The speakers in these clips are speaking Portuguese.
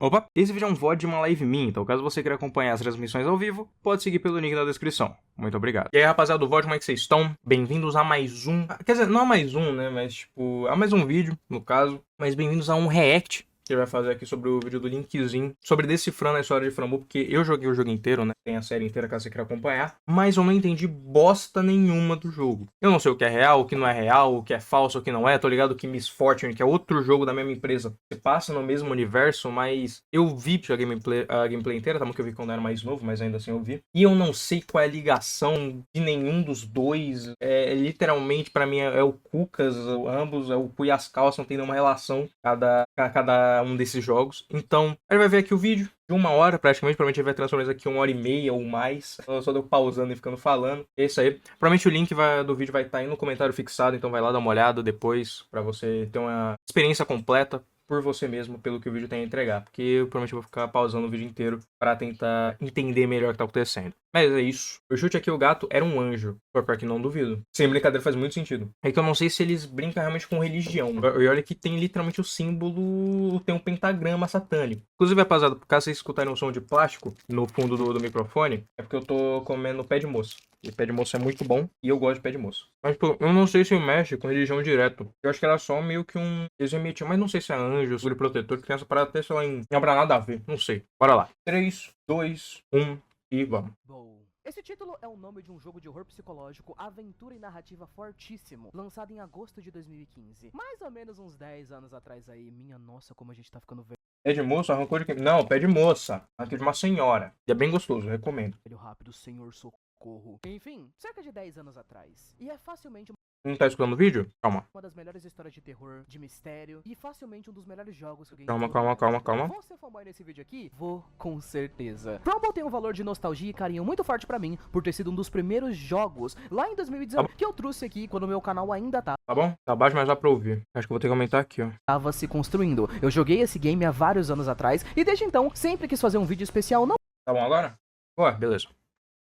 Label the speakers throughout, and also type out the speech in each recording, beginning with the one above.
Speaker 1: Opa, esse vídeo é um VOD de uma live minha, então caso você queira acompanhar as transmissões ao vivo, pode seguir pelo link na descrição. Muito obrigado. E aí, rapaziada do VOD, como é que vocês estão? Bem-vindos a mais um... Quer dizer, não a mais um, né, mas tipo, a mais um vídeo, no caso. Mas bem-vindos a um react que ele vai fazer aqui sobre o vídeo do Linkzinho, sobre decifrando a história de Framboesa, porque eu joguei o jogo inteiro, né, tem a série inteira caso você queira acompanhar, mas eu não entendi bosta nenhuma do jogo. Eu não sei o que é real, o que não é real, o que é falso, o que não é, tô ligado que Miss Fortune, que é outro jogo da mesma empresa, se passa no mesmo universo, mas eu vi a gameplay inteira, tá bom que eu vi quando eu era mais novo, mas ainda assim eu vi, e eu não sei qual é a ligação de nenhum dos dois, literalmente pra mim é o Cucas, ambos, é o cu e as calças, não tem nenhuma relação cada um desses jogos. Então, a gente vai ver aqui o vídeo de 1 hora, praticamente. Provavelmente a gente vai transformar isso aqui em 1h30 ou mais. Só deu pausando e ficando falando. É isso aí. Provavelmente o link do vídeo vai estar aí no comentário fixado, então vai lá dar uma olhada depois, pra você ter uma experiência completa por você mesmo, pelo que o vídeo tem a entregar. Porque eu provavelmente vou ficar pausando o vídeo inteiro pra tentar entender melhor o que tá acontecendo. Mas é isso. O chute aqui, o gato era um anjo. Por pior que não duvido. Sem brincadeira, faz muito sentido. É que eu não sei se eles brincam realmente com religião. E olha que tem literalmente o símbolo, tem um pentagrama satânico. Inclusive, rapaziada, por caso vocês escutarem um som de plástico no fundo do microfone, é porque eu tô comendo pé de moça. E pé de moça é muito bom, e eu gosto de pé de moça. Mas, tipo, eu não sei se mexe com religião direto. Eu acho que era só meio que um... Eles emitiam, mas não sei se é anjo, sobre protetor, que tem essa parada até, sei lá, em... Não nada a ver, não sei. Bora lá. 3, 2, 1 e vamos.
Speaker 2: Esse título é o nome de um jogo de horror psicológico, aventura e narrativa fortíssimo, lançado em agosto de 2015. Mais ou menos uns 10 anos atrás aí. Minha nossa, como a gente tá ficando velho.
Speaker 1: Pé de moça, arrancou de quem? Não, pé de moça. Arrancou de uma senhora. E é bem gostoso, eu recomendo.
Speaker 2: Rápido, senhor socorro. Enfim, cerca de 10 anos atrás. E é facilmente
Speaker 1: Não tá escutando o vídeo? Calma.
Speaker 2: uma das melhores histórias de terror, de mistério, e facilmente um dos melhores jogos que eu ganhei.
Speaker 1: Calma.
Speaker 2: Vou ser fanboy nesse vídeo aqui? Vou, com certeza. Framboesa tem um valor de nostalgia e carinho muito forte pra mim, por ter sido um dos primeiros jogos, lá em 2019, que eu trouxe aqui quando o meu canal ainda
Speaker 1: Tá bom? Tá baixo, mas dá pra ouvir. Acho que eu vou ter que aumentar aqui, ó.
Speaker 2: tava se construindo. Eu joguei esse game há vários anos atrás, e desde então, sempre quis fazer um vídeo especial, não
Speaker 1: Tá bom agora? Ué, beleza.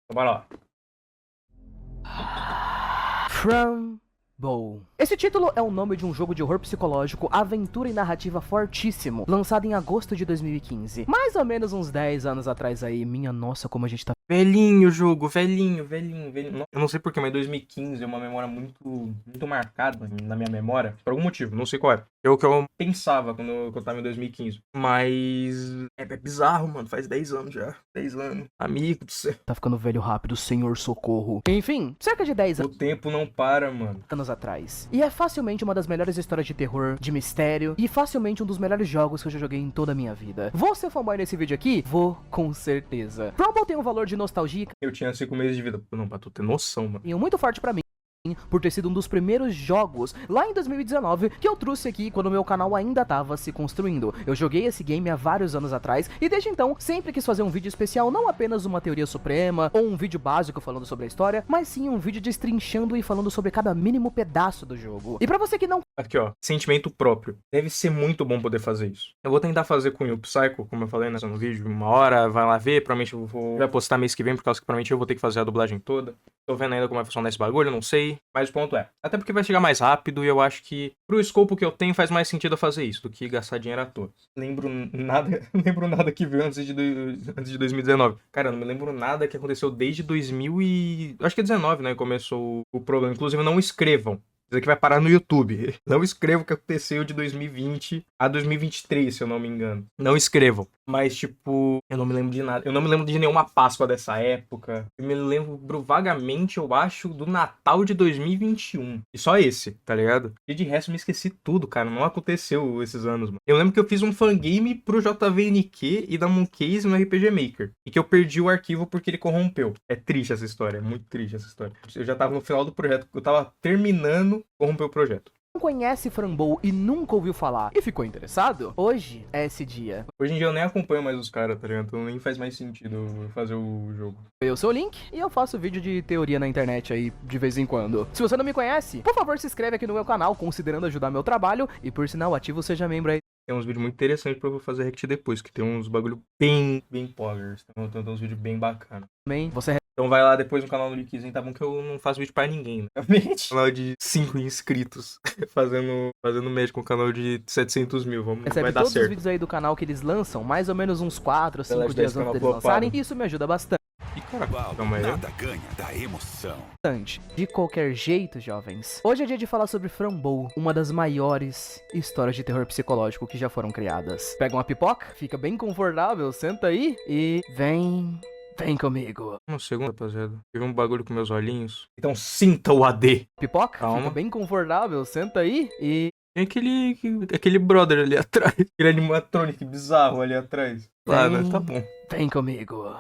Speaker 1: Então bora lá.
Speaker 2: Framboesa. Esse título é o nome de um jogo de horror psicológico, aventura e narrativa fortíssimo, lançado em agosto de 2015. Mais ou menos uns 10 anos atrás aí. Minha nossa, como a gente tá...
Speaker 1: Velhinho o jogo, velhinho. Eu não sei porquê, mas 2015 é uma memória muito marcada na minha memória. Por algum motivo, não sei qual é. É o que eu pensava quando eu tava em 2015. Mas é bizarro, mano. Faz 10 anos já. 10 anos. Amigo do céu.
Speaker 2: Tá ficando velho rápido, senhor socorro. Enfim, cerca de 10
Speaker 1: O tempo não para, mano.
Speaker 2: anos atrás. E é facilmente uma das melhores histórias de terror, de mistério, e facilmente um dos melhores jogos que eu já joguei em toda a minha vida. Vou ser fanboy nesse vídeo aqui? Vou, com certeza. Framboesa tem um valor de nostalgia
Speaker 1: Eu tinha 5 meses de vida. Não, pra tu ter noção, mano.
Speaker 2: e muito forte pra mim, por ter sido um dos primeiros jogos, lá em 2019, que eu trouxe aqui quando o meu canal ainda tava se construindo. Eu joguei esse game há vários anos atrás, e desde então, sempre quis fazer um vídeo especial, não apenas uma teoria suprema, ou um vídeo básico falando sobre a história, mas sim um vídeo destrinchando e falando sobre cada mínimo pedaço do jogo. E pra você que não...
Speaker 1: Aqui, ó. Sentimento próprio. Deve ser muito bom poder fazer isso. Eu vou tentar fazer com o Psycho, como eu falei no vídeo, 1 hora, vai lá ver. Provavelmente eu vou postar mês que vem, por causa que provavelmente eu vou ter que fazer a dublagem toda. Tô vendo ainda como vai funcionar esse bagulho, não sei. Mas o ponto é, até porque vai chegar mais rápido e eu acho que pro escopo que eu tenho faz mais sentido eu fazer isso do que gastar dinheiro à toa. Lembro nada que veio antes de 2019. Cara, eu não me lembro nada que aconteceu desde 2000 e... Acho que é 19, né, que começou o problema. Inclusive, não escrevam. Isso aqui vai parar no YouTube. Não escrevam o que aconteceu de 2020 a 2023, se eu não me engano. Não escrevam. Mas, tipo, eu não me lembro de nada. Eu não me lembro de nenhuma Páscoa dessa época. Eu me lembro vagamente, eu acho, do Natal de 2021. E só esse, tá ligado? E de resto, eu me esqueci tudo, cara. Não aconteceu esses anos, mano. Eu lembro que eu fiz um fangame pro JVNQ e da Mooncase no RPG Maker. E que eu perdi o arquivo porque ele corrompeu. É triste essa história. É muito triste essa história. Eu já tava no final do projeto. Eu tava terminando, corrompeu o projeto.
Speaker 2: não conhece Framboesa e nunca ouviu falar e ficou interessado, hoje é esse dia.
Speaker 1: Hoje em dia eu nem acompanho mais os caras, tá ligado? Então nem faz mais sentido fazer o jogo.
Speaker 2: Eu sou o Link e eu faço vídeo de teoria na internet aí de vez em quando. Se você não me conhece, por favor se inscreve aqui no meu canal, considerando ajudar meu trabalho, e por sinal ativa o Seja Membro aí.
Speaker 1: Tem uns vídeos muito interessantes pra eu fazer react depois, que tem uns bagulho bem poggers. Tem uns vídeos bem bacanas.
Speaker 2: Também você
Speaker 1: Então vai lá depois no canal do Linkzinho, tá bom que eu não faço vídeo pra ninguém, né? Realmente. Canal de 5 inscritos. fazendo média com um canal de 700 mil.
Speaker 2: Recebe
Speaker 1: vai dar
Speaker 2: todos
Speaker 1: certo.
Speaker 2: os vídeos aí do canal que eles lançam, mais ou menos uns 4 ou 5
Speaker 1: Relaxa,
Speaker 2: dias
Speaker 1: esse
Speaker 2: antes
Speaker 1: canal
Speaker 2: deles
Speaker 1: flopado.
Speaker 2: lançarem, e isso me ajuda bastante.
Speaker 1: Ih, cara, calma aí.
Speaker 3: Nada ganha da emoção.
Speaker 2: De qualquer jeito, jovens, hoje é dia de falar sobre Frambow, uma das maiores histórias de terror psicológico que já foram criadas. Pega uma pipoca, fica bem confortável, senta aí e vem comigo.
Speaker 1: Um segundo, rapaziada. Tive um bagulho com meus olhinhos. Então sinta o AD.
Speaker 2: Pipoca,
Speaker 1: Calma.
Speaker 2: fica bem confortável, senta aí e
Speaker 1: Tem aquele brother ali atrás. Aquele animatronic bizarro ali atrás. Ah, né? Tá bom.
Speaker 2: vem comigo.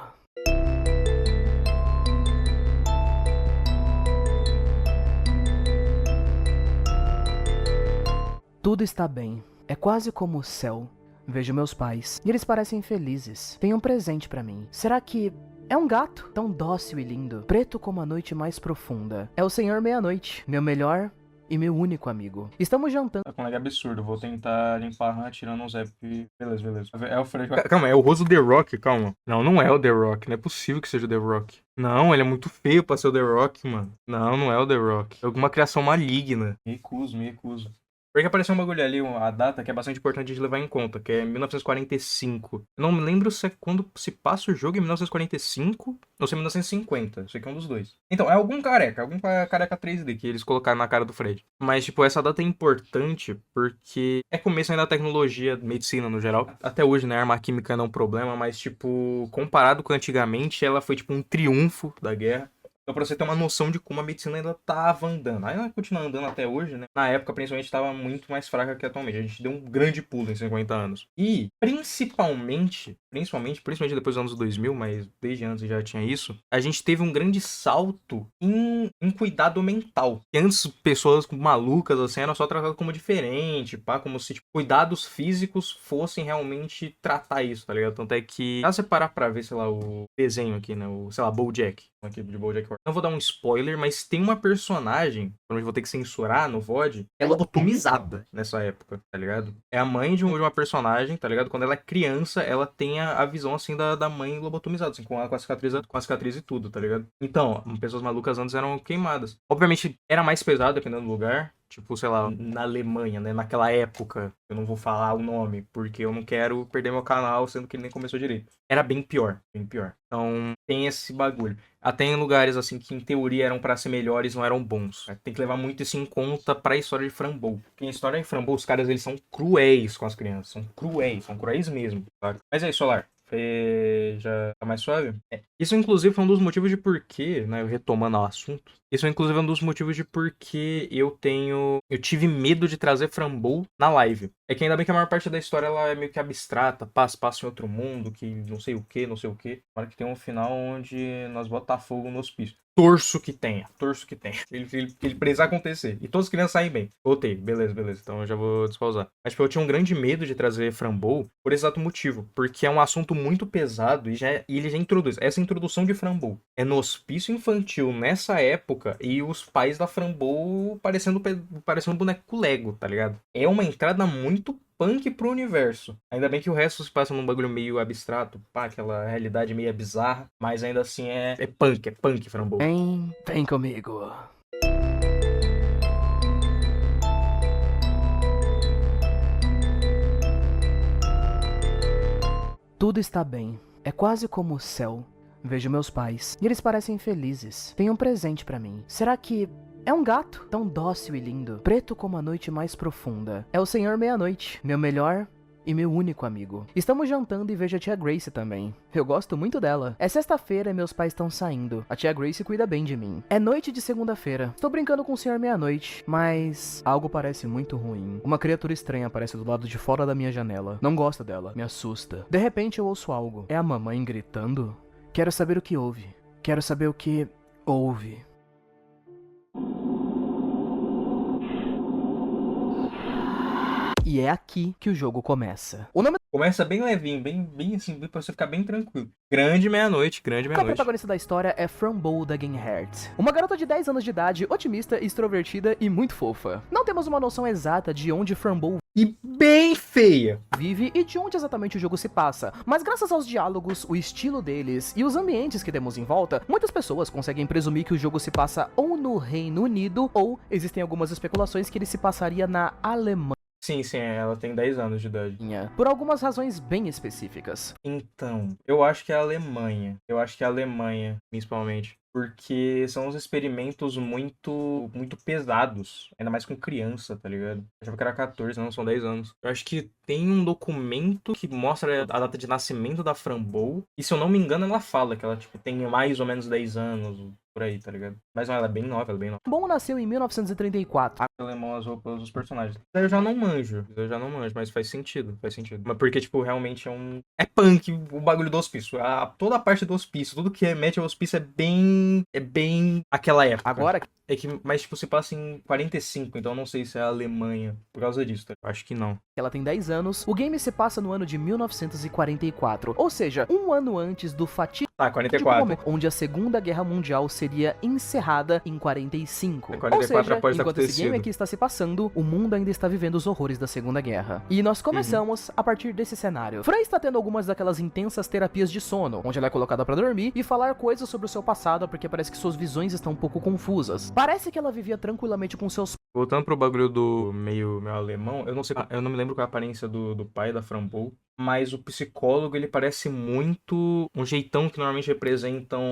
Speaker 2: Tudo está bem. É quase como o céu. Vejo meus pais, e eles parecem felizes. Tem um presente pra mim. Será que é um gato? Tão dócil e lindo, preto como a noite mais profunda. É o Senhor Meia-Noite, meu melhor e meu único amigo. Estamos jantando.
Speaker 1: Tá com lag absurdo. Vou tentar limpar tirando um zap. Beleza. É o Fred. Calma, é o rosto do The Rock, calma. Não é o The Rock. Não é possível que seja o The Rock. Não, ele é muito feio pra ser o The Rock, mano. Não é o The Rock. É alguma criação maligna. Me recuso. Porque apareceu um bagulho ali, a data que é bastante importante de levar em conta, que é 1945. Eu não me lembro se é quando se passa o jogo em 1945 ou se é 1950. Isso aqui é um dos dois. Então, é algum careca 3D que eles colocaram na cara do Fred. Mas, tipo, essa data é importante porque é começo ainda da tecnologia, medicina no geral. Até hoje, né, a arma química não é um problema, mas, tipo, comparado com antigamente, ela foi, tipo, um triunfo da guerra. Então, pra você ter uma noção de como a medicina ainda tava andando. Aí ela continua andando até hoje, né? Na época, principalmente, estava muito mais fraca que atualmente. A gente deu um grande pulo em 50 anos. E, principalmente depois dos anos 2000, mas desde antes já tinha isso, a gente teve um grande salto em cuidado mental. E antes, pessoas malucas, assim, eram só tratadas como diferente, pá, como se, tipo, cuidados físicos fossem realmente tratar isso, tá ligado? Tanto é que, se você parar pra ver, sei lá, o desenho aqui, né? O, sei lá, BoJack. Aqui de BoJack. Não vou dar um spoiler, mas tem uma personagem, provavelmente vou ter que censurar no VOD, é lobotomizada nessa época, tá ligado? É a mãe de uma personagem, tá ligado? Quando ela é criança, ela tem a visão, assim, da mãe lobotomizada, assim, com a cicatriz e tudo, tá ligado? Então, pessoas malucas antes eram queimadas. Obviamente, era mais pesado, dependendo do lugar. Tipo, sei lá, na Alemanha, né? Naquela época, eu não vou falar o nome, porque eu não quero perder meu canal, sendo que ele nem começou direito. Era bem pior. Então, tem esse bagulho. Até em lugares, assim, que em teoria eram pra ser melhores, não eram bons. Tem que levar muito isso em conta pra história de Frambow. Porque em história de Frambow, os caras, eles são cruéis com as crianças. São cruéis mesmo, sabe? Mas é isso, Solar. Já tá mais suave? Isso, inclusive, foi um dos motivos de porquê, né? Retomando o assunto. Isso, inclusive, é um dos motivos de porquê eu tive medo de trazer Frambow na live. É que ainda bem que a maior parte da história ela é meio que abstrata, passa em outro mundo, que não sei o que. Para que tem um final onde nós botar fogo no hospício. Torço que tenha. Ele precisa acontecer. E todas as crianças saem bem. Voltei, beleza. Então eu já vou despausar. Mas, tipo, eu tinha um grande medo de trazer Frambow por esse exato motivo. Porque é um assunto muito pesado e ele já introduz. Essa introdução de Frambow é no hospício infantil nessa época e os pais da Frambow parecendo um boneco Lego, tá ligado? É uma entrada muito punk pro universo. Ainda bem que o resto se passa num bagulho meio abstrato, pá, aquela realidade meio bizarra, mas ainda assim é punk, Frambow.
Speaker 2: Vem comigo. Tudo está bem. É quase como o céu. Vejo meus pais, e eles parecem felizes. Tem um presente pra mim. Será que é um gato? Tão dócil e lindo, preto como a noite mais profunda. É o Senhor Meia-Noite, meu melhor e meu único amigo. Estamos jantando e vejo a tia Grace também. Eu gosto muito dela. É sexta-feira e meus pais estão saindo. A tia Grace cuida bem de mim. É noite de segunda-feira. Estou brincando com o Senhor Meia-Noite, mas algo parece muito ruim. Uma criatura estranha aparece do lado de fora da minha janela. Não gosto dela, me assusta. De repente eu ouço algo. É a mamãe gritando? Quero saber o que houve. Quero saber o que houve. E E é aqui que o jogo começa. O nome
Speaker 1: Começa bem levinho, bem assim, pra você ficar bem tranquilo. Grande meia-noite, grande
Speaker 2: A
Speaker 1: meia-noite.
Speaker 2: protagonista da história é Frambow Dagenhart, uma garota de 10 anos de idade, otimista, extrovertida e muito fofa. Não temos uma noção exata de onde Frambow
Speaker 1: E bem feia.
Speaker 2: vive e de onde exatamente o jogo se passa, mas graças aos diálogos, o estilo deles e os ambientes que temos em volta, muitas pessoas conseguem presumir que o jogo se passa ou no Reino Unido, ou existem algumas especulações que ele se passaria na Alemanha,
Speaker 1: Sim, ela tem 10 anos de idade.
Speaker 2: por algumas razões bem específicas.
Speaker 1: Então, eu acho que é a Alemanha. Eu acho que é a Alemanha, principalmente. Porque são uns experimentos muito pesados. Ainda mais com criança, tá ligado? Eu achava que era 14, não, são 10 anos. Eu acho que tem um documento que mostra a data de nascimento da Frambow. E se eu não me engano, ela fala que ela, tipo, tem mais ou menos 10 anos, por aí, tá ligado? Mas não, ela é bem nova,
Speaker 2: Frambow nasceu em 1934.
Speaker 1: Alemão, as roupas dos personagens. Eu já não manjo, mas faz sentido. Mas porque, tipo, realmente é um... É punk o bagulho do hospício. Toda a parte do hospício, tudo que remete ao hospício é bem aquela época.
Speaker 2: Agora,
Speaker 1: Mas, tipo, se passa em 45, então eu não sei se é a Alemanha por causa disso, tá? Eu acho que não.
Speaker 2: ela tem 10 anos, o game se passa no ano de 1944, ou seja, um ano antes do fatídico
Speaker 1: Tá, 44.
Speaker 2: momento onde a Segunda Guerra Mundial seria encerrada em 45.
Speaker 1: 44
Speaker 2: Ou seja,
Speaker 1: após
Speaker 2: enquanto esse game
Speaker 1: acontecido.
Speaker 2: aqui está se passando, o mundo ainda está vivendo os horrores da Segunda Guerra. E nós começamos a partir desse cenário. Fran está tendo algumas daquelas intensas terapias de sono, onde ela é colocada pra dormir e falar coisas sobre o seu passado, porque parece que suas visões estão um pouco confusas. Parece que ela vivia tranquilamente com seus
Speaker 1: Voltando pro bagulho do meio alemão, eu não me lembro qual é a aparência do pai da Frambow, mas o psicólogo, ele parece muito um jeitão que normalmente representam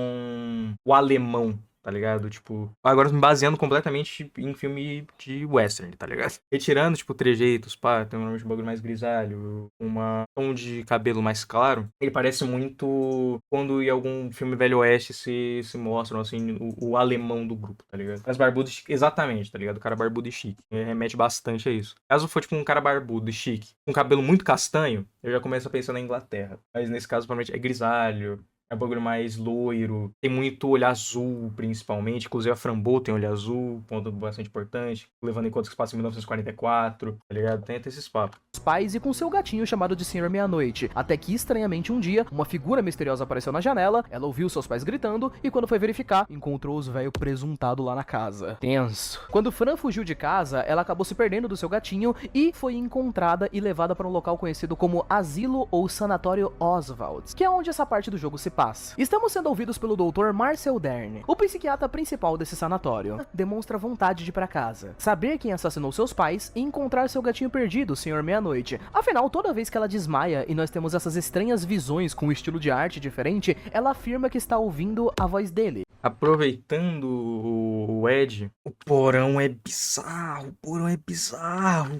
Speaker 1: o alemão, tá ligado? Tipo, agora me baseando completamente em filme de western, tá ligado? Retirando, tipo, trejeitos, pá, tem normalmente um bagulho mais grisalho, uma tom de cabelo mais claro. Ele parece muito quando em algum filme velho oeste se mostram, assim, o alemão do grupo, tá ligado? As barbudas, exatamente, tá ligado? O cara barbudo e chique. Remete bastante a isso. Caso for, tipo, um cara barbudo e chique, com cabelo muito castanho, eu já começo a pensar na Inglaterra. Mas nesse caso, provavelmente, é grisalho. É um bagulho mais loiro, tem muito olho azul, principalmente. Inclusive a Frambow tem olho azul, ponto bastante importante. Levando em conta que se passa em 1944, tá ligado? Tem até esses papos.
Speaker 2: pais e com seu gatinho chamado de Senhor Meia-Noite. Até que, estranhamente, um dia, uma figura misteriosa apareceu na janela, ela ouviu seus pais gritando e, quando foi verificar, encontrou os velho presuntado lá na casa. Tenso. Quando Fran fugiu de casa, ela acabou se perdendo do seu gatinho e foi encontrada e levada para um local conhecido como Asilo ou Sanatório Oswald, que é onde essa parte do jogo se passa. Estamos sendo ouvidos pelo Dr. Marcel Dern, o psiquiatra principal desse sanatório. Demonstra vontade de ir pra casa, saber quem assassinou seus pais e encontrar seu gatinho perdido, Senhor Meia-Noite. Afinal, toda vez que ela desmaia e nós temos essas estranhas visões com um estilo de arte diferente, ela afirma que está ouvindo a voz dele.
Speaker 1: Aproveitando o Ed, o porão é bizarro,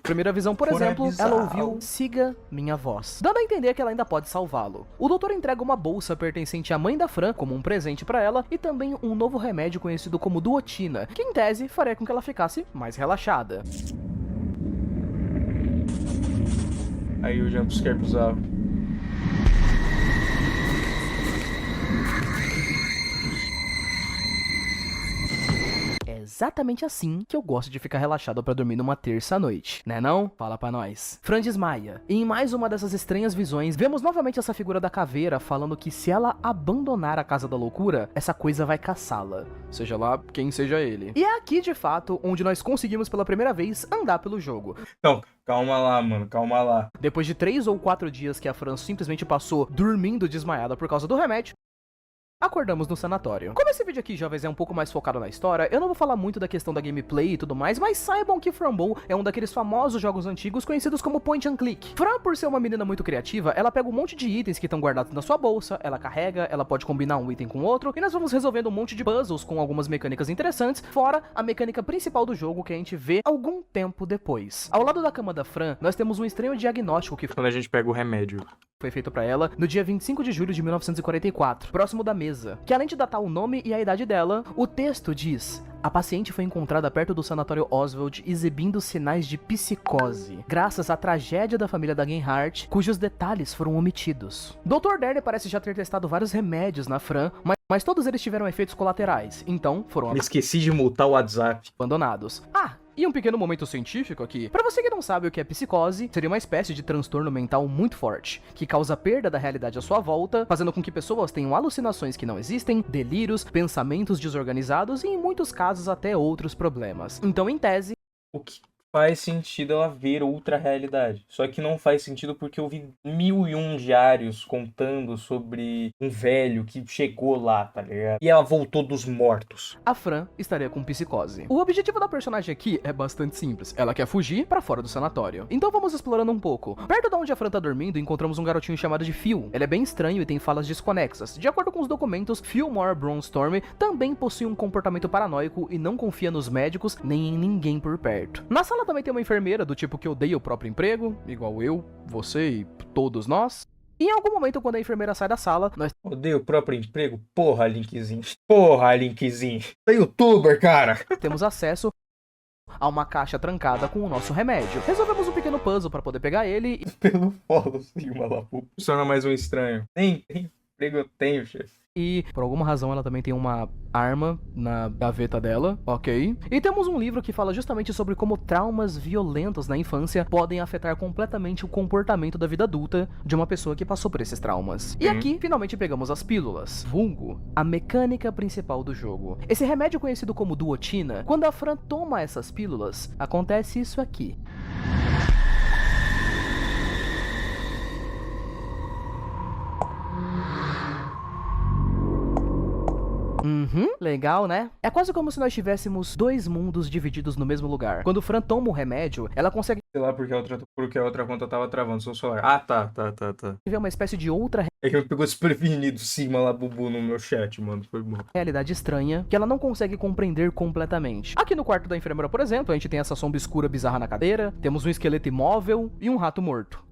Speaker 2: Primeira visão, por
Speaker 1: Porra, é
Speaker 2: exemplo,
Speaker 1: bizarro.
Speaker 2: ela ouviu "Siga minha voz", dando a entender que ela ainda pode salvá-lo. O doutor entrega uma bolsa pertencente à mãe da Fran como um presente pra ela e também um novo remédio conhecido como Duotina, que em tese faria com que ela ficasse mais relaxada.
Speaker 1: Aí o jumpscare bizarro.
Speaker 2: É exatamente assim que eu gosto de ficar relaxado pra dormir numa terça-noite, né não? Fala pra nós. Fran desmaia, e em mais uma dessas estranhas visões, vemos novamente essa figura da caveira falando que se ela abandonar a Casa da Loucura, essa coisa vai caçá-la, seja lá quem seja ele. E é aqui, de fato, onde nós conseguimos pela primeira vez andar pelo jogo.
Speaker 1: Então, calma lá, mano, calma lá.
Speaker 2: Depois de 3 ou 4 dias que a Fran simplesmente passou dormindo desmaiada por causa do remédio, acordamos no sanatório. Como esse vídeo aqui, jovens, é um pouco mais focado na história, eu não vou falar muito da questão da gameplay e tudo mais, mas saibam que Frambow é um daqueles famosos jogos antigos conhecidos como point and click. Fran, por ser uma menina muito criativa, ela pega um monte de itens que estão guardados na sua bolsa, ela carrega, ela pode combinar um item com outro, e nós vamos resolvendo um monte de puzzles com algumas mecânicas interessantes, fora a mecânica principal do jogo que a gente vê algum tempo depois. Ao lado da cama da Fran, nós temos um estranho diagnóstico que
Speaker 1: Quando a gente pega o remédio.
Speaker 2: foi feito pra ela no dia 25 de julho de 1944, próximo da mesa, que além de datar o nome e a idade dela, o texto diz: a paciente foi encontrada perto do sanatório Oswald exibindo sinais de psicose, graças à tragédia da família Dagenhart, cujos detalhes foram omitidos. Dr. Dern parece já ter testado vários remédios na Fran, mas todos eles tiveram efeitos colaterais, então foram
Speaker 1: Me esqueci de multar o WhatsApp.
Speaker 2: abandonados. Ah, E um pequeno momento científico aqui. Pra você que não sabe o que é psicose, seria uma espécie de transtorno mental muito forte, que causa perda da realidade à sua volta, fazendo com que pessoas tenham alucinações que não existem, delírios, pensamentos desorganizados e, em muitos casos, até outros problemas. Então, em tese,
Speaker 1: O que faz sentido ela ver outra realidade. Só que não faz sentido porque eu vi 1001 diários contando sobre um velho que chegou lá, tá ligado? E ela voltou dos mortos.
Speaker 2: a Fran estaria com psicose. O objetivo da personagem aqui é bastante simples. Ela quer fugir pra fora do sanatório. Então vamos explorando um pouco. Perto de onde a Fran tá dormindo, encontramos um garotinho chamado de Phil. Ele é bem estranho e tem falas desconexas. De acordo com os documentos, Fillmore Brownstorm também possui um comportamento paranoico e não confia nos médicos nem em ninguém por perto. Na sala também tem uma enfermeira do tipo que odeia o próprio emprego, igual eu, você e todos nós. E em algum momento, quando a enfermeira sai da sala, nós
Speaker 1: Odeio o próprio emprego? Porra, Linkzinho. Porra, Linkzinho. É youtuber, cara.
Speaker 2: temos acesso a uma caixa trancada com o nosso remédio. Resolvemos um pequeno puzzle pra poder pegar ele
Speaker 1: Pelo follow, sim, malapupo. Funciona mais um estranho. Nem emprego eu tenho, chefe.
Speaker 2: e, por alguma razão, ela também tem uma arma na gaveta dela, ok? E temos um livro que fala justamente sobre como traumas violentos na infância podem afetar completamente o comportamento da vida adulta de uma pessoa que passou por esses traumas. E aqui, finalmente pegamos as pílulas, vulgo, a mecânica principal do jogo. Esse remédio conhecido como duotina, quando a Fran toma essas pílulas, acontece isso aqui. Legal, né? É quase como se nós tivéssemos dois mundos divididos no mesmo lugar. Quando Fran toma o remédio, ela consegue
Speaker 1: Sei lá porque a outra conta tava travando seu celular. Ah, tá.
Speaker 2: ver uma espécie de outra
Speaker 1: É que me pegou desprevenido, sim, malabubu no meu chat, mano. Foi bom.
Speaker 2: realidade estranha que ela não consegue compreender completamente. Aqui no quarto da enfermeira, por exemplo, a gente tem essa sombra escura bizarra na cadeira, temos um esqueleto imóvel e um rato morto.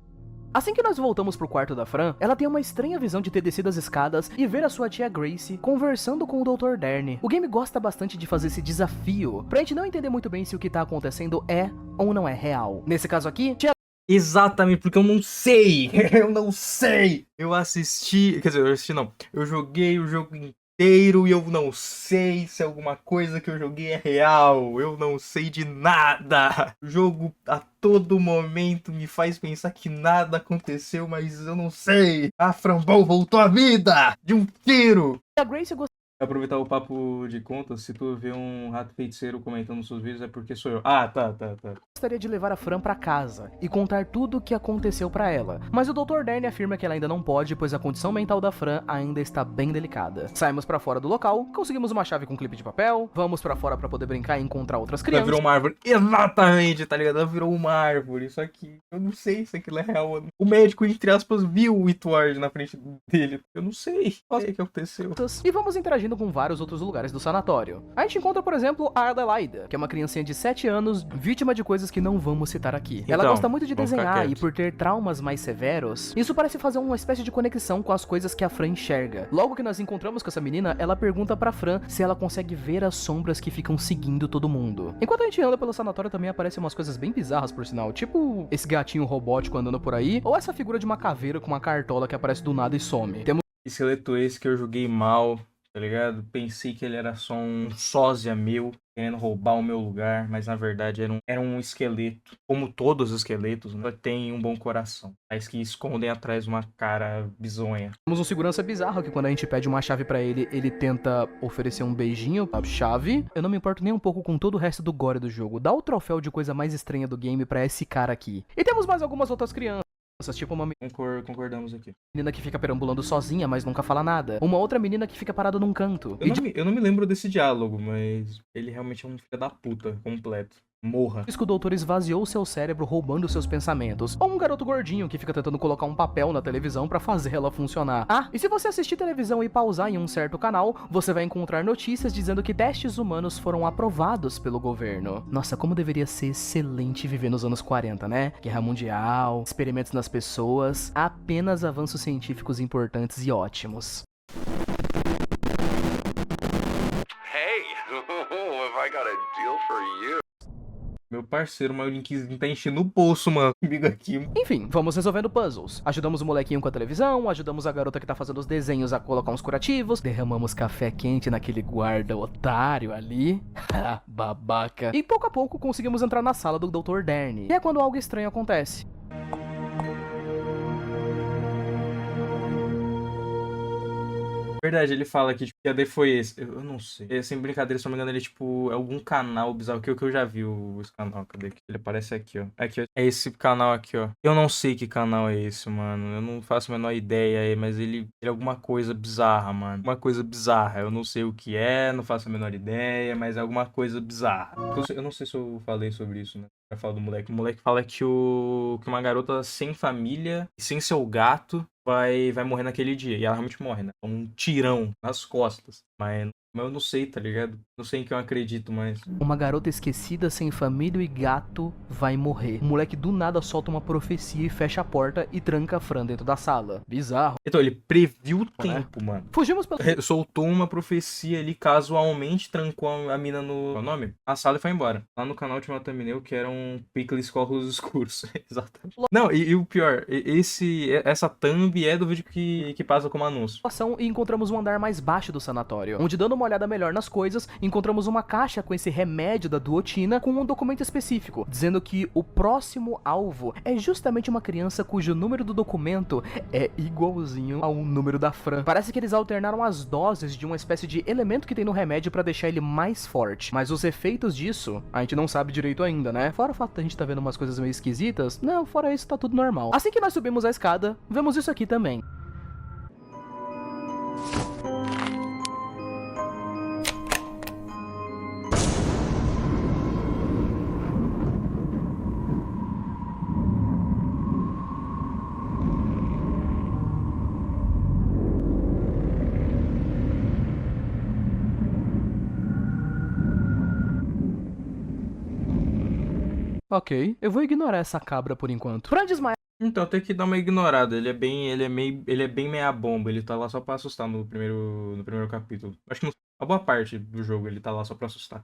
Speaker 2: Assim que nós voltamos pro quarto da Fran, ela tem uma estranha visão de ter descido as escadas e ver a sua tia Grace conversando com o Dr. Dern. O game gosta bastante de fazer esse desafio, pra gente não entender muito bem se o que tá acontecendo é ou não é real. Nesse caso aqui, tia
Speaker 1: Exatamente, porque eu não sei. Eu não sei. Eu assisti. Quer dizer, eu assisti não. Eu joguei o jogo inteiro e eu não sei se alguma coisa que eu joguei é real. Eu não sei de nada. O jogo a todo momento me faz pensar que nada aconteceu, mas eu não sei. A Frambol voltou à vida de um tiro.
Speaker 2: Grace
Speaker 1: Aproveitar o papo de contas, se tu vê um rato feiticeiro comentando nos seus vídeos é porque sou eu. Ah, tá.
Speaker 2: gostaria de levar a Fran pra casa e contar tudo o que aconteceu pra ela, mas o Dr. Dern afirma que ela ainda não pode, pois a condição mental da Fran ainda está bem delicada. Saímos pra fora do local, conseguimos uma chave com clipe de papel, vamos pra fora pra poder brincar e encontrar outras
Speaker 1: Ela
Speaker 2: crianças.
Speaker 1: virou uma árvore. Exatamente, tá ligado? Ela virou uma árvore. Isso aqui, eu não sei se aquilo é real. O médico, entre aspas, viu o Itward na frente dele. Eu não sei. O que aconteceu?
Speaker 2: E vamos interagindo com vários outros lugares do sanatório. A gente encontra, por exemplo, a Adelaida, que é uma criancinha de 7 anos, vítima de coisas que não vamos citar aqui. Ela
Speaker 1: Então,
Speaker 2: gosta muito de
Speaker 1: vamos ficar
Speaker 2: desenhar e
Speaker 1: quietos.
Speaker 2: por ter traumas mais severos, isso parece fazer uma espécie de conexão com as coisas que a Fran enxerga. Logo que nós encontramos com essa menina, ela pergunta pra Fran se ela consegue ver as sombras que ficam seguindo todo mundo. Enquanto a gente anda pelo sanatório, também aparecem umas coisas bem bizarras, por sinal, tipo esse gatinho robótico andando por aí, ou essa figura de uma caveira com uma cartola que aparece do nada e some. Temos
Speaker 1: Esqueleto esse que eu joguei mal, tá ligado? Pensei que ele era só um sósia meu, querendo roubar o meu lugar, mas na verdade era um esqueleto. Como todos os esqueletos, né? Tem um bom coração, mas que escondem atrás de uma cara bizonha.
Speaker 2: um segurança bizarro que quando a gente pede uma chave pra ele, ele tenta oferecer um beijinho pra chave. Eu não me importo nem um pouco com todo o resto do gore do jogo. Dá o troféu de coisa mais estranha do game pra esse cara aqui. E temos mais algumas outras crianças, tipo uma
Speaker 1: Concordamos aqui.
Speaker 2: menina que fica perambulando sozinha, mas nunca fala nada. Uma outra menina que fica parada num canto.
Speaker 1: Eu não me lembro desse diálogo, mas ele realmente é um filho da puta completo. Morra.
Speaker 2: Diz que o doutor esvaziou seu cérebro roubando seus pensamentos. Ou um garoto gordinho que fica tentando colocar um papel na televisão pra fazer ela funcionar. Ah, e se você assistir televisão e pausar em um certo canal, você vai encontrar notícias dizendo que testes humanos foram aprovados pelo governo. Nossa, como deveria ser excelente viver nos anos 40, né? Guerra mundial, experimentos nas pessoas, apenas avanços científicos importantes e ótimos.
Speaker 3: Hey, have I got a deal for you?
Speaker 1: Meu parceiro, mas o Linkzinho tá enchendo o bolso, mano. Comigo aqui.
Speaker 2: Enfim, vamos resolvendo puzzles. Ajudamos o molequinho com a televisão, ajudamos a garota que tá fazendo os desenhos a colocar uns curativos, derramamos café quente naquele guarda otário ali. Babaca. E pouco a pouco conseguimos entrar na sala do Dr. Dern. E é quando algo estranho acontece.
Speaker 1: Verdade, ele fala que tipo, que AD foi esse. Eu não sei. Sem brincadeira, se não me engano, ele tipo, é algum canal bizarro que eu já vi esse canal. Cadê? Ele aparece aqui, ó. Aqui, ó. É esse canal aqui, ó. Eu não sei que canal é esse, mano. Eu não faço a menor ideia, mas ele é alguma coisa bizarra, mano. Alguma coisa bizarra. Eu não sei o que é, não faço a menor ideia, mas é alguma coisa bizarra. Eu não sei se eu falei sobre isso, né? Eu falo do moleque. O moleque fala que que uma garota sem família e sem seu gato vai morrer naquele dia. E ela realmente morre, né? Um tirão nas costas. Mas eu não sei, tá ligado? Não sei em que eu acredito mais.
Speaker 2: Uma garota esquecida, sem família e gato, vai morrer. O moleque do nada solta uma profecia e fecha a porta e tranca a Fran dentro da sala. Bizarro.
Speaker 1: Então, ele previu o tempo, mano.
Speaker 2: Fugimos pelo...
Speaker 1: Soltou uma profecia ali, casualmente, trancou a mina no... Qual é o nome? Na sala e foi embora. Lá no canal tinha uma thumbnail que era um Pickles com óculos escuros. Exatamente. Não, e o pior, essa thumb é do vídeo que passa como anúncio.
Speaker 2: E encontramos um andar mais baixo do sanatório, onde, dando uma olhada melhor nas coisas, encontramos uma caixa com esse remédio da duotina com um documento específico, dizendo que o próximo alvo é justamente uma criança cujo número do documento é igualzinho ao número da Fran. Parece que eles alternaram as doses de uma espécie de elemento que tem no remédio pra deixar ele mais forte, mas os efeitos disso a gente não sabe direito ainda, né? Fora o fato da gente tá vendo umas coisas meio esquisitas, não, fora isso tá tudo normal. Assim que nós subimos a escada, vemos isso aqui também. Ok, eu vou ignorar essa cabra por enquanto. Fran desmaia.
Speaker 1: Então, tem que dar uma ignorada. Ele é bem meia bomba. Ele tá lá só pra assustar no primeiro capítulo. Acho que a boa parte do jogo ele tá lá só pra assustar.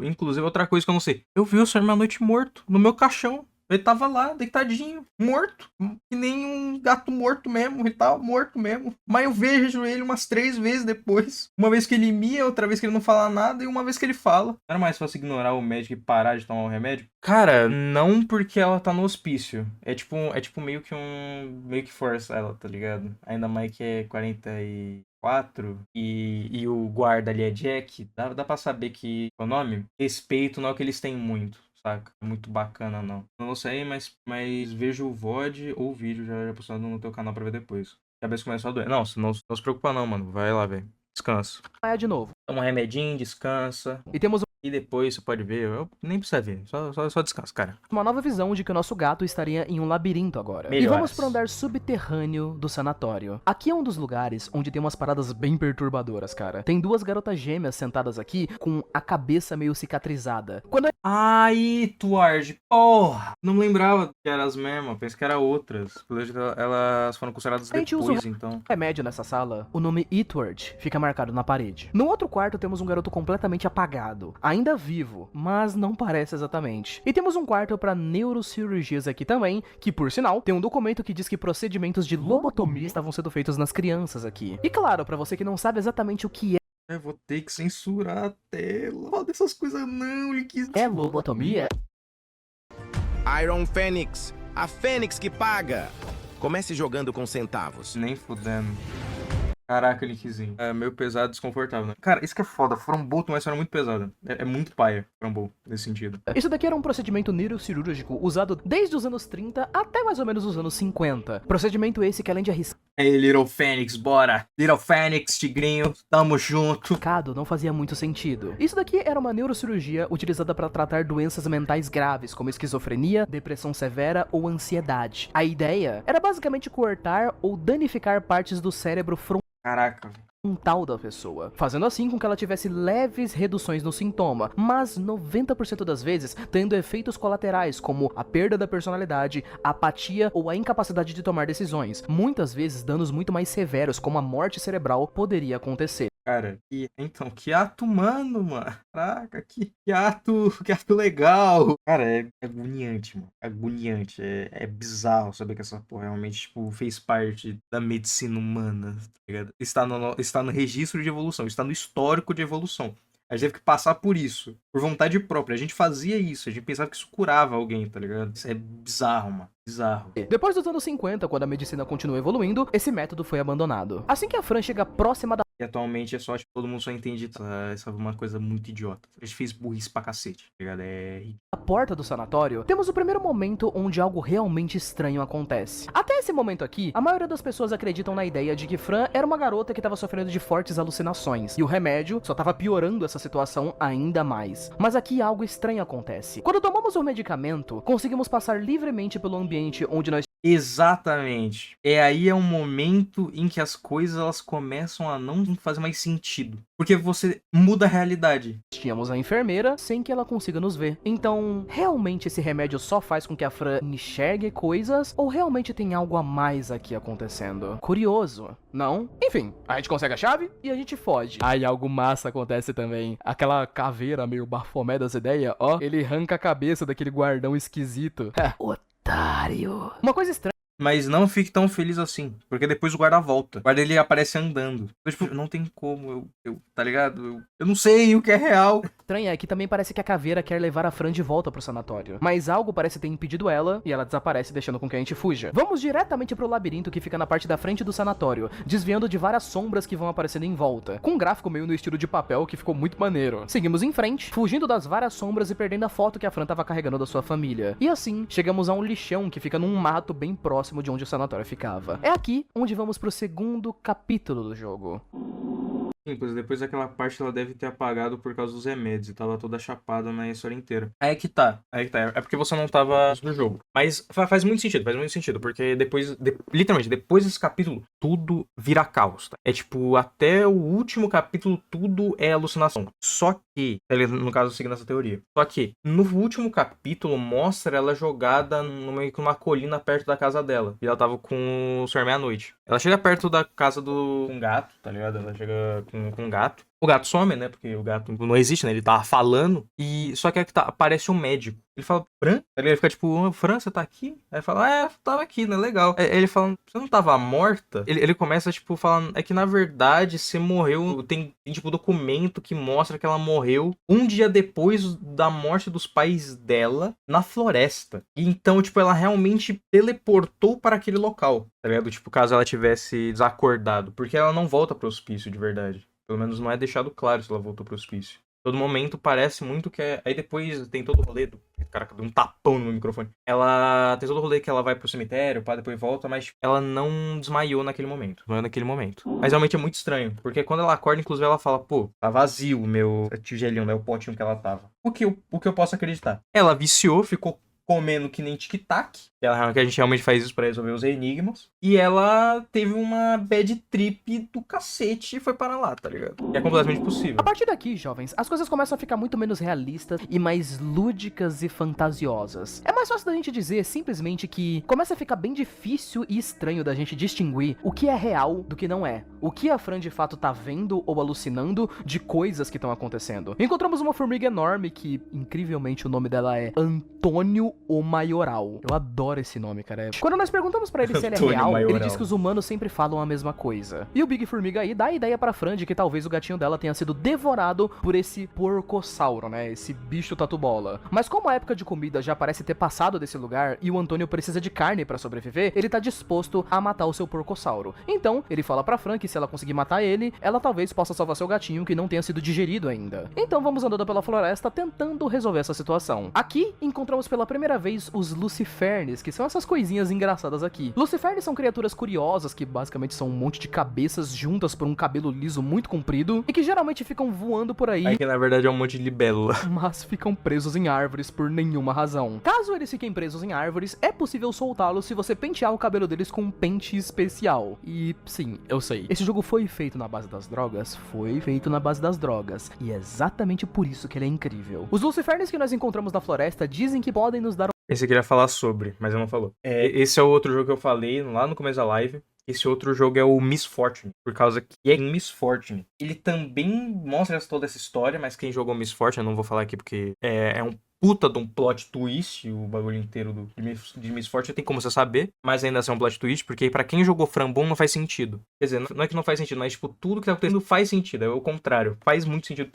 Speaker 1: Inclusive, outra coisa que eu não sei. Eu vi o Sr. Meia-Noite morto no meu caixão. Ele tava lá, deitadinho, morto. Que nem um gato morto mesmo. Ele tava morto mesmo. Mas eu vejo ele umas 3 vezes depois. Uma vez que ele mia, outra vez que ele não fala nada. E uma vez que ele fala. Não era mais fácil ignorar o médico e parar de tomar o remédio? Cara, não porque ela tá no hospício. É tipo meio que força ela, tá ligado? Ainda mais que é 44 e o guarda ali é Jack. Dá pra saber que o nome? Respeito não é o que eles têm muito. Saca? Muito bacana, não. Não sei, mas vejo o VOD ou o vídeo já postado no teu canal pra ver depois. A cabeça começa a doer. Não se preocupa não, mano. Vai lá, velho. Descansa.
Speaker 2: De novo.
Speaker 1: Toma um remedinho, descansa.
Speaker 2: E temos
Speaker 1: E depois você pode ver. Eu nem precisa ver. Só descansa, cara.
Speaker 2: uma nova visão de que o nosso gato estaria em um labirinto agora.
Speaker 1: Melhoras.
Speaker 2: E vamos pro andar subterrâneo do sanatório. Aqui é um dos lugares onde tem umas paradas bem perturbadoras, cara. Tem 2 garotas gêmeas sentadas aqui com a cabeça meio cicatrizada.
Speaker 1: Aí, Tuarge, porra! Não lembrava que eram as mesmas, pensei que eram outras. Elas foram consideradas
Speaker 2: A gente usa
Speaker 1: depois, então.
Speaker 2: remédio nessa sala, o nome Edward fica marcado na parede. No outro quarto temos um garoto completamente apagado, ainda vivo, mas não parece exatamente. E temos um quarto para neurocirurgias aqui também, que por sinal tem um documento que diz que procedimentos de lobotomia estavam sendo feitos nas crianças aqui. E claro, para você que não sabe exatamente o que
Speaker 1: Eu vou ter que censurar a tela. Fala dessas coisas não, Linkzinho.
Speaker 2: é lobotomia,
Speaker 4: Iron Fênix, a Fênix que paga. Comece jogando com centavos.
Speaker 1: Nem fudendo. Caraca, Linkzinho. É meio pesado e desconfortável, né? Cara, isso que é foda. Frombo tem uma história muito pesada. É muito paia, Frombo, nesse sentido.
Speaker 2: Isso daqui era um procedimento neurocirúrgico usado desde os anos 30 até mais ou menos os anos 50. Procedimento esse que, além de arriscado,
Speaker 1: Ei, Little Fênix, bora! Little Fênix, tigrinho, tamo junto.
Speaker 2: não fazia muito sentido. Isso daqui era uma neurocirurgia utilizada para tratar doenças mentais graves, como esquizofrenia, depressão severa ou ansiedade. A ideia era basicamente cortar ou danificar partes do cérebro
Speaker 1: Caraca,
Speaker 2: frontal da pessoa, fazendo assim com que ela tivesse leves reduções no sintoma, mas 90% das vezes tendo efeitos colaterais como a perda da personalidade, a apatia ou a incapacidade de tomar decisões. Muitas vezes danos muito mais severos, como a morte cerebral, poderia acontecer.
Speaker 1: Cara, que ato humano, mano. Caraca, que ato legal. Cara, é agoniante, mano. Agoniante. É bizarro saber que essa porra realmente, tipo, fez parte da medicina humana, tá ligado? Está no registro de evolução, está no histórico de evolução. A gente teve que passar por isso, por vontade própria. A gente fazia isso, a gente pensava que isso curava alguém, tá ligado? Isso é bizarro, mano. Bizarro.
Speaker 2: Depois dos anos 50, quando a medicina continuou evoluindo, esse método foi abandonado. Assim que a Fran chega próxima da
Speaker 1: E atualmente é só, tipo, todo mundo só entende essa é uma coisa muito idiota. A gente fez burrice pra cacete, tá ligado?
Speaker 2: porta do sanatório, temos o primeiro momento onde algo realmente estranho acontece. Até esse momento aqui, a maioria das pessoas acreditam na ideia de que Fran era uma garota que estava sofrendo de fortes alucinações, e o remédio só estava piorando essa situação ainda mais. Mas aqui algo estranho acontece. Quando tomamos o medicamento, conseguimos passar livremente pelo ambiente onde nós
Speaker 1: Exatamente. Aí é um momento em que as coisas elas começam a não fazer mais sentido. Porque você muda a realidade.
Speaker 2: tínhamos a enfermeira sem que ela consiga nos ver. Então, realmente esse remédio só faz com que a Fran enxergue coisas ou realmente tem algo a mais aqui acontecendo? Curioso, não? Enfim, a gente consegue a chave e a gente foge. Aí algo massa acontece também. Aquela caveira meio Bafomé das ideias, ó, ele arranca a cabeça daquele guardão esquisito. Otário. Uma coisa estranha.
Speaker 1: Mas não fique tão feliz assim, porque depois o guarda volta. O guarda ele aparece andando. Então, tipo, não tem como, tá ligado? Eu não sei o que é real.
Speaker 2: Estranha é que também parece que a caveira quer levar a Fran de volta pro sanatório. Mas algo parece ter impedido ela e ela desaparece deixando com que a gente fuja. Vamos diretamente pro labirinto que fica na parte da frente do sanatório, desviando de várias sombras que vão aparecendo em volta, com um gráfico meio no estilo de papel que ficou muito maneiro. Seguimos em frente, fugindo das várias sombras e perdendo a foto que a Fran tava carregando da sua família. E assim, chegamos a um lixão que fica num mato bem próximo de onde o sanatório ficava. É aqui onde vamos pro segundo capítulo do jogo.
Speaker 1: Sim, pois depois daquela parte ela deve ter apagado por causa dos remédios e tava toda chapada na história inteira. Aí que tá. É porque você não tava no jogo. Mas faz muito sentido, porque literalmente, depois desse capítulo, tudo vira caos, tá? É tipo, até o último capítulo, tudo é alucinação. Só que, no caso, seguindo essa teoria. Só que, no último capítulo, mostra ela jogada meio que numa colina perto da casa dela. E ela tava com o Senhor Meia-Noite. Ela chega perto da casa do um gato, tá ligado? Ela chega com um gato. O gato some, né? Porque o gato não existe, né? Ele tava falando. E só que aparece um médico. Ele fala, Fran? Ele fica tipo, Fran, você tá aqui? Aí fala, tava aqui, né? Legal. Aí ele fala, você não tava morta? Ele começa, tipo, falando, é que na verdade você morreu. Tem tipo, documento que mostra que ela morreu um dia depois da morte dos pais dela na floresta. E então, tipo, ela realmente teleportou para aquele local, tá ligado? Tipo, caso ela tivesse desacordado. Porque ela não volta pro hospício de verdade. Pelo menos não é deixado claro se ela voltou pro hospício. Todo momento parece muito que é... Aí depois tem todo o rolê do... Caraca, deu um tapão no meu microfone. Ela tem todo o rolê que ela vai pro cemitério, pá, depois volta, mas ela não desmaiou naquele momento. Mas realmente é muito estranho, porque quando ela acorda, inclusive, ela fala, pô, tá vazio o meu tigelinho, né? O potinho que ela tava. O que eu posso acreditar? Ela viciou, ficou comendo que nem tic-tac, que a gente realmente faz isso pra resolver os enigmas, e ela teve uma bad trip do cacete e foi para lá, tá ligado? E é completamente possível.
Speaker 2: A partir daqui, jovens, as coisas começam a ficar muito menos realistas e mais lúdicas e fantasiosas. É mais fácil da gente dizer simplesmente que começa a ficar bem difícil e estranho da gente distinguir o que é real do que não é. O que a Fran de fato tá vendo ou alucinando de coisas que estão acontecendo. Encontramos uma formiga enorme que, incrivelmente, o nome dela é Antônio o Maioral. Eu adoro esse nome, cara. Quando nós perguntamos pra ele se ele é real, ele diz que os humanos sempre falam a mesma coisa. E o Big Formiga aí dá a ideia pra Fran de que talvez o gatinho dela tenha sido devorado por esse porcossauro, né? Esse bicho tatu-bola. Mas como a época de comida já parece ter passado desse lugar e o Antônio precisa de carne pra sobreviver, ele tá disposto a matar o seu porcossauro. Então, ele fala pra Fran que se ela conseguir matar ele, ela talvez possa salvar seu gatinho que não tenha sido digerido ainda. Então vamos andando pela floresta tentando resolver essa situação. Aqui, encontramos pela primeira vez os Lucifernes, que são essas coisinhas engraçadas aqui. Lucifernes são criaturas curiosas que basicamente são um monte de cabeças juntas por um cabelo liso muito comprido e que geralmente ficam voando por aí.
Speaker 1: Que na verdade é um monte de libélula.
Speaker 2: Mas ficam presos em árvores por nenhuma razão. Caso eles fiquem presos em árvores, é possível soltá-los se você pentear o cabelo deles com um pente especial. E sim, eu sei. Esse jogo foi feito na base das drogas? Foi feito na base das drogas. E é exatamente por isso que ele é incrível. Os Lucifernes que nós encontramos na floresta dizem que podem nos dar
Speaker 1: Esse aqui ia falar sobre, mas eu não falou. Esse é o outro jogo que eu falei lá no começo da live. Esse outro jogo é o Miss Fortune, por causa que é em Miss Fortune. Ele também mostra toda essa história, mas quem jogou Miss Fortune, eu não vou falar aqui porque é um puta de um plot twist, o bagulho inteiro de Miss Fortune, tem como você saber, mas ainda assim é um plot twist, porque pra quem jogou Frambom não faz sentido. Quer dizer, não é que não faz sentido, mas tipo, tudo que tá acontecendo faz sentido, é o contrário, faz muito sentido,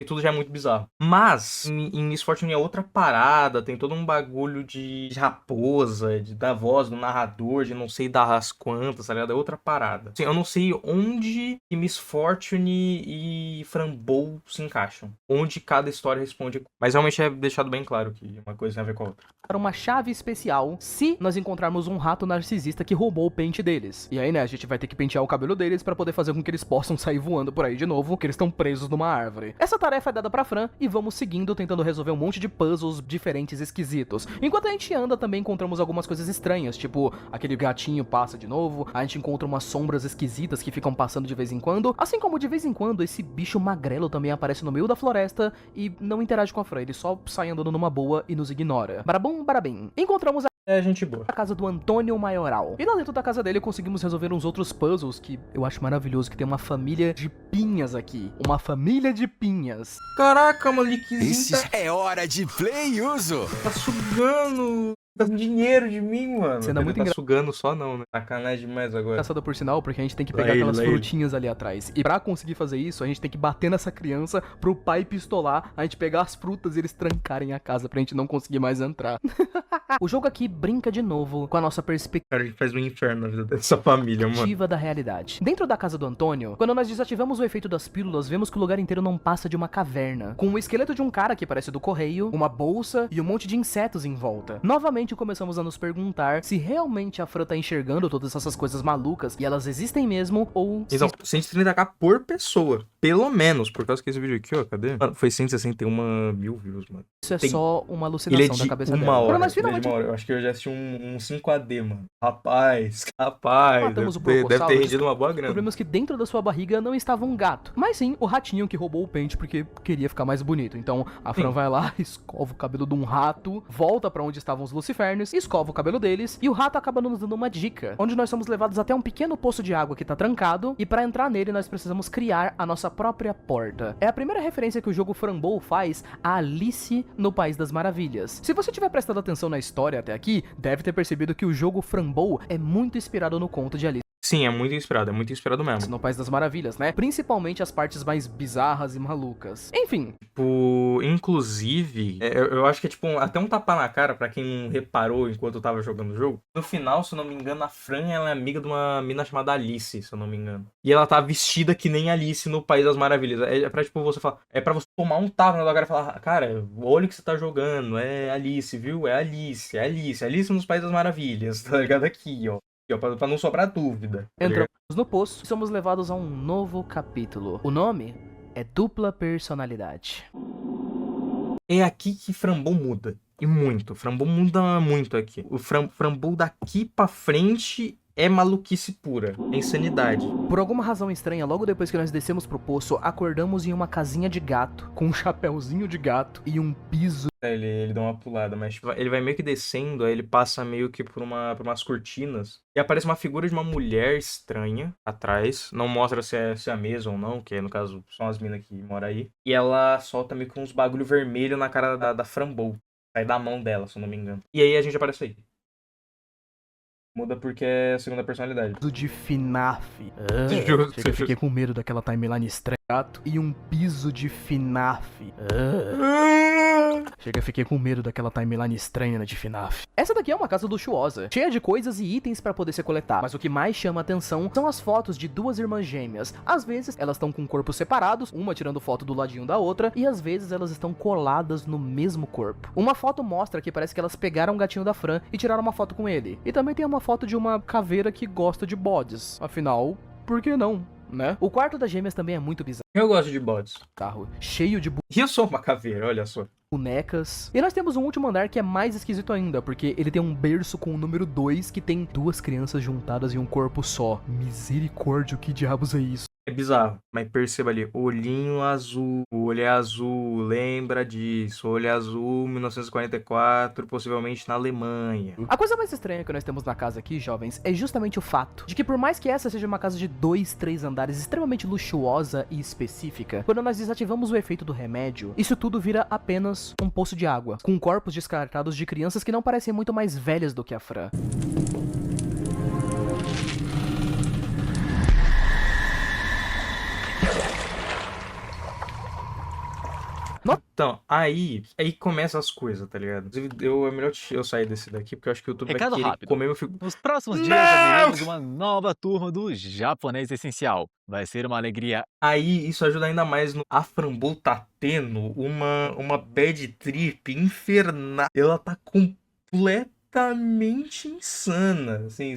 Speaker 1: tudo já é muito bizarro. Mas, em Miss Fortune é outra parada, tem todo um bagulho de raposa, da voz do narrador, de não sei das quantas, tá ligado? É outra parada. Assim, eu não sei onde que Miss Fortune e Frambom se encaixam, onde cada história responde, mas realmente é deixado bem claro que uma coisa tem a ver com a outra.
Speaker 2: Para uma chave especial se nós encontrarmos um rato narcisista que roubou o pente deles. E aí, né, a gente vai ter que pentear o cabelo deles pra poder fazer com que eles possam sair voando por aí de novo, que eles estão presos numa árvore. Essa tarefa é dada pra Fran e vamos seguindo tentando resolver um monte de puzzles diferentes e esquisitos. Enquanto a gente anda, também encontramos algumas coisas estranhas, tipo, aquele gatinho passa de novo, a gente encontra umas sombras esquisitas que ficam passando de vez em quando, assim como de vez em quando esse bicho magrelo também aparece no meio da floresta e não interage com a Fran, ele só sai andando numa boa e nos ignora. Barabum, barabim. Encontramos
Speaker 1: É gente boa.
Speaker 2: a casa do Antônio Maioral. E lá dentro da casa dele conseguimos resolver uns outros puzzles que eu acho maravilhoso, que tem uma família de pinhas aqui. Uma família de pinhas.
Speaker 1: Caraca, Maliquezinho
Speaker 3: É hora de play uso.
Speaker 1: tá sugando dinheiro de mim, mano.
Speaker 2: Cena muito
Speaker 1: Ele tá sugando só não, né? Sacanagem demais agora.
Speaker 2: Engraçado por sinal, porque a gente tem que pegar
Speaker 1: Lá ele,
Speaker 2: aquelas
Speaker 1: lá ele.
Speaker 2: frutinhas ali atrás. E pra conseguir fazer isso, a gente tem que bater nessa criança pro pai pistolar, a gente pegar as frutas e eles trancarem a casa pra gente não conseguir mais entrar. O jogo aqui brinca de novo com a nossa perspectiva
Speaker 1: Cara, a gente faz um inferno na vida dessa família, mano.
Speaker 2: da realidade. Dentro da casa do Antônio, quando nós desativamos o efeito das pílulas, vemos que o lugar inteiro não passa de uma caverna, com o esqueleto de um cara que parece do correio, uma bolsa e um monte de insetos em volta. Novamente começamos a nos perguntar se realmente a Fran tá enxergando todas essas coisas malucas e elas existem mesmo, ou se
Speaker 1: Então, 130k por pessoa. Pelo menos, por causa que esse vídeo aqui, ó, cadê? Mano, foi 161 mil views, mano.
Speaker 2: isso é
Speaker 1: tem-
Speaker 2: só uma alucinação
Speaker 1: Ele é de
Speaker 2: da cabeça
Speaker 1: uma
Speaker 2: dela.
Speaker 1: hora.
Speaker 2: Quando nós
Speaker 1: Ele é de
Speaker 2: finalmente
Speaker 1: uma hora. Eu acho que eu já assisti um 5AD, mano. Rapaz. Deve
Speaker 2: matamos o
Speaker 1: ter
Speaker 2: Porcossauro,
Speaker 1: rendido uma boa grana.
Speaker 2: descobrimos que dentro da sua barriga não estava um gato, mas sim o ratinho que roubou o pente porque queria ficar mais bonito. Então a Fran
Speaker 1: Sim.
Speaker 2: vai lá, escova o cabelo de um rato, volta pra onde estavam os lucifernes, escova o cabelo deles e o rato acaba nos dando uma dica, onde nós somos levados até um pequeno poço de água que tá trancado e pra entrar nele nós precisamos criar a nossa própria porta. É a primeira referência que o jogo Frambol faz a Alice no País das Maravilhas. Se você tiver prestado atenção na história até aqui, deve ter percebido que o jogo Frambol é muito inspirado no conto de Alice
Speaker 1: Sim, é muito inspirado mesmo.
Speaker 2: no País das Maravilhas, né? Principalmente as partes mais bizarras e malucas. Enfim,
Speaker 1: Tipo, inclusive, eu acho que é tipo até um tapa na cara pra quem não reparou enquanto eu tava jogando o jogo. No final, se eu não me engano, a Fran ela é amiga de uma mina chamada Alice, se eu não me engano. E ela tá vestida que nem Alice no País das Maravilhas. É pra tipo você falar, é pra você tomar um tapa na tua cara e falar, cara, olha o que você tá jogando, é Alice, viu? É Alice, Alice nos País das Maravilhas, tá ligado? Aqui, ó. Aqui, ó, pra não sobrar dúvida. Tá ligado?
Speaker 2: entramos no poço e somos levados a um novo capítulo. O nome é Dupla Personalidade.
Speaker 1: É aqui que Frambom muda. E muito. Frambom muda muito aqui. O Frambom daqui pra frente é maluquice pura. É insanidade.
Speaker 2: Por alguma razão estranha, logo depois que nós descemos pro poço, acordamos em uma casinha de gato, com um chapéuzinho de gato e um piso.
Speaker 1: Ele dá uma pulada, mas tipo, ele vai meio que descendo, aí ele passa meio que por umas cortinas. E aparece uma figura de uma mulher estranha atrás. Não mostra se é a mesma ou não, que no caso são as minas que moram aí. E ela solta meio que uns bagulho vermelho na cara da Frambol. Sai da mão dela, se eu não me engano. E aí a gente aparece aí. Muda porque é a segunda personalidade.
Speaker 2: De FNAF.
Speaker 1: Justo,
Speaker 2: Chega, fiquei com medo daquela timeline estranha. Gato e um piso de FNAF. Chega, fiquei com medo daquela timeline estranha de FNAF. Essa daqui é uma casa luxuosa, cheia de coisas e itens pra poder ser coletar. Mas o que mais chama atenção são as fotos de duas irmãs gêmeas. Às vezes elas estão com corpos separados, uma tirando foto do ladinho da outra, e às vezes elas estão coladas no mesmo corpo. Uma foto mostra que parece que elas pegaram o gatinho da Fran e tiraram uma foto com ele. E também tem uma foto de uma caveira que gosta de bodes. Afinal, por que não? Né? O quarto das gêmeas também é muito
Speaker 1: Eu gosto de bots.
Speaker 2: bizarro, cheio de
Speaker 1: E eu sou uma caveira, olha só.
Speaker 2: bonecas. E nós temos um último andar que é mais esquisito ainda, porque ele tem um berço com o número 2 que tem duas crianças juntadas em um corpo só. Misericórdia, que diabos é isso?
Speaker 1: É bizarro, mas perceba ali, olhinho azul, o olho é azul, lembra disso, olho é azul, 1944, possivelmente na Alemanha.
Speaker 2: A coisa mais estranha que nós temos na casa aqui, jovens, é justamente o fato de que por mais que essa seja uma casa de 2, 3 andares extremamente luxuosa e específica, quando nós desativamos o efeito do remédio, isso tudo vira apenas um poço de água, com corpos descartados de crianças que não parecem muito mais velhas do que a Fran.
Speaker 1: Então, aí começa as coisas, tá ligado? Inclusive, é melhor eu sair desse daqui, porque eu acho que o YouTube
Speaker 5: Recado
Speaker 1: vai querer
Speaker 5: rápido.
Speaker 1: comer meu filho.
Speaker 5: Nos próximos dias
Speaker 1: Não!
Speaker 5: abriremos uma nova turma do Japonês Essencial. Vai ser uma alegria.
Speaker 1: Aí, isso ajuda ainda mais no... A Framboesa tá tendo uma bad trip infernal. Ela tá completamente insana. Assim,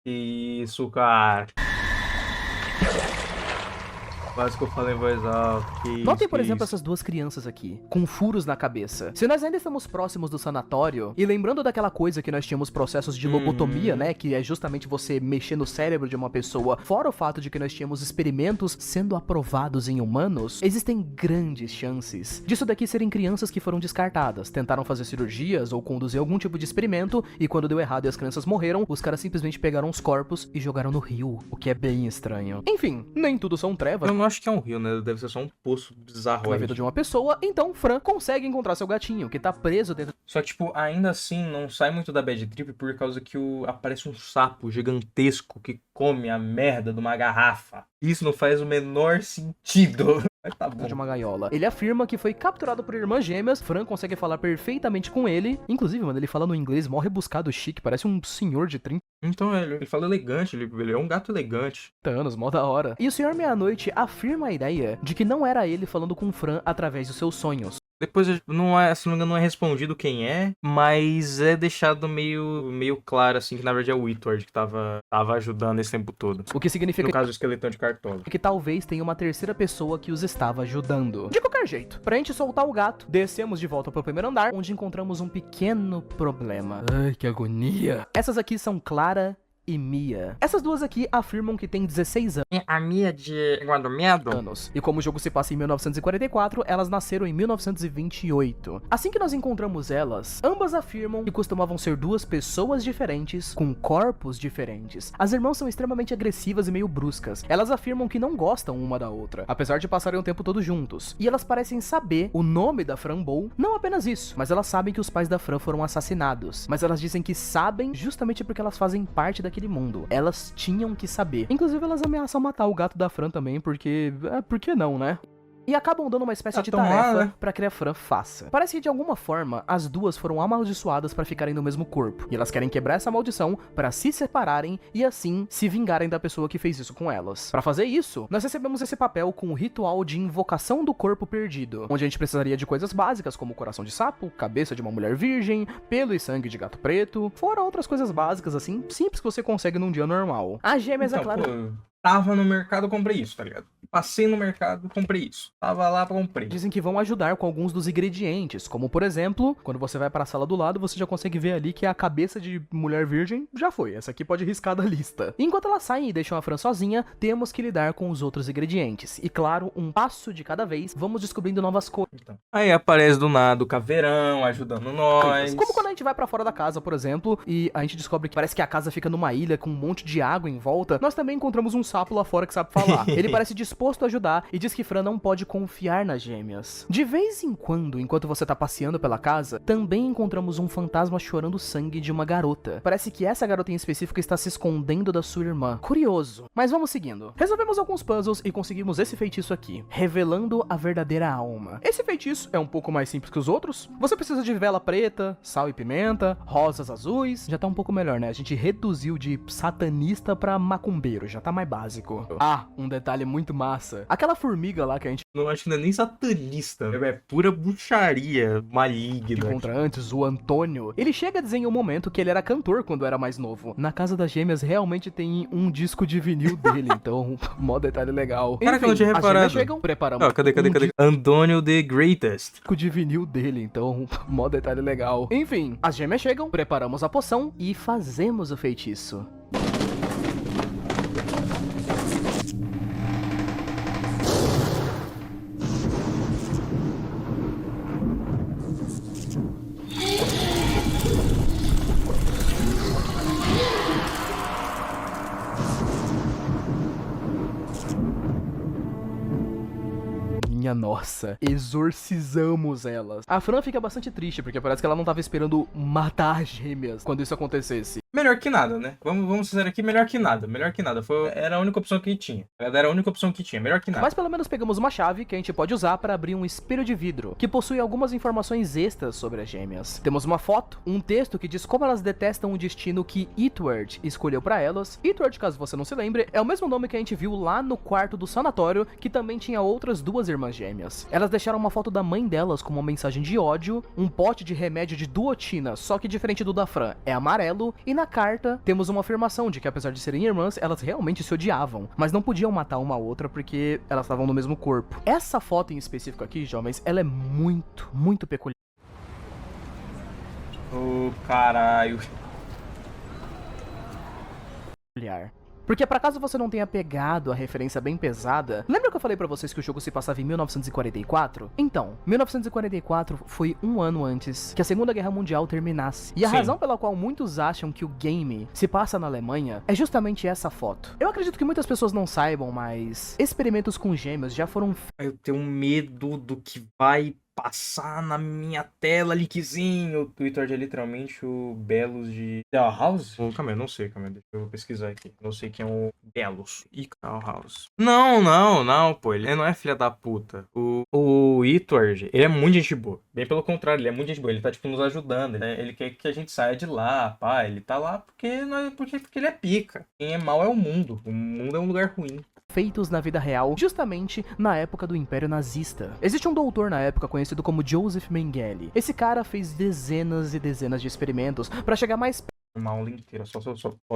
Speaker 1: isso, cara. Quase que eu falei em voz alta.
Speaker 2: Notem, por exemplo, essas duas crianças aqui, com furos na cabeça. Se nós ainda estamos próximos do sanatório, e lembrando daquela coisa que nós tínhamos processos de lobotomia, né, que é justamente você mexer no cérebro de uma pessoa, fora o fato de que nós tínhamos experimentos sendo aprovados em humanos, existem grandes chances disso daqui serem crianças que foram descartadas, tentaram fazer cirurgias ou conduzir algum tipo de experimento, e quando deu errado e as crianças morreram, os caras simplesmente pegaram os corpos e jogaram no rio, o que é bem estranho. Enfim, nem tudo são trevas.
Speaker 1: Eu não acho que é um rio, né? Deve ser só um poço bizarro.
Speaker 2: Na vida de uma pessoa, então Fran consegue encontrar seu gatinho, que tá preso dentro.
Speaker 1: Só que, tipo, ainda assim, não sai muito da bad trip por causa que aparece um sapo gigantesco que come a merda de uma garrafa. Isso não faz o menor sentido. Mas tá bom.
Speaker 2: De uma gaiola. Ele afirma que foi capturado por irmãs gêmeas. Fran consegue falar perfeitamente com ele. Inclusive, mano, ele fala no inglês mó rebuscado, chique. Parece um senhor de 30
Speaker 1: Então, ele fala elegante, ele é um gato elegante.
Speaker 2: anos, mó da hora. E o Senhor Meia-Noite afirma a ideia de que não era ele falando com Fran através dos seus sonhos.
Speaker 1: Depois, não é, se não me engano, não é respondido quem é, mas é deixado meio claro, assim, que na verdade é o Whitward que tava ajudando esse tempo todo.
Speaker 2: O que significa
Speaker 1: No caso, o esqueletão de cartola.
Speaker 2: que talvez tenha uma terceira pessoa que os estava ajudando. De qualquer jeito, pra gente soltar o gato, descemos de volta pro primeiro andar, onde encontramos um pequeno problema. Ai, que agonia. Essas aqui são Clara e Mia. Essas duas aqui afirmam que têm 16
Speaker 1: A Mia de Guarda-Medo?
Speaker 2: anos. E como o jogo se passa em 1944, elas nasceram em 1928. Assim que nós encontramos elas, ambas afirmam que costumavam ser duas pessoas diferentes, com corpos diferentes. As irmãs são extremamente agressivas e meio bruscas. Elas afirmam que não gostam uma da outra, apesar de passarem o tempo todo juntos. E elas parecem saber o nome da Framboesa. Não apenas isso, mas elas sabem que os pais da Fran foram assassinados. Mas elas dizem que sabem justamente porque elas fazem parte daquele mundo. Elas tinham que saber. Inclusive, elas ameaçam matar o gato da Fran também, porque... por que não, né? E acabam dando uma espécie de
Speaker 1: tão lá,
Speaker 2: tarefa
Speaker 1: né?
Speaker 2: pra que a Fran faça. Parece que de alguma forma as duas foram amaldiçoadas pra ficarem no mesmo corpo. E elas querem quebrar essa maldição pra se separarem e assim se vingarem da pessoa que fez isso com elas. Pra fazer isso, nós recebemos esse papel com o ritual de invocação do corpo perdido, onde a gente precisaria de coisas básicas como coração de sapo, cabeça de uma mulher virgem, pelo e sangue de gato preto, fora outras coisas básicas assim, simples que você consegue num dia normal. As gêmeas,
Speaker 1: Então,
Speaker 2: é claro...
Speaker 1: pô, tava no mercado, comprei isso, tá ligado? Passei no mercado, comprei isso. Tava lá, comprei.
Speaker 2: Dizem que vão ajudar com alguns dos ingredientes, como por exemplo, quando você vai para a sala do lado, você já consegue ver ali que a cabeça de mulher virgem já foi. Essa aqui pode riscar da lista. E enquanto elas saem e deixam a Fran sozinha, temos que lidar com os outros ingredientes. E claro, um passo de cada vez, vamos descobrindo novas coisas.
Speaker 1: Então. Aí aparece do nada o caveirão ajudando nós.
Speaker 2: Como quando a gente vai pra fora da casa, por exemplo, e a gente descobre que parece que a casa fica numa ilha com um monte de água em volta, nós também encontramos um sapo lá fora que sabe falar. Ele parece disposto a ajudar e diz que Fran não pode confiar nas gêmeas. De vez em quando, enquanto você tá passeando pela casa, também encontramos um fantasma chorando sangue de uma garota. Parece que essa garota em específico está se escondendo da sua irmã. Curioso. Mas vamos seguindo. Resolvemos alguns puzzles e conseguimos esse feitiço aqui, revelando a verdadeira alma. Esse feitiço é um pouco mais simples que os outros. Você precisa de vela preta, sal e pimenta, rosas azuis. Já tá um pouco melhor, né? A gente reduziu de satanista pra macumbeiro, já tá mais básico. Ah, um detalhe muito massa. Aquela formiga lá que a gente
Speaker 1: Não acho que não é nem satanista. É pura bruxaria maligna.
Speaker 2: encontra antes, o Antônio, ele chega a dizer em um momento que ele era cantor quando era mais novo. Na casa das gêmeas realmente tem um disco de vinil dele, então, mó detalhe legal.
Speaker 1: Caraca, eu não tinha
Speaker 2: as
Speaker 1: reparado.
Speaker 2: gêmeas chegam, preparamos
Speaker 1: Ó, cadê? Antônio the Greatest.
Speaker 2: disco de vinil dele, então, mó detalhe legal. Enfim, as gêmeas chegam, preparamos a poção e fazemos o feitiço. Minha nossa, exorcizamos elas. A Fran fica bastante triste, porque parece que ela não tava esperando matar as gêmeas quando isso acontecesse.
Speaker 1: Melhor que nada, né? Vamos ser aqui, melhor que nada. Melhor que nada. Era a única opção que tinha. Era a única opção que tinha. Melhor que nada.
Speaker 2: Mas pelo menos pegamos uma chave que a gente pode usar para abrir um espelho de vidro, que possui algumas informações extras sobre as gêmeas. Temos uma foto, um texto que diz como elas detestam o destino que Edward escolheu para elas. Edward, caso você não se lembre, é o mesmo nome que a gente viu lá no quarto do sanatório, que também tinha outras duas irmãs gêmeas. Elas deixaram uma foto da mãe delas com uma mensagem de ódio, um pote de remédio de duotina, só que diferente do da Fran, é amarelo, e na carta temos uma afirmação de que apesar de serem irmãs, elas realmente se odiavam, mas não podiam matar uma outra porque elas estavam no mesmo corpo. Essa foto em específico aqui, jovens, ela é muito, muito peculiar.
Speaker 1: Ô, caralho.
Speaker 2: Porque pra caso você não tenha pegado a referência bem pesada, lembra que eu falei pra vocês que o jogo se passava em 1944? Então, 1944 foi um ano antes que a Segunda Guerra Mundial terminasse. E a
Speaker 1: Sim.
Speaker 2: razão pela qual muitos acham que o game se passa na Alemanha é justamente essa foto. Eu acredito que muitas pessoas não saibam, mas experimentos com gêmeos já foram
Speaker 1: Eu tenho medo do que vai passar na minha tela, linkzinho. O Twitter é literalmente o Belos de House? Calma aí, eu não sei, calma aí, deixa eu pesquisar aqui. Não sei quem é o Belos. E House. Não, pô, ele não é filha da puta. O Edward, ele é muito gente boa. Bem pelo contrário, ele é muito gente boa. Ele tá, tipo, nos ajudando, né? Ele quer que a gente saia de lá, pá. Ele tá lá porque ele é pica. Quem é mal é o mundo. O mundo é um lugar ruim.
Speaker 2: feitos na vida real, justamente na época do Império Nazista. Existe um doutor na época conhecido como Joseph Mengele. Esse cara fez dezenas e dezenas de experimentos pra chegar mais
Speaker 1: Uma aula inteira, só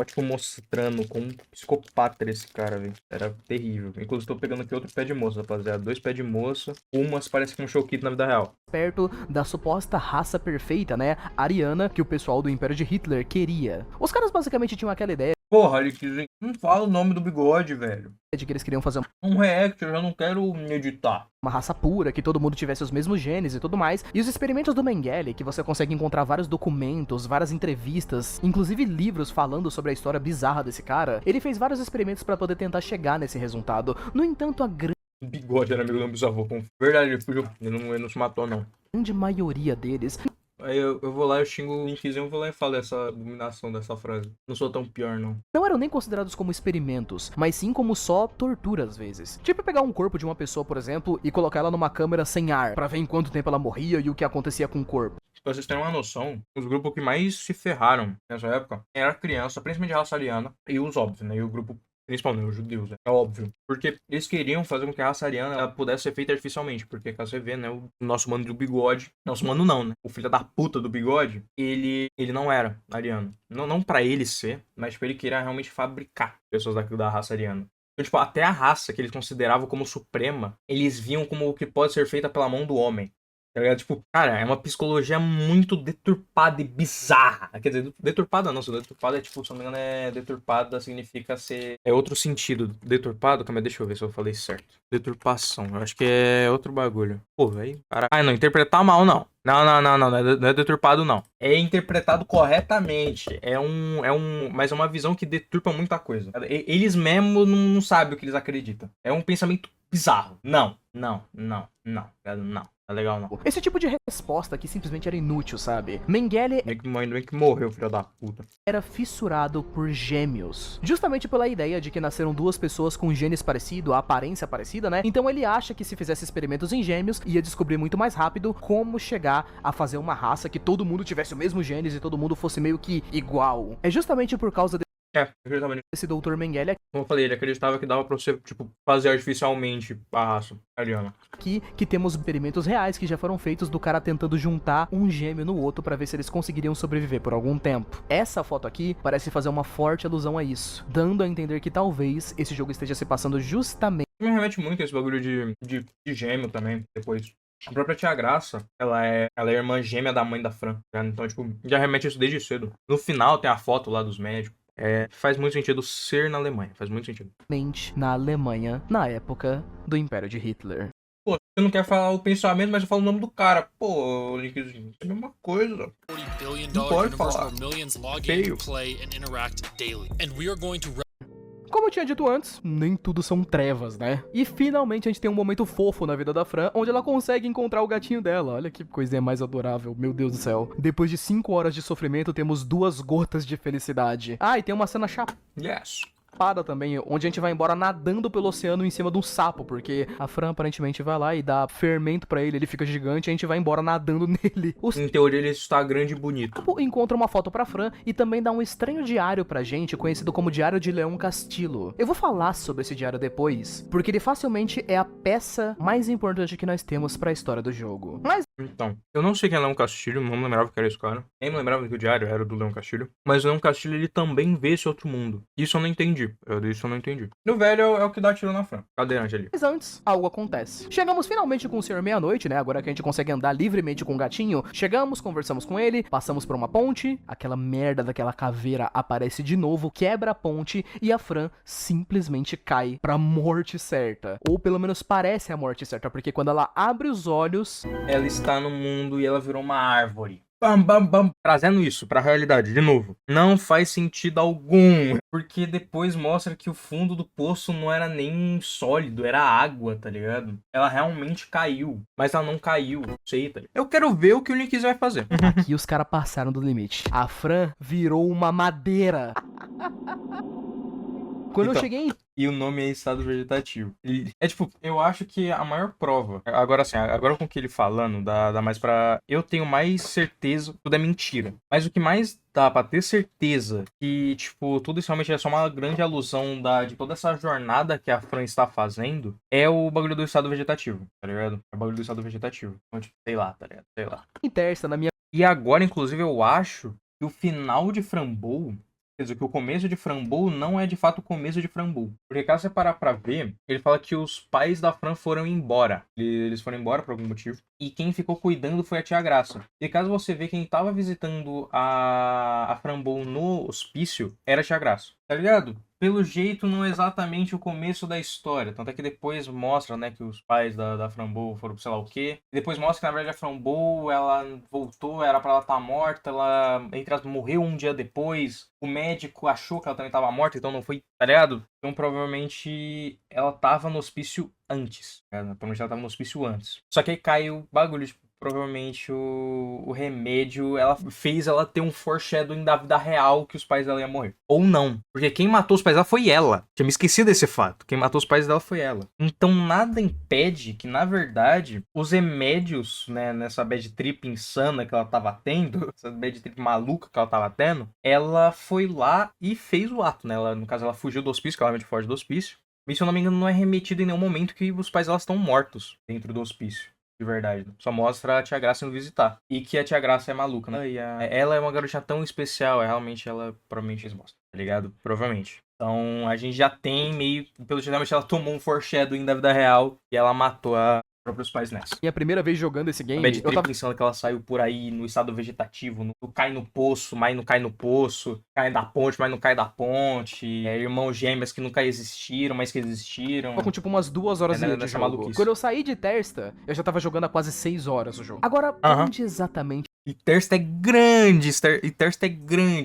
Speaker 1: tipo, mostrando como psicopata era esse cara, velho. Era terrível. Inclusive, tô pegando aqui outro pé de moça, rapaziada. 2 pés de moça, umas parece que um showkit na vida real.
Speaker 2: perto da suposta raça perfeita, né, ariana, que o pessoal do Império de Hitler queria. Os caras basicamente tinham aquela ideia
Speaker 1: Porra, eles dizem, não fala o nome do bigode, velho.
Speaker 2: de que eles queriam fazer
Speaker 1: Um react, eu já não quero meditar.
Speaker 2: uma raça pura, que todo mundo tivesse os mesmos genes e tudo mais. E os experimentos do Mengele, que você consegue encontrar vários documentos, várias entrevistas, inclusive livros falando sobre a história bizarra desse cara, ele fez vários experimentos pra poder tentar chegar nesse resultado. No entanto, a
Speaker 1: O bigode era amigo do meu bisavô. Com verdade, ele fugiu. Ele não se matou, não.
Speaker 2: grande maioria deles
Speaker 1: Aí eu vou lá, eu xingo o linkzinho, eu vou lá e falo essa abominação dessa frase. Não sou tão pior, não.
Speaker 2: não eram nem considerados como experimentos, mas sim como só tortura às vezes. Tipo pegar um corpo de uma pessoa, por exemplo, e colocar ela numa câmera sem ar, pra ver em quanto tempo ela morria e o que acontecia com o corpo.
Speaker 1: Pra vocês terem uma noção, os grupos que mais se ferraram nessa época era a criança, principalmente a raça ariana, e os óbvios, né? E o grupo principalmente os judeus, é óbvio. Porque eles queriam fazer com que a raça ariana ela pudesse ser feita artificialmente. Porque, caso você vê, né, o nosso mano do bigode... Nosso mano não, né? O filho da puta do bigode, ele não era ariano. Não pra ele ser, mas tipo, ele queria realmente fabricar pessoas da raça ariana. Então, tipo, até a raça que eles consideravam como suprema, eles viam como o que pode ser feita pela mão do homem. Tá ligado? Tipo, cara, é uma psicologia muito deturpada e bizarra. Quer dizer, deturpada não, se deturpada é tipo, se não me engano, deturpada significa ser. É outro sentido. Deturpado, calma aí, deixa eu ver se eu falei certo. Deturpação, eu acho que é outro bagulho. Pô, velho. Ah, não, interpretar mal não. Não é deturpado não. É interpretado corretamente. Mas é uma visão que deturpa muita coisa. Eles mesmo não sabem o que eles acreditam. É um pensamento bizarro. Não. Tá legal, não.
Speaker 2: Esse tipo de resposta que simplesmente era inútil, sabe? Mengele
Speaker 1: Ainda bem que morreu, filho da puta.
Speaker 2: era fissurado por gêmeos. Justamente pela ideia de que nasceram duas pessoas com genes parecidos, a aparência parecida, né? Então ele acha que se fizesse experimentos em gêmeos, ia descobrir muito mais rápido como chegar a fazer uma raça que todo mundo tivesse o mesmo genes e todo mundo fosse meio que igual. É justamente por causa
Speaker 1: Exatamente.
Speaker 2: desse Dr. Mengele
Speaker 1: Como eu falei, ele acreditava que dava pra você, tipo, fazer artificialmente a raça ariana.
Speaker 2: aqui que temos experimentos reais que já foram feitos do cara tentando juntar um gêmeo no outro pra ver se eles conseguiriam sobreviver por algum tempo. Essa foto aqui parece fazer uma forte alusão a isso, dando a entender que talvez esse jogo esteja se passando justamente
Speaker 1: Me remete muito a esse bagulho de gêmeo também, depois. A própria Tia Graça, ela é irmã gêmea da mãe da Fran. Tá? Então, tipo, já remete isso desde cedo. No final tem a foto lá dos médicos. Faz muito sentido ser na Alemanha, faz muito sentido.
Speaker 2: na Alemanha na época do Império de Hitler.
Speaker 1: Pô, você não quer falar o pensamento, mas eu falo o nome do cara. Pô, Linkzinho, é a mesma coisa. Não pode falar. Feio.
Speaker 2: como eu tinha dito antes, nem tudo são trevas, né? E finalmente a gente tem um momento fofo na vida da Fran, onde ela consegue encontrar o gatinho dela. Olha que coisinha mais adorável, meu Deus do céu. Depois de 5 horas de sofrimento, temos 2 gotas de felicidade. Ah, e tem uma cena
Speaker 1: Yes.
Speaker 2: também, onde a gente vai embora nadando pelo oceano em cima de um sapo, porque a Fran aparentemente vai lá e dá fermento pra ele fica gigante e a gente vai embora nadando nele. O
Speaker 1: Em teoria ele está grande e bonito.
Speaker 2: sapo encontra uma foto pra Fran e também dá um estranho diário pra gente, conhecido como Diário de Leão Castillo. Eu vou falar sobre esse diário depois, porque ele facilmente é a peça mais importante que nós temos pra história do jogo. Mas
Speaker 1: Então, eu não sei quem é Leão Castilho, não me lembrava que era esse cara. Nem me lembrava que o diário era do Leão Castilho. Mas o Leão Castilho, ele também vê esse outro mundo. Isso eu não entendi. Isso eu não entendi. No velho é o que dá tiro na Fran. Cadeirante ali.
Speaker 2: Mas antes, algo acontece. Chegamos finalmente com o Senhor Meia-Noite, né? Agora que a gente consegue andar livremente com o gatinho. Chegamos, conversamos com ele, passamos por uma ponte. Aquela merda daquela caveira aparece de novo, quebra a ponte e a Fran simplesmente cai pra morte certa. Ou pelo menos parece a morte certa, porque quando ela abre os olhos...
Speaker 1: Ela está no mundo e ela virou uma árvore. Bam, bam, bam. Trazendo isso pra realidade, de novo. Não faz sentido algum. Porque depois mostra que o fundo do poço não era nem sólido, era água, tá ligado? Ela realmente caiu. Mas ela não caiu. Sei, tá ligado? Eu quero ver o que o Nick vai fazer.
Speaker 2: Aqui os caras passaram do limite. A Fran virou uma madeira. Quando eu
Speaker 1: Então,
Speaker 2: cheguei em...
Speaker 1: E o nome é estado vegetativo. É tipo, eu acho que a maior prova. Agora assim, agora com o que ele falando, dá mais pra. Eu tenho mais certeza que tudo é mentira. Mas o que mais dá pra ter certeza que, tipo, tudo isso realmente é só uma grande alusão de toda essa jornada que a Fran está fazendo é o bagulho do estado vegetativo, tá ligado? É o bagulho do estado vegetativo. Então, tipo, sei lá, tá ligado? Sei lá.
Speaker 2: Terça, na minha...
Speaker 1: E agora, inclusive, eu acho que o final de Frambow. Quer dizer, que o começo de Frambow não é de fato o começo de Frambow. Porque caso você parar pra ver, ele fala que os pais da Fran foram embora. Eles foram embora por algum motivo. E quem ficou cuidando foi a Tia Graça. E caso você vê quem tava visitando a Frambow no hospício, era a Tia Graça. Tá ligado? Pelo jeito, não é exatamente o começo da história. Tanto é que depois mostra, né, que os pais da Frambow foram pro sei lá o quê. E depois mostra que, na verdade, a Frambow, ela voltou, era pra ela estar morta. Ela, entre aspas, morreu um dia depois. O médico achou que ela também tava morta, então não foi, tá ligado? Então, provavelmente, ela tava no hospício antes. Né? Provavelmente ela tava no hospício antes. Só que aí caiu o bagulho, tipo, provavelmente o remédio fez ela ter um foreshadowing da vida real que os pais dela iam morrer. Ou não. Porque quem matou os pais dela foi ela. Tinha me esquecido desse fato. Quem matou os pais dela foi ela. Então nada impede que, na verdade, os remédios, né, nessa bad trip insana que ela tava tendo, essa bad trip maluca que ela tava tendo, ela foi lá e fez o ato, né? No caso, ela fugiu do hospício, que ela realmente foge do hospício. E se eu não me engano, não é remetido em nenhum momento que os pais dela estão mortos dentro do hospício. De verdade. Só mostra a Tia Graça indo visitar. E que a Tia Graça é maluca, né? Ela é uma garotinha tão especial. Realmente ela provavelmente mostra, tá ligado? Provavelmente. Então a gente já tem meio... Pelo jeito, realmente ela tomou um foreshadowing da vida real. E ela matou a próprios pais nessa.
Speaker 2: Minha primeira vez jogando esse game,
Speaker 1: Eu tava pensando que ela saiu por aí no estado vegetativo, cai no poço, mas não cai no poço, cai da ponte, mas não cai da ponte, irmãos gêmeos que nunca existiram, mas que existiram.
Speaker 2: Com tipo umas 2 horas de jogo.
Speaker 1: Maluquice.
Speaker 2: Quando eu saí de Tersta, eu já tava jogando há quase 6 horas o jogo. Agora, onde exatamente...
Speaker 1: E Tersta é grande,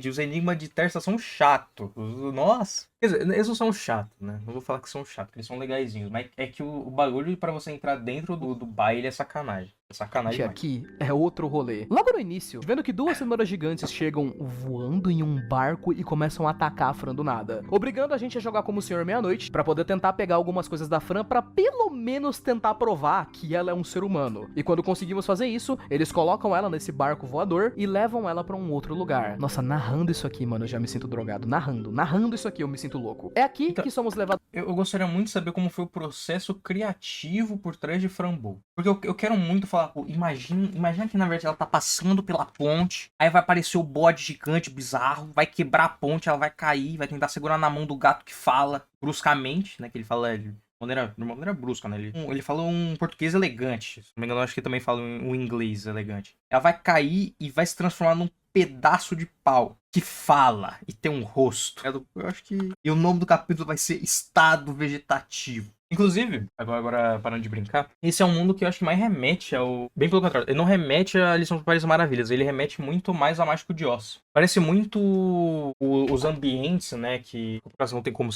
Speaker 1: os enigmas de Tersta são chatos. Nossa. Quer dizer, eles não são chatos, né? Não vou falar que são chatos, eles são legaisinhos. Mas é que o bagulho pra você entrar dentro do baile é sacanagem. É sacanagem
Speaker 2: aqui é outro rolê. Logo no início, vendo que 2 cenouras gigantes chegam voando em um barco e começam a atacar a Fran do nada, obrigando a gente a jogar como o Senhor Meia-Noite pra poder tentar pegar algumas coisas da Fran pra pelo menos tentar provar que ela é um ser humano. E quando conseguimos fazer isso, eles colocam ela nesse barco voador e levam ela pra um outro lugar. Nossa, narrando isso aqui, mano, eu já me sinto drogado. Narrando isso aqui, eu me sinto louco. É aqui que somos levados...
Speaker 1: Eu gostaria muito de saber como foi o processo criativo por trás de Frambow. Porque eu quero muito falar, pô, imagina que na verdade ela tá passando pela ponte, aí vai aparecer o bode gigante bizarro, vai quebrar a ponte, ela vai cair, vai tentar segurar na mão do gato que fala bruscamente, né, que ele fala de maneira brusca, né, ele fala um português elegante, se não me engano, eu acho que também fala um inglês elegante. Ela vai cair e vai se transformar num pedaço de pau que fala e tem um rosto. Eu acho que... E o nome do capítulo vai ser Estado Vegetativo. Inclusive, agora parando de brincar, esse é um mundo que eu acho que mais remete ao... Bem pelo contrário, ele não remete à Alice no País das Maravilhas, ele remete muito mais a Mágico de Oz. Parece muito os ambientes, né, que por acaso não tem como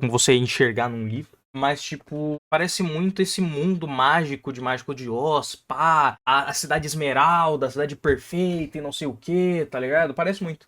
Speaker 1: você enxergar num livro. Mas, tipo, parece muito esse mundo mágico de Mágico de Oz, pá, a cidade esmeralda, a cidade perfeita e não sei o que, tá ligado? Parece muito.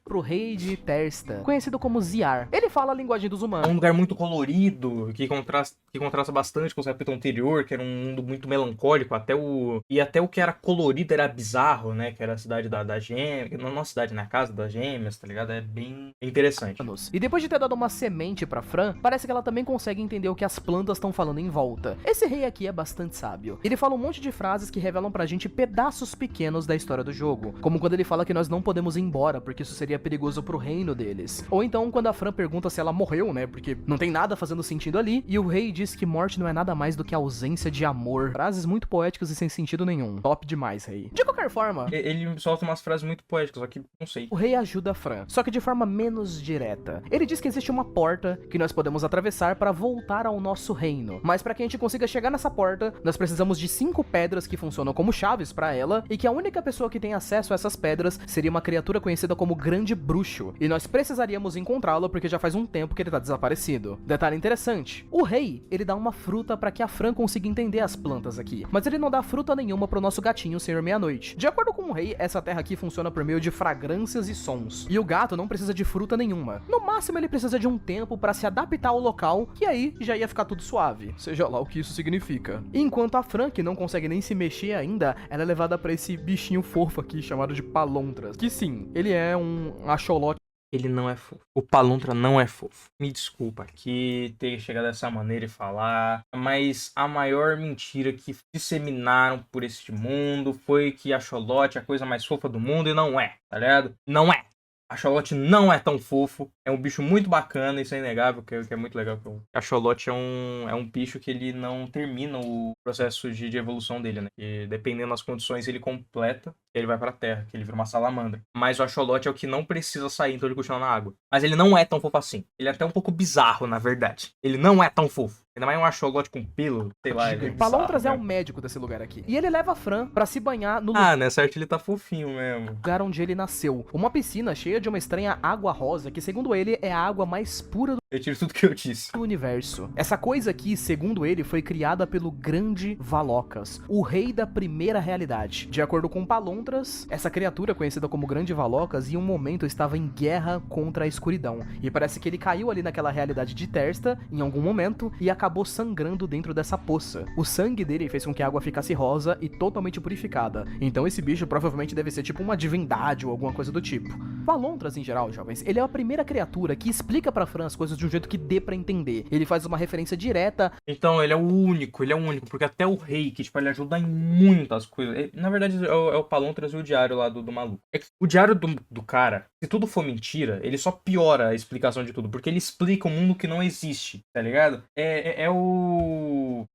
Speaker 2: Pro rei de Tersta, conhecido como Ziar. Ele fala a linguagem dos
Speaker 1: É
Speaker 2: humanos.
Speaker 1: um lugar muito colorido, que contrasta bastante com o capítulo anterior, que era um mundo muito melancólico, até o que era colorido era bizarro, né, que era a cidade da gêmea, não a cidade, na casa das gêmeas, tá ligado? É bem interessante.
Speaker 2: E depois de ter dado uma semente pra Fran, parece que ela também consegue entender o que as plantas estão falando em volta. Esse rei aqui é bastante sábio. Ele fala um monte de frases que revelam pra gente pedaços pequenos da história do jogo, como quando ele fala que nós não podemos ir embora, porque isso seria perigoso pro reino deles. Ou então quando a Fran pergunta se ela morreu, né, porque não tem nada fazendo sentido ali, e o rei diz que morte não é nada mais do que ausência de amor. Frases muito poéticas e sem sentido nenhum. Top demais, rei. De qualquer forma,
Speaker 1: Ele solta umas frases muito poéticas, só que não sei.
Speaker 2: o rei ajuda a Fran, só que de forma menos direta. Ele diz que existe uma porta que nós podemos atravessar para voltar ao nosso reino, mas para que a gente consiga chegar nessa porta, nós precisamos de 5 pedras que funcionam como chaves para ela, e que a única pessoa que tem acesso a essas pedras seria uma criatura conhecida como Grande Bruxo, e nós precisaríamos encontrá-lo porque já faz um tempo que ele tá desaparecido. Detalhe interessante, o rei, ele dá uma fruta para que a Fran consiga entender as plantas aqui, mas ele não dá fruta nenhuma pro nosso gatinho Senhor Meia-Noite. De acordo com o rei, essa terra aqui funciona por meio de fragrâncias e sons, e o gato não precisa de fruta nenhuma. No máximo ele precisa de um tempo para se adaptar ao local, que aí já ia ficar tudo suave, seja lá o que isso significa. Enquanto a Fran, que não consegue nem se mexer ainda, ela é levada para esse bichinho fofo aqui chamado de Palontras, que sim, ele é um axolote.
Speaker 1: Ele não é fofo. O Palontra não é fofo. Me desculpa aqui ter chegado dessa maneira e falar, mas a maior mentira que disseminaram por este mundo foi que a Axolote é a coisa mais fofa do mundo, e não é, tá ligado? Não é. A Axolote não é tão fofo. É um bicho muito bacana, isso é inegável, que é muito legal. O Axolote é um bicho que ele não termina o processo de evolução dele, né? E dependendo das condições, ele completa, e ele vai pra terra, que ele vira uma salamandra. Mas o Axolote é o que não precisa sair, então ele continua na água. Mas ele não é tão fofo assim. Ele é até um pouco bizarro, na verdade. Ele não é tão fofo. Ainda mais um axolote com pelo, sei lá. Ele é bizarro,
Speaker 2: Palontras é
Speaker 1: né?
Speaker 2: o médico desse lugar aqui. E ele leva a Fran pra se banhar no
Speaker 1: Ah, nessa arte ele tá fofinho mesmo.
Speaker 2: lugar onde ele nasceu. Uma piscina cheia de uma estranha água rosa, que segundo ele é a água mais pura
Speaker 1: Eu tiro tudo que eu disse.
Speaker 2: do universo. Essa coisa aqui, segundo ele, foi criada pelo Grande Valocas, o rei da primeira realidade. De acordo com Palontras, essa criatura conhecida como Grande Valocas em um momento estava em guerra contra a escuridão. E parece que ele caiu ali naquela realidade de Tersta, em algum momento, e acabou sangrando dentro dessa poça. O sangue dele fez com que a água ficasse rosa e totalmente purificada. Então esse bicho provavelmente deve ser tipo uma divindade ou alguma coisa do tipo. Palontras, em geral, jovens, ele é a primeira criatura que explica pra Fran as coisas de um jeito que dê pra entender. Ele faz uma referência direta.
Speaker 1: Então, ele é o único, porque até o rei, que, tipo, ele ajuda em muitas coisas. Na verdade, é o Palontras e o diário lá do maluco. É que o diário do cara, se tudo for mentira, ele só piora a explicação de tudo, porque ele explica um mundo que não existe, tá ligado?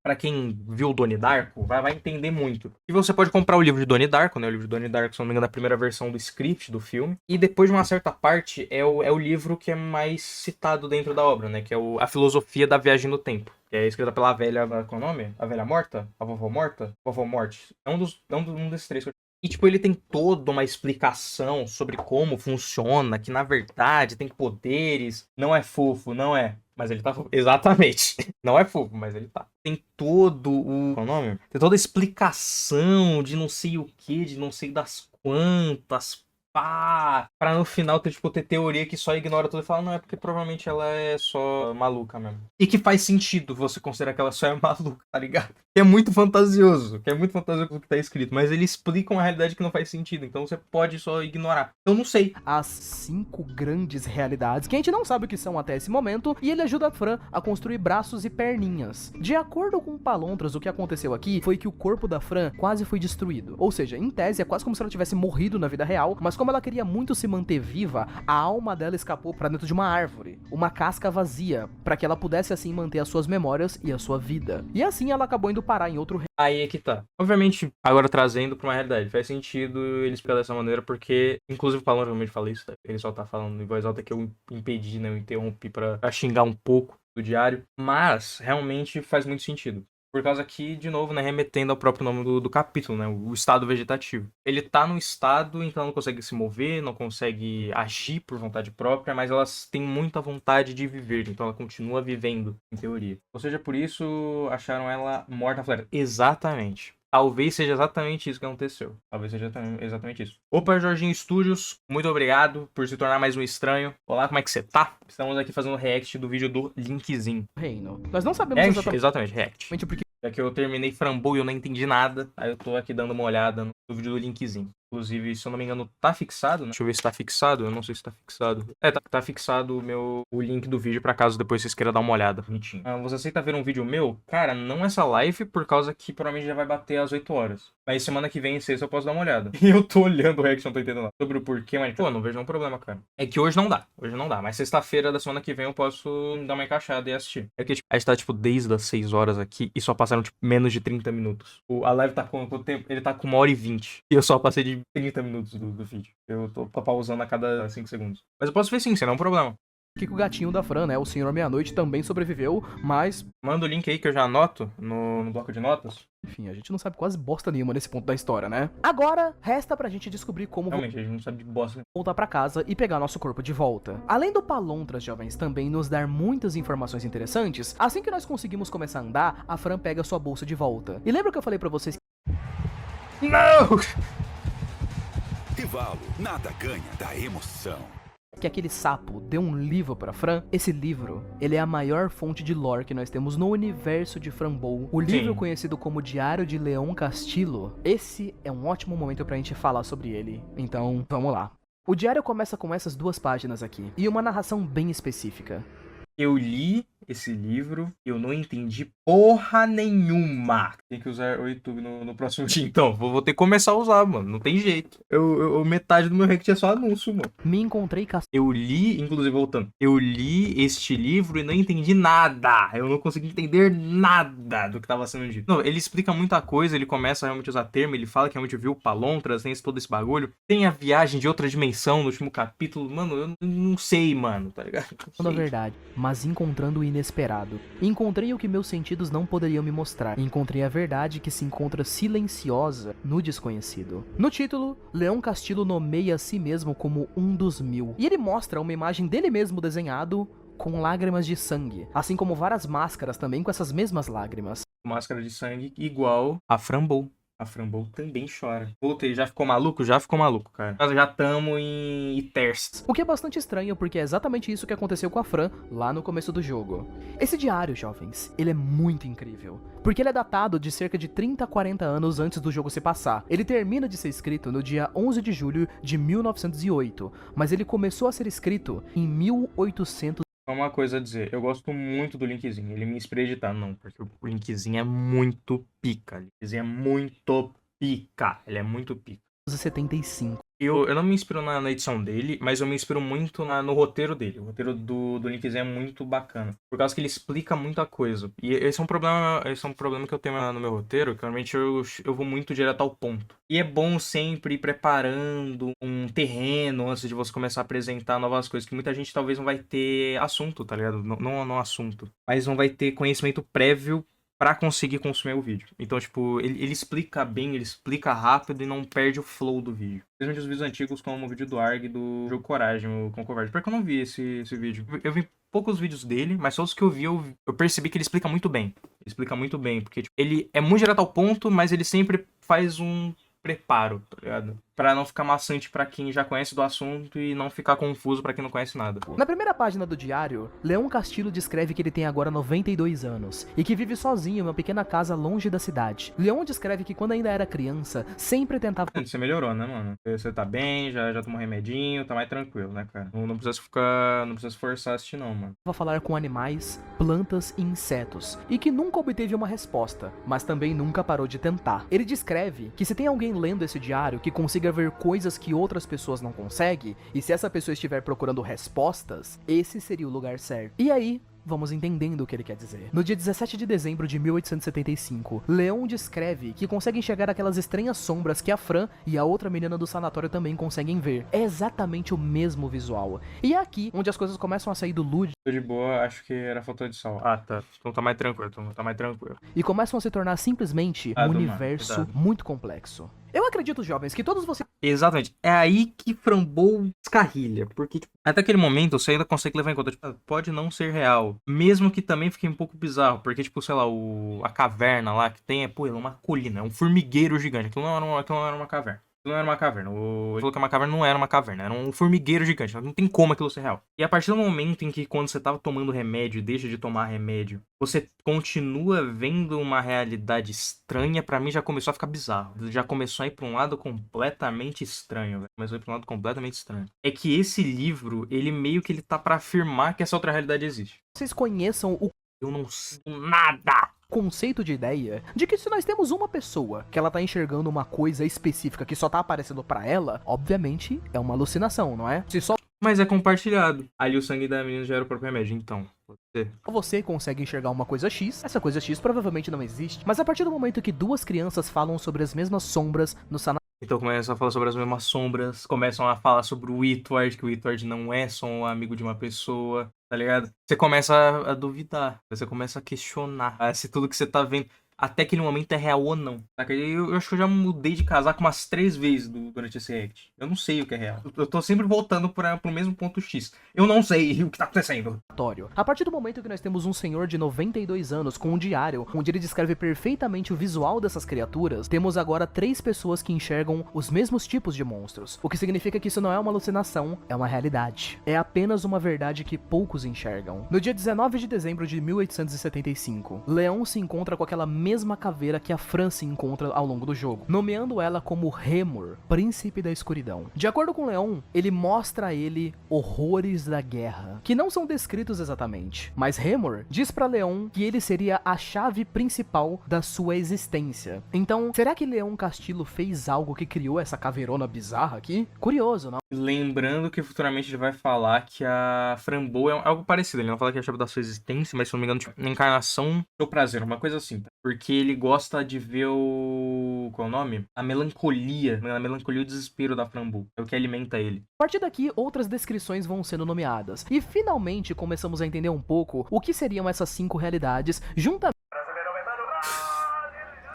Speaker 1: Pra quem viu o Donnie Darko, vai entender muito. E você pode comprar o livro de Donnie Darko, né? O livro de Donnie Darko, se não me engano, é a primeira versão do script do filme. E depois de uma certa parte, é o livro que é mais citado dentro da obra, né? Que é A Filosofia da Viagem no Tempo. Que é escrita pela velha... Qual é o nome? A velha morta? A vovó morta? Vovó morte. É um desses três. E, tipo, ele tem toda uma explicação sobre como funciona, que, na verdade, tem poderes. Não é fofo, não é. Mas ele tá fofo. Exatamente. Não é fofo, mas ele tá. Tem todo o... Qual é o nome? Tem toda a explicação de não sei o que, de não sei das quantas... Pra no final ter teoria que só ignora tudo e fala, não, é porque provavelmente ela é só maluca mesmo. E que faz sentido você considerar que ela só é maluca, tá ligado? Que é muito fantasioso o que tá escrito, mas ele explica uma realidade que não faz sentido, então você pode só ignorar. Eu não sei.
Speaker 2: As 5 grandes realidades, que a gente não sabe o que são até esse momento, e ele ajuda a Fran a construir braços e perninhas. De acordo com Palontras, o que aconteceu aqui foi que o corpo da Fran quase foi destruído. Ou seja, em tese, é quase como se ela tivesse morrido na vida real, mas como ela queria muito se manter viva, a alma dela escapou pra dentro de uma árvore, uma casca vazia, pra que ela pudesse assim manter as suas memórias e a sua vida. E assim ela acabou indo parar em outro
Speaker 1: Aí é que tá. Obviamente, agora trazendo pra uma realidade, faz sentido ele explicar dessa maneira, porque, inclusive o Palão realmente fala isso, tá? Ele só tá falando em voz alta que eu impedi, né? Eu interrompi pra xingar um pouco. do diário, mas realmente faz muito sentido. Por causa que, de novo, né, remetendo ao próprio nome do capítulo, né, o estado vegetativo. Ele tá num estado, então não consegue se mover, não consegue agir por vontade própria, mas elas têm muita vontade de viver, então ela continua vivendo, em teoria. Ou seja, por isso acharam ela morta na floresta. Exatamente. Talvez seja exatamente isso que aconteceu. Talvez seja exatamente isso. Opa, Jorginho Studios, muito obrigado por se tornar mais um estranho. Olá, como é que você tá? Estamos aqui fazendo react do vídeo do Linkzinho.
Speaker 2: Reino. Nós não sabemos
Speaker 1: React? Exatamente, react.
Speaker 2: porque
Speaker 1: É que eu terminei Framboy e eu não entendi nada. Aí eu tô aqui dando uma olhada no vídeo do Linkzinho. Inclusive, se eu não me engano, tá fixado, né? Deixa eu ver se tá fixado. Eu não sei se tá fixado. Tá fixado o link do vídeo pra caso depois vocês queiram dar uma olhada. Bonitinho. Você aceita ver um vídeo meu? Cara, não essa live, por causa que provavelmente já vai bater às 8 horas. Mas semana que vem, sexta, eu posso dar uma olhada. E eu tô olhando o react, não tô entendendo nada. Sobre o porquê, mas, pô, não vejo nenhum problema, cara. É que hoje não dá. Hoje não dá. Mas sexta-feira da semana que vem eu posso dar uma encaixada e assistir. É que, tipo, a gente tá, tipo, desde as 6 horas aqui e só passaram, tipo, menos de 30 minutos. A live tá com quanto tempo? Ele tá com 1h20. E eu só passei de 30 minutos do vídeo. Eu tô pausando a cada 5 segundos. Mas eu posso ver sim, sem nenhum problema.
Speaker 2: que o gatinho da Fran, né, o Senhor Meia-Noite, também sobreviveu, mas...
Speaker 1: Manda o link aí que eu já anoto no bloco de notas.
Speaker 2: Enfim, a gente não sabe quase bosta nenhuma nesse ponto da história, né? Agora, resta pra gente descobrir como...
Speaker 1: Realmente, a gente não sabe de bosta.
Speaker 2: Voltar pra casa e pegar nosso corpo de volta. Além do Palontras, jovens, também nos dar muitas informações interessantes, assim que nós conseguimos começar a andar, a Fran pega sua bolsa de volta. E lembra que eu falei pra vocês que...
Speaker 1: Não!
Speaker 3: Rivalo, nada ganha da emoção.
Speaker 2: Que aquele sapo deu um livro pra Fran? Esse livro, ele é a maior fonte de lore que nós temos no universo de Framboy. O livro
Speaker 1: Sim.
Speaker 2: conhecido como Diário de Leon Castillo. Esse é um ótimo momento pra gente falar sobre ele. Então, vamos lá. O diário começa com essas 2 páginas aqui, e uma narração bem específica.
Speaker 1: Eu li esse livro, eu não entendi porra nenhuma. Tem que usar o YouTube no próximo dia, então. Vou ter que começar a usar, mano. Não tem jeito. Metade do meu react é só anúncio, mano.
Speaker 2: Me encontrei
Speaker 1: Eu li, inclusive voltando, eu li este livro e não entendi nada. Eu não consegui entender nada do que tava sendo dito. Não, ele explica muita coisa, ele começa a realmente usar termo, ele fala que realmente viu o Palontras, tem todo esse bagulho. Tem a viagem de outra dimensão no último capítulo. Mano, eu não sei, mano, tá ligado?
Speaker 2: na verdade, mas encontrando o inesperado. Encontrei o que meus sentidos não poderiam me mostrar. Encontrei a verdade que se encontra silenciosa no desconhecido. No título, Leon Castillo nomeia a si mesmo como um dos 1000. E ele mostra uma imagem dele mesmo desenhado com lágrimas de sangue, assim como várias máscaras também com essas mesmas lágrimas.
Speaker 1: Máscara de sangue igual a Framboy. A Framboy também chora. Voltei, já ficou maluco? Já ficou maluco, cara. Nós já estamos em Iterst.
Speaker 2: O que é bastante estranho, porque é exatamente isso que aconteceu com a Fran lá no começo do jogo. Esse diário, jovens, ele é muito incrível. Porque ele é datado de cerca de 30 a 40 anos antes do jogo se passar. Ele termina de ser escrito no dia 11 de julho de 1908, mas ele começou a ser escrito em 1800.
Speaker 1: Uma coisa a dizer, eu gosto muito do Linkzinho. Ele me inspira a editar, não, porque o Linkzinho é muito pica. O Linkzinho é muito pica. Ele é muito pica.
Speaker 2: 75.
Speaker 1: Eu não me inspiro na edição dele, mas eu me inspiro muito no roteiro dele. O roteiro do Linkzinho é muito bacana. Por causa que ele explica muita coisa. E esse é um problema que eu tenho no meu roteiro, que normalmente eu vou muito direto ao ponto. E é bom sempre ir preparando um terreno antes de você começar a apresentar novas coisas, que muita gente talvez não vai ter assunto, tá ligado? Não assunto. Mas não vai ter conhecimento prévio pra conseguir consumir o vídeo. Então, tipo, ele explica bem, ele explica rápido e não perde o flow do vídeo. Principalmente os vídeos antigos, como o vídeo do Arg do jogo Coragem, o Cão Covarde. Porque eu não vi esse vídeo. Eu vi poucos vídeos dele, mas todos que eu vi, eu percebi que ele explica muito bem. Ele explica muito bem, porque tipo, ele é muito direto ao ponto, mas ele sempre faz um preparo, tá ligado? Pra não ficar maçante pra quem já conhece do assunto e não ficar confuso pra quem não conhece nada.
Speaker 2: Na primeira página do diário, Leon Castillo descreve que ele tem agora 92 anos e que vive sozinho em uma pequena casa longe da cidade. Leon descreve que quando ainda era criança, sempre tentava...
Speaker 1: Você melhorou, né, mano? Você tá bem, já tomou remedinho, tá mais tranquilo, né, cara? Não precisa forçar a assistir não, mano.
Speaker 2: falar com animais, plantas e insetos, e que nunca obteve uma resposta, mas também nunca parou de tentar. Ele descreve que se tem alguém lendo esse diário que consiga ver coisas que outras pessoas não conseguem, e se essa pessoa estiver procurando respostas, esse seria o lugar certo. E aí, vamos entendendo o que ele quer dizer. No dia 17 de dezembro de 1875, Leon descreve que consegue enxergar aquelas estranhas sombras que a Fran e a outra menina do sanatório também conseguem ver. É exatamente o mesmo visual. E é aqui onde as coisas começam a sair do lúdico.
Speaker 1: Tô de boa, acho que era falta de sol. Ah, tá. Então tá mais tranquilo,
Speaker 2: E começam a se tornar simplesmente um universo muito complexo. Eu acredito, jovens, que todos vocês...
Speaker 1: Exatamente. É aí que Framboesa escarrilha. Porque, tipo, até aquele momento você ainda consegue levar em conta, tipo, pode não ser real. Mesmo que também fique um pouco bizarro. Porque, tipo, sei lá, a caverna lá que tem é uma colina, é um formigueiro gigante. Aquilo não era uma caverna. Não era uma caverna. Ele falou que uma caverna não era uma caverna, era um formigueiro gigante. Não tem como aquilo ser real. E a partir do momento em que, quando você tava tomando remédio e deixa de tomar remédio, você continua vendo uma realidade estranha, pra mim já começou a ficar bizarro. Já começou a ir pra um lado completamente estranho, velho. Começou a ir pra um lado completamente estranho. É que esse livro, ele meio que ele tá pra afirmar que essa outra realidade existe.
Speaker 2: Vocês conheçam o...
Speaker 1: Eu não sei nada!
Speaker 2: Conceito de ideia de que se nós temos uma pessoa que ela tá enxergando uma coisa específica que só tá aparecendo pra ela, obviamente é uma alucinação, não é? Se só
Speaker 1: Mas é compartilhado. Ali o sangue da menina já era o próprio remédio, então pode ser.
Speaker 2: você consegue enxergar uma coisa X, essa coisa X provavelmente não existe. Mas a partir do momento que duas crianças falam sobre as mesmas sombras no sanatório,
Speaker 1: Então começam a falar sobre as mesmas sombras, começam a falar sobre o Whitward, que o Whitward não é só um amigo de uma pessoa, tá ligado? Você começa a duvidar, você começa a questionar se tudo que você tá vendo, até aquele momento é real ou não. Saca? Eu acho que eu já mudei de casaco umas 3 vezes durante esse react. Eu não sei o que é real. Eu tô sempre voltando pro mesmo ponto X. Eu não sei o que tá acontecendo.
Speaker 2: a partir do momento que nós temos um senhor de 92 anos com um diário, onde ele descreve perfeitamente o visual dessas criaturas, temos agora 3 pessoas que enxergam os mesmos tipos de monstros. O que significa que isso não é uma alucinação, é uma realidade. É apenas uma verdade que poucos enxergam. No dia 19 de dezembro de 1875, Leon se encontra com aquela mesma caveira que a Fran se encontra ao longo do jogo, nomeando ela como Remor, príncipe da escuridão. De acordo com Leon, ele mostra a ele horrores da guerra, que não são descritos exatamente, mas Remor diz pra Leon que ele seria a chave principal da sua existência. Então, será que Leon Castillo fez algo que criou essa caveirona bizarra aqui? Curioso, não?
Speaker 1: Lembrando que futuramente ele vai falar que a Framboesa é algo parecido. Ele não fala que é a chave da sua existência, mas se não me engano, tipo, encarnação do prazer, uma coisa assim, tá? Porque ele gosta de ver qual é o nome? A melancolia e o desespero da Framboesa. É o que alimenta ele.
Speaker 2: A partir daqui, outras descrições vão sendo nomeadas. E finalmente começamos a entender um pouco o que seriam essas 5 realidades, juntamente...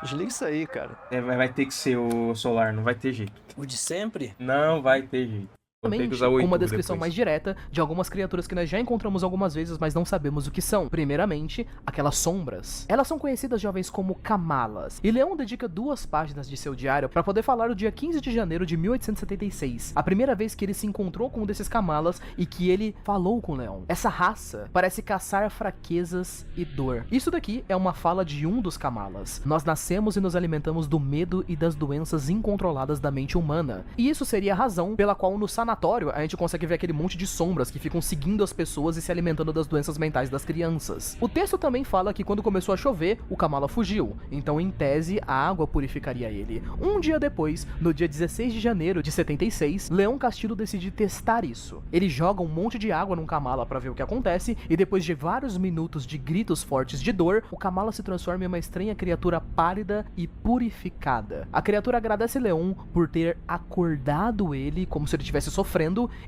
Speaker 6: Desliga isso aí, cara.
Speaker 1: Vai ter que ser o Solar, não vai ter jeito.
Speaker 6: O de sempre?
Speaker 1: Não vai ter jeito. Vou ter que usar o
Speaker 2: com uma
Speaker 1: YouTube
Speaker 2: descrição
Speaker 1: depois.
Speaker 2: mais direta de algumas criaturas que nós já encontramos algumas vezes, mas não sabemos o que são. Primeiramente, aquelas sombras. Elas são conhecidas, jovens, como Kamalas. E Leon dedica 2 páginas de seu diário para poder falar do dia 15 de janeiro de 1876, a primeira vez que ele se encontrou com um desses Kamalas e que ele falou com Leon. Essa raça parece caçar fraquezas e dor. Isso daqui é uma fala de um dos Kamalas. Nós nascemos e nos alimentamos do medo e das doenças incontroladas da mente humana. E isso seria a razão pela qual no sanatório a gente consegue ver aquele monte de sombras que ficam seguindo as pessoas e se alimentando das doenças mentais das crianças. O texto também fala que quando começou a chover, o Kamala fugiu, então em tese a água purificaria ele. Um dia depois, no dia 16 de janeiro de 76, Leon Castillo decide testar isso. Ele joga um monte de água num Kamala pra ver o que acontece, e depois de vários minutos de gritos fortes de dor, o Kamala se transforma em uma estranha criatura pálida e purificada. A criatura agradece Leon por ter acordado ele como se ele tivesse sofrendo,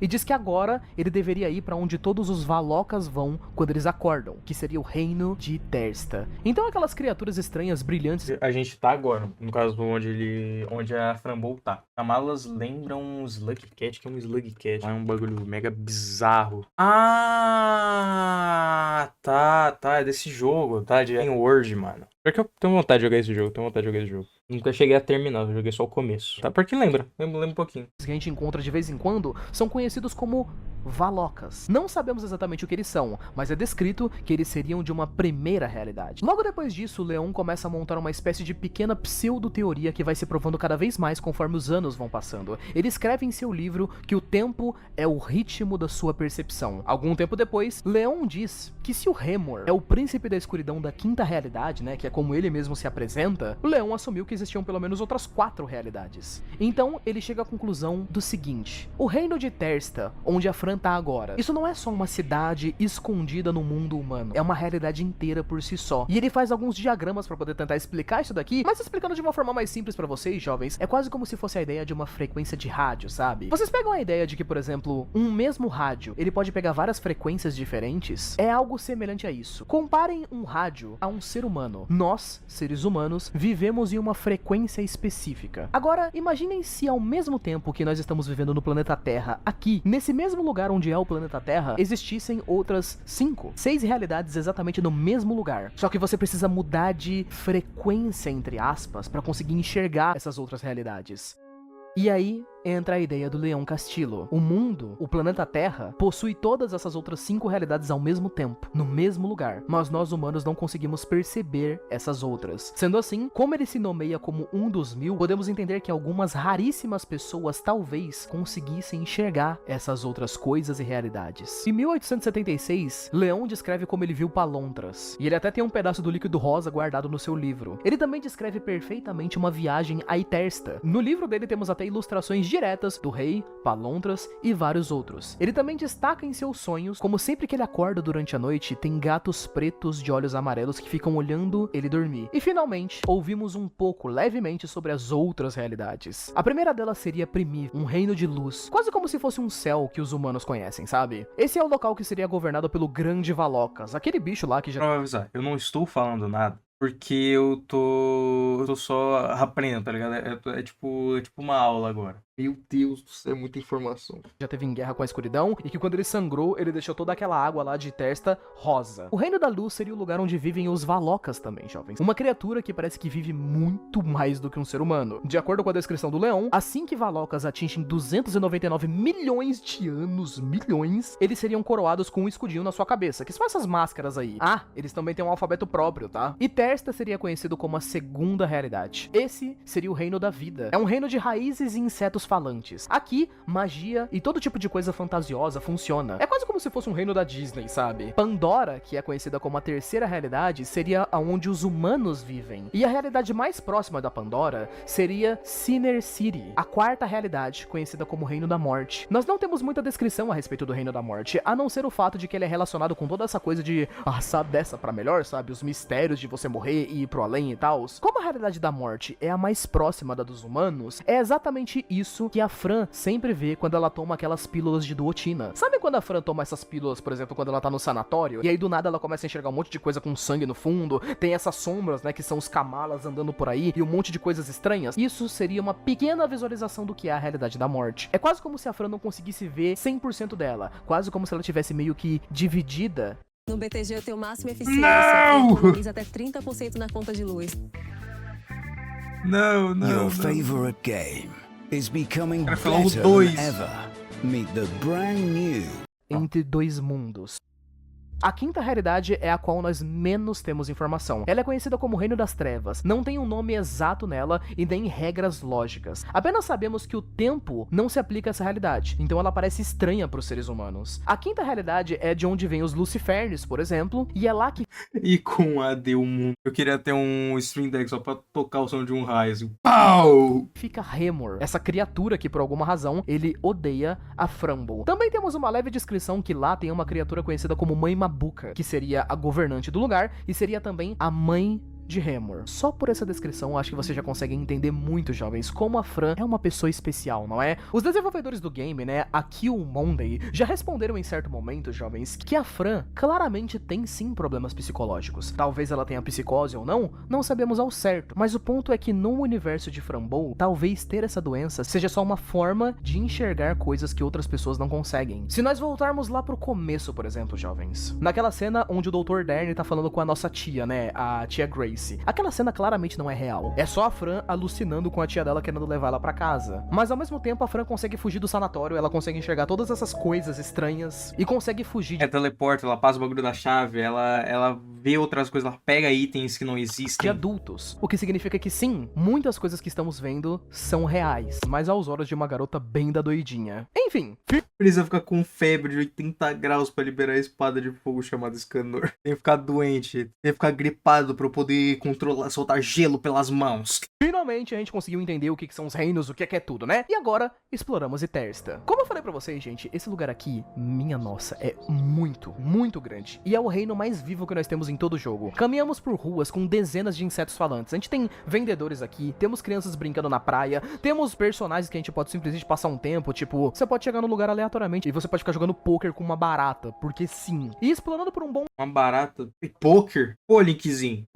Speaker 2: e diz que agora ele deveria ir pra onde todos os Valocas vão quando eles acordam, que seria o reino de Tersta. Então aquelas criaturas estranhas, brilhantes...
Speaker 1: A gente tá agora, no caso onde a Framboesa tá. Kamalas lembram um Slug Cat, que é um Slug Cat. É um bagulho mega bizarro. Ah, tá, é desse jogo, tá? De Word, mano. Porque eu tenho vontade de jogar esse jogo, Nunca cheguei a terminar, eu joguei só o começo. Tá? Porque lembra um pouquinho.
Speaker 2: Que a gente encontra de vez em quando são conhecidos como Valocas. Não sabemos exatamente o que eles são, mas é descrito que eles seriam de uma primeira realidade. Logo depois disso, Leon começa a montar uma espécie de pequena pseudo-teoria que vai se provando cada vez mais conforme os anos vão passando. Ele escreve em seu livro que o tempo é o ritmo da sua percepção. Algum tempo depois, Leon diz que se o Remor é o príncipe da escuridão da 5ª realidade, né, que é como ele mesmo se apresenta, o Leon assumiu que existiam pelo menos outras 4 realidades. Então, ele chega à conclusão do seguinte: o reino de Tersta, onde a Fran tá agora, isso não é só uma cidade escondida no mundo humano, é uma realidade inteira por si só. E ele faz alguns diagramas pra poder tentar explicar isso daqui, mas explicando de uma forma mais simples pra vocês, jovens, é quase como se fosse a ideia de uma frequência de rádio, sabe? Vocês pegam a ideia de que, por exemplo, um mesmo rádio, ele pode pegar várias frequências diferentes? É algo semelhante a isso. Comparem um rádio a um ser humano. Nós, seres humanos, vivemos em uma frequência específica. Agora, imaginem se ao mesmo tempo que nós estamos vivendo no planeta Terra, aqui, nesse mesmo lugar onde é o planeta Terra, existissem outras 5, 6 realidades exatamente no mesmo lugar. Só que você precisa mudar de frequência, entre aspas, para conseguir enxergar essas outras realidades. E aí entra a ideia do Leon Castillo. O mundo, o planeta Terra, possui todas essas outras 5 realidades ao mesmo tempo, no mesmo lugar, mas nós humanos não conseguimos perceber essas outras. Sendo assim, como ele se nomeia como um dos 1000, podemos entender que algumas raríssimas pessoas talvez conseguissem enxergar essas outras coisas e realidades. Em 1876, Leon descreve como ele viu palontras, e ele até tem um pedaço do líquido rosa guardado no seu livro. Ele também descreve perfeitamente uma viagem a Itersta. No livro dele temos até ilustrações diretas do rei, palontras e vários outros. Ele também destaca em seus sonhos como sempre que ele acorda durante a noite, tem gatos pretos de olhos amarelos que ficam olhando ele dormir. E finalmente, ouvimos um pouco, levemente, sobre as outras realidades. A primeira delas seria Primir, um reino de luz, quase como se fosse um céu que os humanos conhecem, sabe? Esse é o local que seria governado pelo Grande Valocas, aquele bicho lá que já...
Speaker 1: Pra avisar, eu não estou falando nada. Porque eu tô só aprendendo, tá ligado? É tipo uma aula agora. Meu Deus do céu, é muita informação.
Speaker 2: Já teve em guerra com a escuridão, e que quando ele sangrou, ele deixou toda aquela água lá de Tersta rosa. O Reino da Luz seria o lugar onde vivem os Valocas também, jovens. Uma criatura que parece que vive muito mais do que um ser humano. De acordo com a descrição do Leon, assim que Valocas atingem 299 milhões de anos, eles seriam coroados com um escudinho na sua cabeça, que são essas máscaras aí. Ah, eles também têm um alfabeto próprio, tá? E Tersta seria conhecido como a segunda realidade. Esse seria o reino da vida. É um reino de raízes e insetos falantes. Aqui, magia e todo tipo de coisa fantasiosa funciona. É quase como se fosse um reino da Disney, sabe? Pandora, que é conhecida como a terceira realidade, seria aonde os humanos vivem. E a realidade mais próxima da Pandora seria Sinner City, a quarta realidade, conhecida como Reino da Morte. Nós não temos muita descrição a respeito do Reino da Morte, a não ser o fato de que ele é relacionado com toda essa coisa de passar dessa pra melhor, sabe? Os mistérios de você morrer e ir pro além e tal. Como a realidade da morte é a mais próxima da dos humanos, é exatamente isso que a Fran sempre vê quando ela toma aquelas pílulas de duotina. Sabe quando a Fran toma essas pílulas, por exemplo, quando ela tá no sanatório, e aí do nada ela começa a enxergar um monte de coisa com sangue no fundo, tem essas sombras, né, que são os Kamalas andando por aí, e um monte de coisas estranhas? Isso seria uma pequena visualização do que é a realidade da morte. É quase como se a Fran não conseguisse ver 100% dela, quase como se ela tivesse meio que dividida.
Speaker 7: No BTG eu tenho máxima eficiência.
Speaker 1: Não!
Speaker 7: E economiza até 30% na conta de luz.
Speaker 1: Não.
Speaker 3: Your favorite game is becoming
Speaker 1: Cara, foi logo
Speaker 3: better
Speaker 1: dois.
Speaker 3: than ever. Meet the brand new
Speaker 2: Entre dois mundos. A quinta realidade é a qual nós menos temos informação. Ela é conhecida como Reino das Trevas. Não tem um nome exato nela e nem regras lógicas. Apenas sabemos que o tempo não se aplica a essa realidade, então ela parece estranha para os seres humanos. A quinta realidade é de onde vêm os Lucifernes, por exemplo, e é lá que
Speaker 1: E com a o mundo. Eu queria ter um Stream Deck só pra tocar o som de um raio, assim. Pau!
Speaker 2: fica Remor, essa criatura que por alguma razão ele odeia a Framble. Também temos uma leve descrição que lá tem uma criatura conhecida como Mãe Mabuca, que seria a governante do lugar e seria também a mãe de Remor. Só por essa descrição, eu acho que você já consegue entender muito, jovens, como a Fran é uma pessoa especial, não é? Os desenvolvedores do game, né, a Kill Monday, já responderam em certo momento, jovens, que a Fran claramente tem sim problemas psicológicos. Talvez ela tenha psicose ou não sabemos ao certo, mas o ponto é que no universo de Frambow, talvez ter essa doença seja só uma forma de enxergar coisas que outras pessoas não conseguem. Se nós voltarmos lá pro começo, por exemplo, jovens, naquela cena onde o Dr. Dern tá falando com a nossa tia, né, a tia Grace, aquela cena claramente não é real. É só a Fran alucinando com a tia dela querendo levar ela pra casa. Mas ao mesmo tempo a Fran consegue fugir do sanatório, ela consegue enxergar todas essas coisas estranhas e consegue fugir de
Speaker 1: Teleporta, ela passa o bagulho da chave, ela vê outras coisas, ela pega itens que não existem.
Speaker 2: adultos. O que significa que sim, muitas coisas que estamos vendo são reais, mas aos olhos de uma garota bem da doidinha. Enfim,
Speaker 1: Precisa ficar com febre de 80 graus pra liberar a espada de fogo chamada Escanor. Tem que ficar doente, tem que ficar gripado pra eu poder controlar, soltar gelo pelas mãos.
Speaker 2: Finalmente a gente conseguiu entender o que são os reinos, o que é tudo, né? E agora, exploramos Itersta. Como eu falei pra vocês, gente, esse lugar aqui, minha nossa, é muito, muito grande. E é o reino mais vivo que nós temos em todo o jogo. Caminhamos por ruas com dezenas de insetos falantes. A gente tem vendedores aqui, temos crianças brincando na praia, temos personagens que a gente pode simplesmente passar um tempo, tipo, você pode chegar no lugar aleatoriamente e você pode ficar jogando poker com uma barata, porque sim. E explorando por um bom...
Speaker 1: Uma barata e poker? Pô, Linkzinho,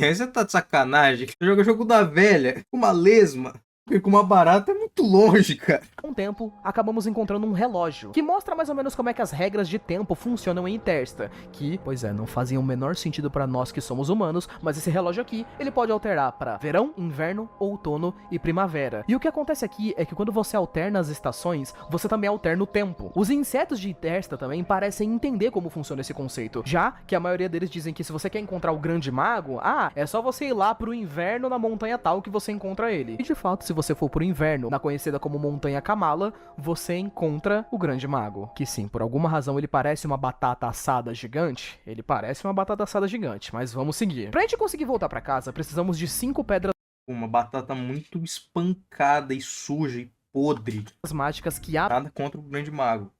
Speaker 1: aí você tá de sacanagem. Você joga jogo da velha, com uma lesma. Porque com uma barata é muito longe, cara.
Speaker 2: Com o tempo, acabamos encontrando um relógio, que mostra mais ou menos como é que as regras de tempo funcionam em Itersta, que, pois é, não faziam o menor sentido pra nós que somos humanos, mas esse relógio aqui, ele pode alterar pra verão, inverno, outono e primavera. E o que acontece aqui é que quando você alterna as estações, você também alterna o tempo. Os insetos de Itersta também parecem entender como funciona esse conceito, já que a maioria deles dizem que se você quer encontrar o grande mago, é só você ir lá pro inverno na montanha tal que você encontra ele. E de fato, se você for pro inverno, na conhecida como Montanha Kamala, você encontra o Grande Mago. Que sim, por alguma razão ele parece uma batata assada gigante. Ele parece uma batata assada gigante, mas vamos seguir. Pra gente conseguir voltar pra casa, precisamos de 5 pedras
Speaker 1: Uma batata muito espancada e suja e podre.
Speaker 2: mágicas que
Speaker 1: Nada contra o Grande Mago.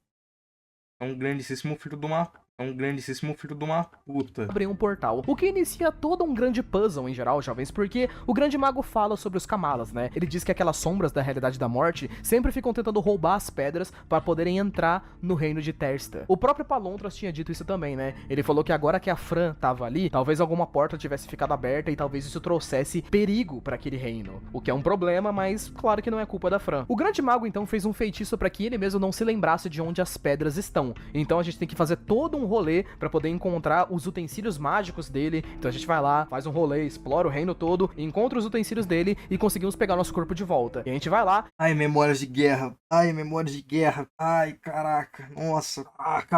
Speaker 1: É um grandíssimo filho de uma puta.
Speaker 2: abrem um portal, o que inicia todo um grande puzzle em geral, jovens, porque o Grande Mago fala sobre os Kamalas, né? Ele diz que aquelas sombras da realidade da morte sempre ficam tentando roubar as pedras para poderem entrar no reino de Itersta. O próprio Palontras tinha dito isso também, né? Ele falou que agora que a Fran tava ali, talvez alguma porta tivesse ficado aberta e talvez isso trouxesse perigo para aquele reino, o que é um problema, mas claro que não é culpa da Fran. O Grande Mago então fez um feitiço para que ele mesmo não se lembrasse de onde as pedras estão. Então a gente tem que fazer todo um rolê para poder encontrar os utensílios mágicos dele. Então a gente vai lá, faz um rolê, explora o reino todo, encontra os utensílios dele e conseguimos pegar nosso corpo de volta. E a gente vai lá.
Speaker 1: Ai, memórias de guerra. Ai, caraca. Nossa.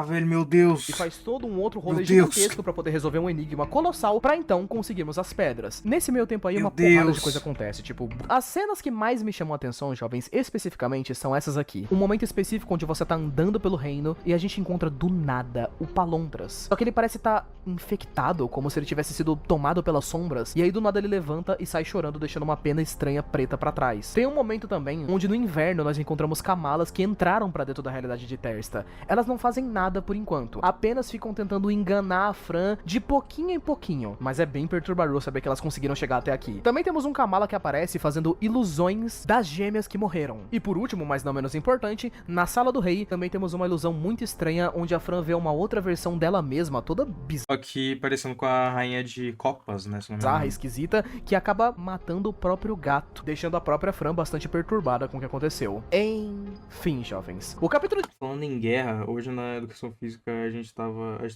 Speaker 1: Velho, meu Deus.
Speaker 2: E faz todo um outro rolê
Speaker 1: Meu Deus.
Speaker 2: gigantesco pra poder resolver um enigma colossal pra então conseguirmos as pedras. Nesse meio tempo aí,
Speaker 1: Meu
Speaker 2: uma porrada
Speaker 1: Deus.
Speaker 2: de coisa acontece. Tipo, as cenas que mais me chamam a atenção, jovens, especificamente, são essas aqui. Um momento específico onde você tá andando pelo reino e a gente encontra do nada o Palontras. Só que ele parece estar infectado, como se ele tivesse sido tomado pelas sombras. E aí do nada ele levanta e sai chorando, deixando uma pena estranha preta pra trás. Tem um momento também onde no inverno nós encontramos Kamalas que entraram pra dentro da realidade de Itersta. Elas não fazem nada por enquanto, apenas ficam tentando enganar a Fran de pouquinho em pouquinho. Mas é bem perturbador saber que elas conseguiram chegar até aqui. Também temos um Kamala que aparece fazendo ilusões das gêmeas que morreram. E por último, mas não menos importante, na sala do rei também temos uma ilusão muito estranha onde a Fran vê uma outra versão dela mesma, toda bizarra,
Speaker 1: Aqui parecendo com a rainha de copas, né? Se não me engano.
Speaker 2: esquisita, que acaba matando o próprio gato, deixando a própria Fran bastante perturbada com o que aconteceu. Enfim, jovens. O capítulo
Speaker 1: Falando em guerra, hoje na educação física a gente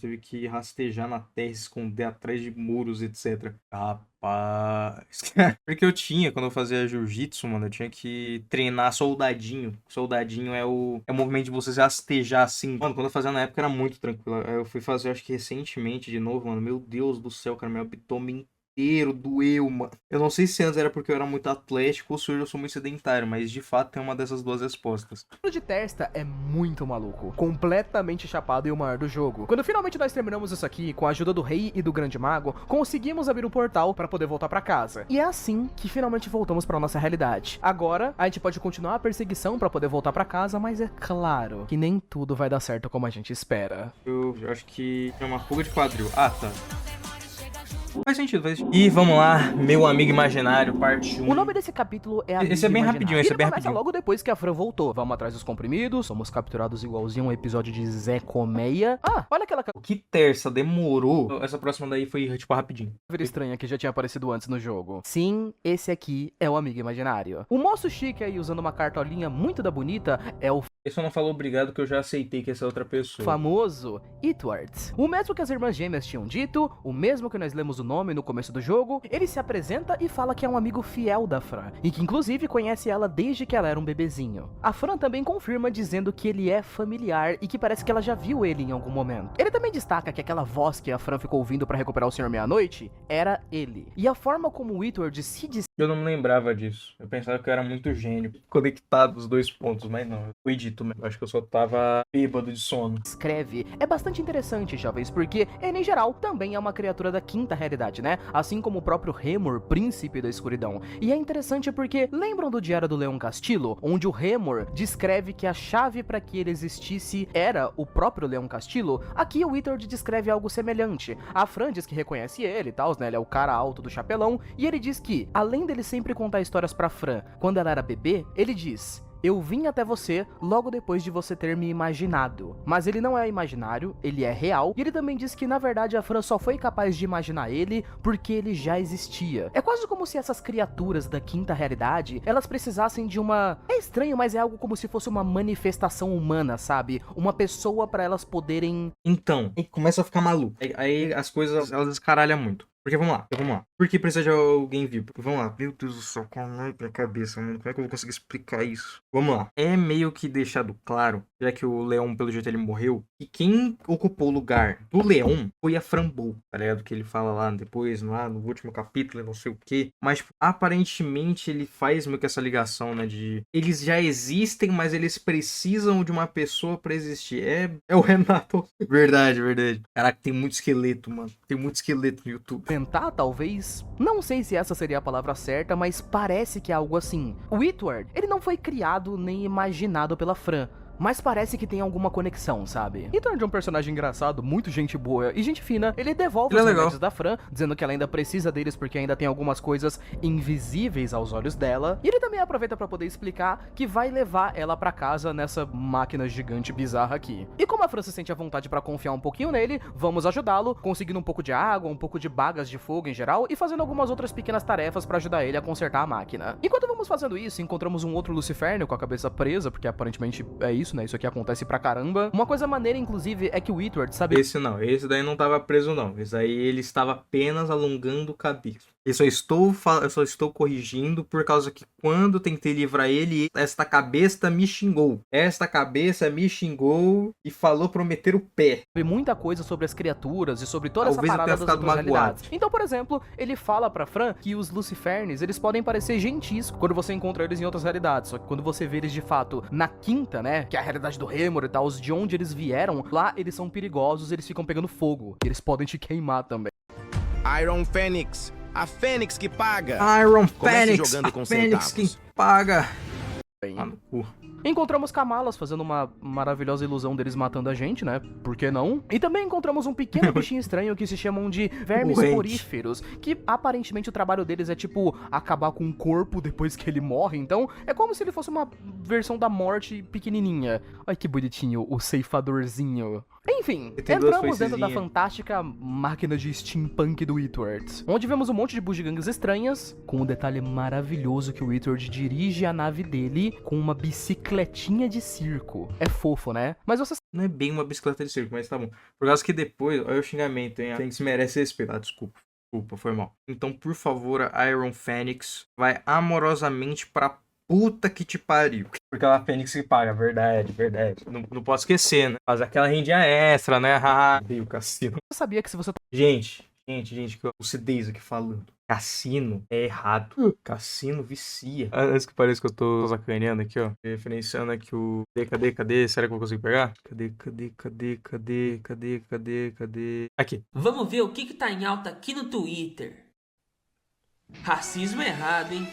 Speaker 1: teve que rastejar na terra, se esconder atrás de muros, etc. Rapaz. Porque quando eu fazia jiu-jitsu, mano, eu tinha que treinar soldadinho. Soldadinho é o movimento de você se rastejar assim. Mano, quando eu fazia na época era muito tranquilo. Eu fui fazer, acho que recentemente de novo, mano. Meu Deus do céu, cara, meu abdômen inteiro doeu, mano. Eu não sei se antes era porque eu era muito atlético ou se hoje eu sou muito sedentário, mas de fato tem uma dessas duas respostas.
Speaker 2: de Itersta é muito maluco, completamente chapado e o maior do jogo. Quando finalmente nós terminamos isso aqui, com a ajuda do rei e do grande mago, conseguimos abrir o portal para poder voltar para casa. E é assim que finalmente voltamos para nossa realidade. Agora, a gente pode continuar a perseguição para poder voltar para casa, mas é claro que nem tudo vai dar certo como a gente espera.
Speaker 1: Eu acho que é uma fuga de quadril. Ah, tá. Faz sentido. E vamos lá, meu amigo imaginário, parte 1.
Speaker 2: O nome desse capítulo é
Speaker 1: Esse é bem rapidinho, esse é bem rapidinho.
Speaker 2: Logo depois que a Fran voltou. Vamos atrás dos comprimidos, somos capturados igualzinho um episódio de Zé Colmeia. Olha aquela
Speaker 1: O que terça demorou. Essa próxima daí foi, tipo, rapidinho.
Speaker 2: caveira estranha que já tinha aparecido antes no jogo. Sim, esse aqui é o amigo imaginário. O moço chique aí, usando uma cartolinha muito da bonita, é o
Speaker 1: Ele só não falou obrigado que eu já aceitei que essa é outra pessoa.
Speaker 2: famoso Edward. O mesmo que as irmãs gêmeas tinham dito, o mesmo que nós lemos o nome no começo do jogo, ele se apresenta e fala que é um amigo fiel da Fran, e que inclusive conhece ela desde que ela era um bebezinho. A Fran também confirma dizendo que ele é familiar e que parece que ela já viu ele em algum momento. Ele também destaca que aquela voz que a Fran ficou ouvindo pra recuperar o Senhor Meia-Noite era ele. E a forma como o Edward se diz
Speaker 1: Eu não me lembrava disso. Eu pensava que eu era muito gênio, conectado os dois pontos, mas não. Eu edito mesmo. Eu acho que eu só tava bêbado de sono.
Speaker 2: Escreve é bastante interessante, jovens, porque ele, em geral, também é uma criatura da quinta realidade, né? Assim como o próprio Remor, príncipe da escuridão. E é interessante porque, lembram do Diário do Leão Castillo? Onde o Remor descreve que a chave para que ele existisse era o próprio Leão Castillo? Aqui o Whitworth descreve algo semelhante. A Fran diz que reconhece ele e tal, né? Ele é o cara alto do chapelão, e ele diz que, além dele sempre contar histórias pra Fran quando ela era bebê, ele diz: eu vim até você logo depois de você ter me imaginado. Mas ele não é imaginário, ele é real. E ele também diz que, na verdade, a Fran só foi capaz de imaginar ele porque ele já existia. É quase como se essas criaturas da quinta realidade, elas precisassem de uma... É estranho, mas é algo como se fosse uma manifestação humana, sabe? Uma pessoa pra elas poderem...
Speaker 1: Então, começa a ficar maluco. Aí as coisas, elas escaralham muito. Porque vamos lá. Por que precisa de alguém vivo? Porque vamos lá. Meu Deus do céu, calma aí minha cabeça, mano. Como é que eu vou conseguir explicar isso? Vamos lá. É meio que deixado claro, já que o Leão, pelo jeito, ele morreu, que quem ocupou o lugar do Leão foi a Fran Bow, tá ligado? Que ele fala lá depois, lá no último capítulo, não sei o quê. Mas, tipo, aparentemente, ele faz meio que essa ligação, né? De eles já existem, mas eles precisam de uma pessoa pra existir. É o Renato. Verdade. Caraca, tem muito esqueleto, mano. Tem muito esqueleto no YouTube.
Speaker 2: Tentar, talvez? Não sei se essa seria a palavra certa, mas parece que é algo assim. O Whitworth, ele não foi criado nem imaginado pela Fran, mas parece que tem alguma conexão, sabe? E Thorn é um personagem engraçado, muito gente boa e gente fina. Ele devolve os remédios da Fran, dizendo que ela ainda precisa deles porque ainda tem algumas coisas invisíveis aos olhos dela. E ele também aproveita pra poder explicar que vai levar ela pra casa nessa máquina gigante bizarra aqui. E como a Fran se sente à vontade pra confiar um pouquinho nele, vamos ajudá-lo, conseguindo um pouco de água, um pouco de bagas de fogo em geral e fazendo algumas outras pequenas tarefas pra ajudar ele a consertar a máquina. Enquanto vamos fazendo isso, encontramos um outro Luciférnio com a cabeça presa, porque aparentemente é isso, né? Isso aqui acontece pra caramba. Uma coisa maneira, inclusive, é que o Whitworth sabe...
Speaker 1: Esse daí não tava preso, não. Esse aí ele estava apenas alongando o cabelo. Eu só estou corrigindo por causa que quando tentei livrar ele, esta cabeça me xingou. E falou pra eu meter o pé.
Speaker 2: muita coisa sobre as criaturas e sobre toda essa parada das outras realidades. Então, por exemplo, ele fala pra Fran que os Lucifernes, eles podem parecer gentis quando você encontra eles em outras realidades, só que quando você vê eles de fato na quinta, né, que é a realidade do Remor e tal, os de onde eles vieram, lá eles são perigosos, eles ficam pegando fogo, e eles podem te queimar também.
Speaker 4: Iron Fênix, a Fênix que paga.
Speaker 1: Iron
Speaker 4: Comece
Speaker 1: Fênix,
Speaker 4: jogando
Speaker 1: a
Speaker 4: com
Speaker 1: Fênix
Speaker 4: centavos.
Speaker 1: que paga.
Speaker 2: Bem,
Speaker 1: Ah, no cu.
Speaker 2: encontramos Kamalas fazendo uma maravilhosa ilusão deles matando a gente, né? Por que não? E também encontramos um pequeno bichinho estranho que se chamam de vermes
Speaker 1: Doente.
Speaker 2: poríferos, que aparentemente o trabalho deles é tipo acabar com o corpo depois que ele morre, então é como se ele fosse uma versão da morte pequenininha. Ai que bonitinho, o ceifadorzinho. Enfim,
Speaker 1: E tem duas
Speaker 2: entramos dentro da
Speaker 1: foicezinhas.
Speaker 2: fantástica máquina de steampunk do Whitworth, onde vemos um monte de bugigangas estranhas, com um detalhe maravilhoso que o Whitworth dirige a nave dele com uma bicicletinha de circo. É fofo, né? Mas você
Speaker 1: Não é bem uma bicicleta de circo, mas tá bom. Por causa que depois, olha o xingamento, hein? A Fênix merece respeito. Ah, desculpa, foi mal. Então, por favor, a Iron Fênix vai amorosamente pra puta que te pariu. Porque ela é a Fênix que paga, verdade. Não posso esquecer, né? Fazer aquela rendinha extra, né? Haha, o cassino.
Speaker 2: sabia que se você
Speaker 1: Gente, que eu lucidez aqui falando. Cassino é errado. Cassino vicia. Antes que pareça que eu tô sacaneando aqui, ó. Referenciando aqui o... Cadê? Será que eu vou conseguir pegar? Cadê? Aqui.
Speaker 8: Vamos ver o que tá em alta aqui no Twitter. Racismo errado, hein?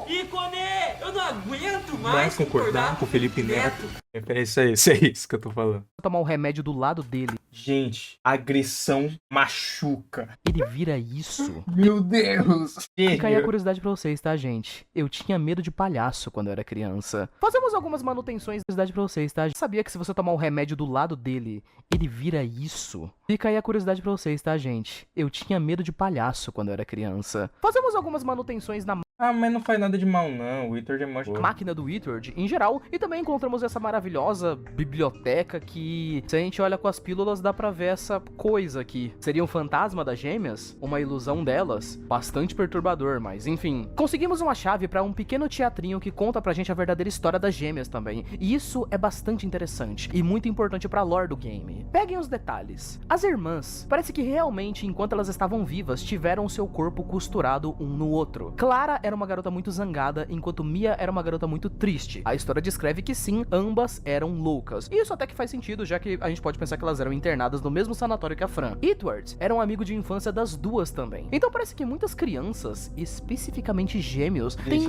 Speaker 8: Ícone! Eu não aguento mais concordar
Speaker 1: com o Felipe Neto. Referência a isso, é isso que eu tô falando.
Speaker 2: tomar o remédio do lado dele,
Speaker 1: Gente, agressão machuca.
Speaker 2: ele vira isso.
Speaker 1: Meu Deus.
Speaker 2: Fica aí a curiosidade pra vocês, tá, gente? Eu tinha medo de palhaço quando eu era criança. Fazemos algumas manutenções. Curiosidade pra vocês, tá? Sabia que se você tomar o remédio do lado dele, ele vira isso? Fica aí a curiosidade pra vocês, tá, gente? Eu tinha medo de palhaço quando eu era criança. Fazemos algumas manutenções na
Speaker 1: Ah, mas não faz nada de mal, não. O Whitworth é mó...
Speaker 2: máquina do Whitworth em geral, e também encontramos essa maravilhosa biblioteca que, se a gente olha com as pílulas, dá pra ver essa coisa aqui. Seria um fantasma das gêmeas? Uma ilusão delas? Bastante perturbador, mas enfim. Conseguimos uma chave pra um pequeno teatrinho que conta pra gente a verdadeira história das gêmeas também, e isso é bastante interessante e muito importante pra lore do game. Peguem os detalhes. As irmãs, parece que realmente, enquanto elas estavam vivas, tiveram seu corpo costurado um no outro. Clara era era uma garota muito zangada, enquanto Mia era uma garota muito triste. A história descreve que sim, ambas eram loucas. E isso até que faz sentido, já que a gente pode pensar que elas eram internadas no mesmo sanatório que a Fran. Edward era um amigo de infância das duas também. Então parece que muitas crianças, especificamente gêmeos, têm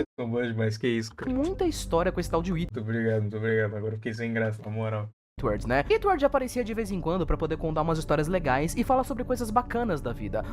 Speaker 1: Mas que isso, cara.
Speaker 2: muita história com esse tal de
Speaker 1: Muito obrigado. Agora eu fiquei sem graça, na moral.
Speaker 2: Edward, né? Edward aparecia de vez em quando pra poder contar umas histórias legais e falar sobre coisas bacanas da vida.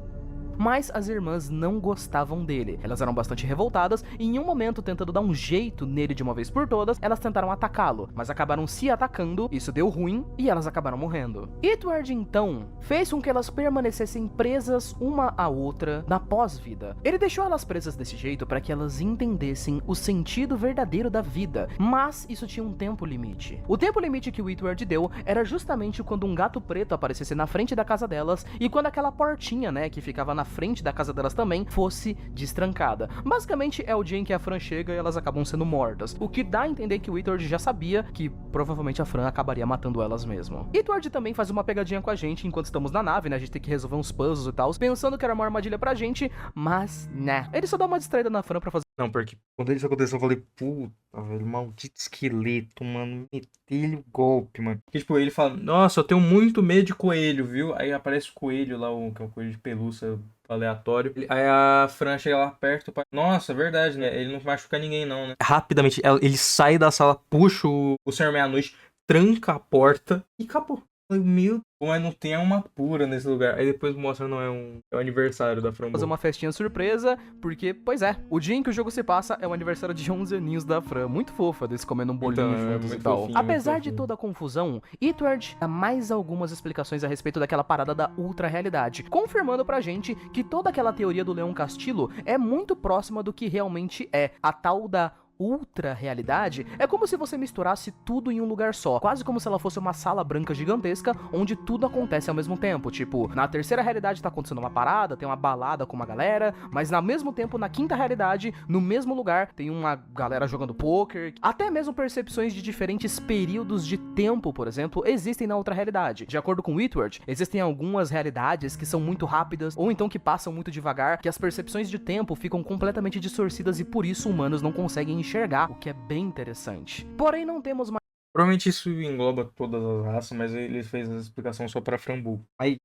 Speaker 2: Mas as irmãs não gostavam dele. Elas eram bastante revoltadas e em um momento, tentando dar um jeito nele de uma vez por todas, elas tentaram atacá-lo, mas acabaram se atacando, isso deu ruim e elas acabaram morrendo. Edward, então, fez com que elas permanecessem presas uma à outra na pós-vida. Ele deixou elas presas desse jeito para que elas entendessem o sentido verdadeiro da vida, mas isso tinha um tempo limite. O tempo limite que o Edward deu era justamente quando um gato preto aparecesse na frente da casa delas e quando aquela portinha, né, que ficava na frente da casa delas também, fosse destrancada. Basicamente é o dia em que a Fran chega e elas acabam sendo mortas, o que dá a entender que o Edward já sabia que provavelmente a Fran acabaria matando elas mesmo. Edward também faz uma pegadinha com a gente enquanto estamos na nave, né, a gente tem que resolver uns puzzles e tal, pensando que era uma armadilha pra gente, mas, né, ele só dá uma distraída na Fran pra fazer.
Speaker 1: Não, porque quando isso aconteceu, eu falei, puta, velho, maldito esqueleto, mano, metei-lhe o golpe, mano. Porque, tipo, ele fala, nossa, eu tenho muito medo de coelho, viu? Aí aparece o coelho lá, que é um coelho de pelúcia aleatório. Aí a Fran chega lá perto, nossa, verdade, né? Ele não machuca ninguém, não, né? Rapidamente, ele sai da sala, puxa o Senhor Meia-Noite, tranca a porta e acabou. Meu, mas não tem uma pura nesse lugar. Aí depois mostra, não, é o aniversário da Fran.
Speaker 2: Fazer uma festinha surpresa, porque, pois é, o dia em que o jogo se passa é o aniversário de 11 aninhos da Fran. Muito fofa deles comendo um bolinho
Speaker 1: Então,
Speaker 2: juntos e
Speaker 1: muito
Speaker 2: tal.
Speaker 1: fofinho,
Speaker 2: Apesar
Speaker 1: muito
Speaker 2: de
Speaker 1: fofinho.
Speaker 2: toda a confusão, Edward dá mais algumas explicações a respeito daquela parada da ultra-realidade, confirmando pra gente que toda aquela teoria do Leão Castillo é muito próxima do que realmente é a tal da ultra-realidade. É como se você misturasse tudo em um lugar só, quase como se ela fosse uma sala branca gigantesca, onde tudo acontece ao mesmo tempo. Tipo, na terceira realidade tá acontecendo uma parada, tem uma balada com uma galera, mas ao mesmo tempo, na quinta realidade, no mesmo lugar, tem uma galera jogando poker. Até mesmo percepções de diferentes períodos de tempo, por exemplo, existem na outra realidade. De acordo com Edward, existem algumas realidades que são muito rápidas, ou então que passam muito devagar, que as percepções de tempo ficam completamente distorcidas e por isso humanos não conseguem enxergar, o que é bem interessante. Porém, não temos mais.
Speaker 1: Provavelmente isso engloba todas as raças, mas ele fez essa explicação só pra Frambu. Aí,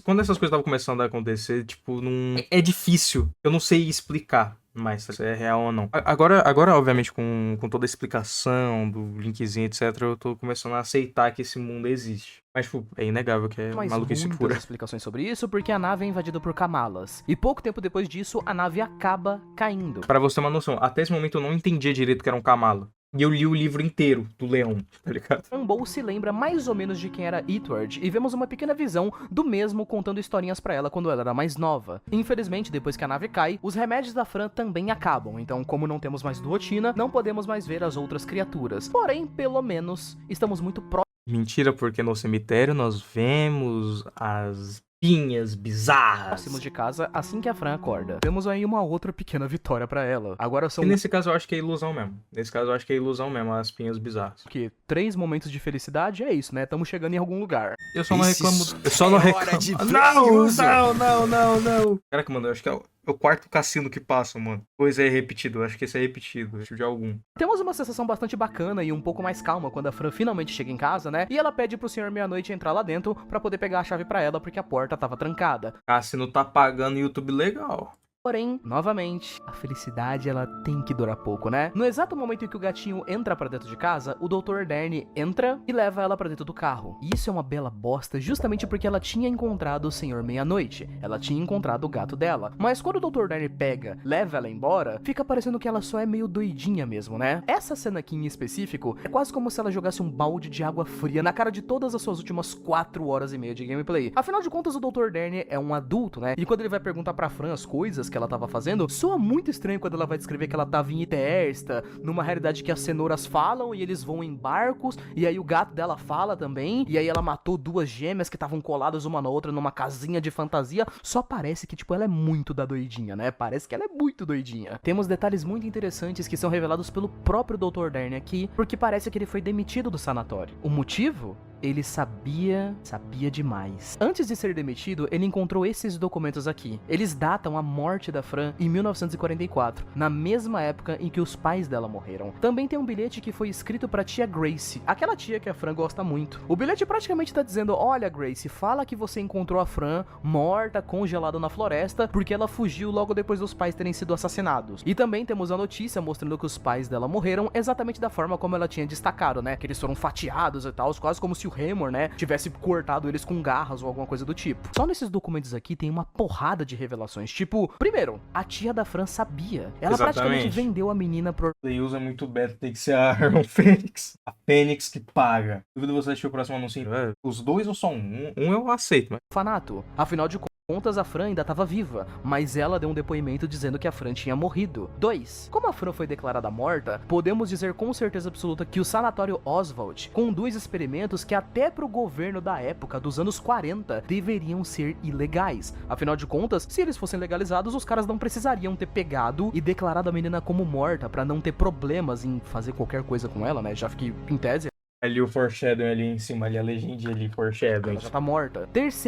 Speaker 1: quando essas coisas estavam começando a acontecer, tipo, não... É difícil. Eu não sei explicar mais se é real ou não. Agora obviamente, com toda a explicação do linkzinho, etc., eu tô começando a aceitar que esse mundo existe. Mas, tipo, é inegável que é
Speaker 2: Mas
Speaker 1: maluquice
Speaker 2: muitas
Speaker 1: pura.
Speaker 2: explicações sobre isso, porque a nave é invadida por Kamalas. E pouco tempo depois disso, a nave acaba caindo.
Speaker 1: Pra você ter uma noção, até esse momento eu não entendia direito que era um camalo. E eu li o livro inteiro do leão, tá ligado?
Speaker 2: Frambu se lembra mais ou menos de quem era Edward, e vemos uma pequena visão do mesmo contando historinhas pra ela quando ela era mais nova. Infelizmente, depois que a nave cai, os remédios da Fran também acabam, então como não temos mais Duotina, não podemos mais ver as outras criaturas. Porém, pelo menos, estamos muito próximos.
Speaker 1: Mentira, porque no cemitério nós vemos as pinhas bizarras.
Speaker 2: Próximos de casa assim que a Fran acorda. Temos aí uma outra pequena vitória pra ela. Agora são
Speaker 1: E nesse caso eu acho que é ilusão mesmo. Nesse caso eu acho que é ilusão mesmo, as pinhas bizarras.
Speaker 2: que 3 momentos de felicidade, é isso, né? Estamos chegando em algum lugar.
Speaker 1: Eu só não
Speaker 3: Esse
Speaker 1: reclamo. Eu só não
Speaker 3: é hora
Speaker 1: reclamo.
Speaker 3: de
Speaker 1: Não,
Speaker 3: prêmios.
Speaker 1: não. Caraca, mano, eu acho que é o quarto cassino que passa, mano. Pois é repetido, eu acho que esse é repetido, de algum.
Speaker 2: Temos uma sensação bastante bacana e um pouco mais calma quando a Fran finalmente chega em casa, né? E ela pede pro Senhor Meia-Noite entrar lá dentro pra poder pegar a chave pra ela porque a porta tava trancada.
Speaker 1: Cassino tá pagando YouTube legal.
Speaker 2: Porém, novamente, a felicidade ela tem que durar pouco, né? No exato momento em que o gatinho entra pra dentro de casa, o Dr. Dern entra e leva ela pra dentro do carro. E isso é uma bela bosta, justamente porque ela tinha encontrado o Senhor Meia-Noite. Ela tinha encontrado o gato dela. Mas quando o Dr. Dern pega, leva ela embora, fica parecendo que ela só é meio doidinha mesmo, né? Essa cena aqui em específico é quase como se ela jogasse um balde de água fria na cara de todas as suas últimas 4 horas e meia de gameplay. Afinal de contas, o Dr. Dern é um adulto, né? E quando ele vai perguntar pra Fran as coisas que ela tava fazendo, soa muito estranho quando ela vai descrever que ela tava em Itersta, numa realidade que as cenouras falam e eles vão em barcos, e aí o gato dela fala também, e aí ela matou 2 gêmeas que estavam coladas uma na outra numa casinha de fantasia. Só parece que, tipo, ela é muito da doidinha, né? Parece que ela é muito doidinha. Temos detalhes muito interessantes que são revelados pelo próprio Dr. Dern aqui, porque parece que ele foi demitido do sanatório. O motivo? ele sabia demais. Antes de ser demitido, ele encontrou esses documentos aqui. Eles datam a morte da Fran em 1944, na mesma época em que os pais dela morreram. Também tem um bilhete que foi escrito pra tia Grace, aquela tia que a Fran gosta muito. O bilhete praticamente tá dizendo: olha, Grace, fala que você encontrou a Fran morta, congelada na floresta, porque ela fugiu logo depois dos pais terem sido assassinados. E também temos a notícia mostrando que os pais dela morreram exatamente da forma como ela tinha destacado, né? Que eles foram fatiados e tal, quase como se o Hammer, né, tivesse cortado eles com garras ou alguma coisa do tipo. Só nesses documentos aqui tem uma porrada de revelações. Tipo, primeiro, a tia da Fran sabia. Ela praticamente vendeu a menina pro...
Speaker 1: Ele usa muito beta, tem que ser a Iron Fênix. A Fênix que paga. Duvido você assistir o próximo anúncio. Os dois ou só um? Um eu aceito, mas...
Speaker 2: Fanato. Afinal de contas, a Fran ainda estava viva, mas ela deu um depoimento dizendo que a Fran tinha morrido. 2. Como a Fran foi declarada morta, podemos dizer com certeza absoluta que o sanatório Oswald conduz experimentos que até pro governo da época, dos anos 40, deveriam ser ilegais. Afinal de contas, se eles fossem legalizados, os caras não precisariam ter pegado e declarado a menina como morta pra não ter problemas em fazer qualquer coisa com ela, né? Já que, em tese,
Speaker 1: ali o foreshadowing ali em cima, ali a legendinha ali, foreshadowing.
Speaker 2: ela já tá morta. 3.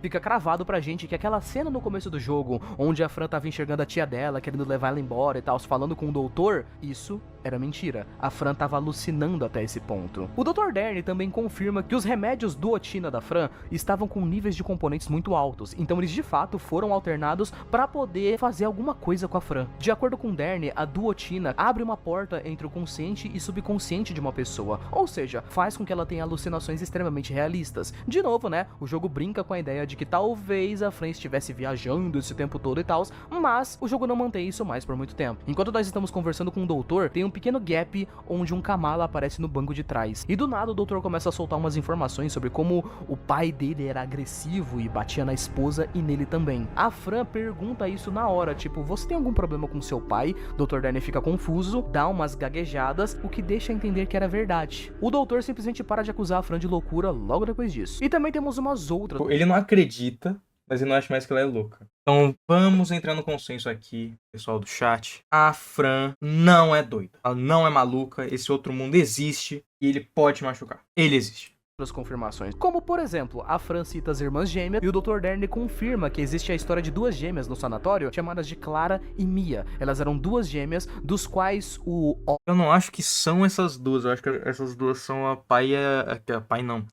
Speaker 2: Fica cravado pra gente que aquela cena no começo do jogo, onde a Fran tava enxergando a tia dela, querendo levar ela embora e tal, falando com o doutor, isso era mentira. A Fran tava alucinando até esse ponto. O Dr. Dern também confirma que os remédios duotina da Fran estavam com níveis de componentes muito altos, então eles de fato foram alternados pra poder fazer alguma coisa com a Fran. De acordo com Dern, a duotina abre uma porta entre o consciente e subconsciente de uma pessoa, ou seja, faz com que ela tenha alucinações extremamente realistas. De novo, né, o jogo brinca com a ideia de que talvez a Fran estivesse viajando esse tempo todo e tal, mas o jogo não mantém isso mais por muito tempo. Enquanto nós estamos conversando com o doutor, tem um pequeno gap onde um Kamala aparece no banco de trás. E do nada o doutor começa a soltar umas informações sobre como o pai dele era agressivo e batia na esposa e nele também. A Fran pergunta isso na hora, tipo, você tem algum problema com seu pai? Dr. Dern fica confuso, dá umas gaguejadas, o que deixa entender que era verdade. O doutor simplesmente para de acusar a Fran de loucura logo depois disso. E também temos umas outras...
Speaker 1: Ele não acredita, mas ele não acha mais que ela é louca. Então vamos entrar no consenso aqui, pessoal do chat. A Fran não é doida. Ela não é maluca. Esse outro mundo existe e ele pode machucar. Ele existe.
Speaker 2: Outras confirmações, como por exemplo, a Fran cita as irmãs gêmeas e o Dr. Dern confirma que existe a história de duas gêmeas no sanatório chamadas de Clara e Mia. Elas eram duas gêmeas, dos quais
Speaker 1: eu não acho que são essas duas, eu acho que essas duas são a pai e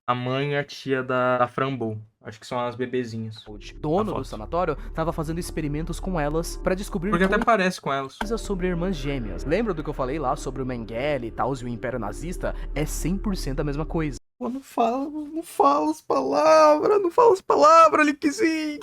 Speaker 1: a mãe e a tia da Frambow. Acho que são as bebezinhas.
Speaker 2: O dono do sanatório estava fazendo experimentos com elas pra descobrir
Speaker 1: porque até parece com elas.
Speaker 2: Coisas sobre irmãs gêmeas. Lembra do que eu falei lá sobre o Mengele e tal, e o Império Nazista? É 100% a mesma coisa.
Speaker 1: Pô, não fala as palavras, Linkzinho.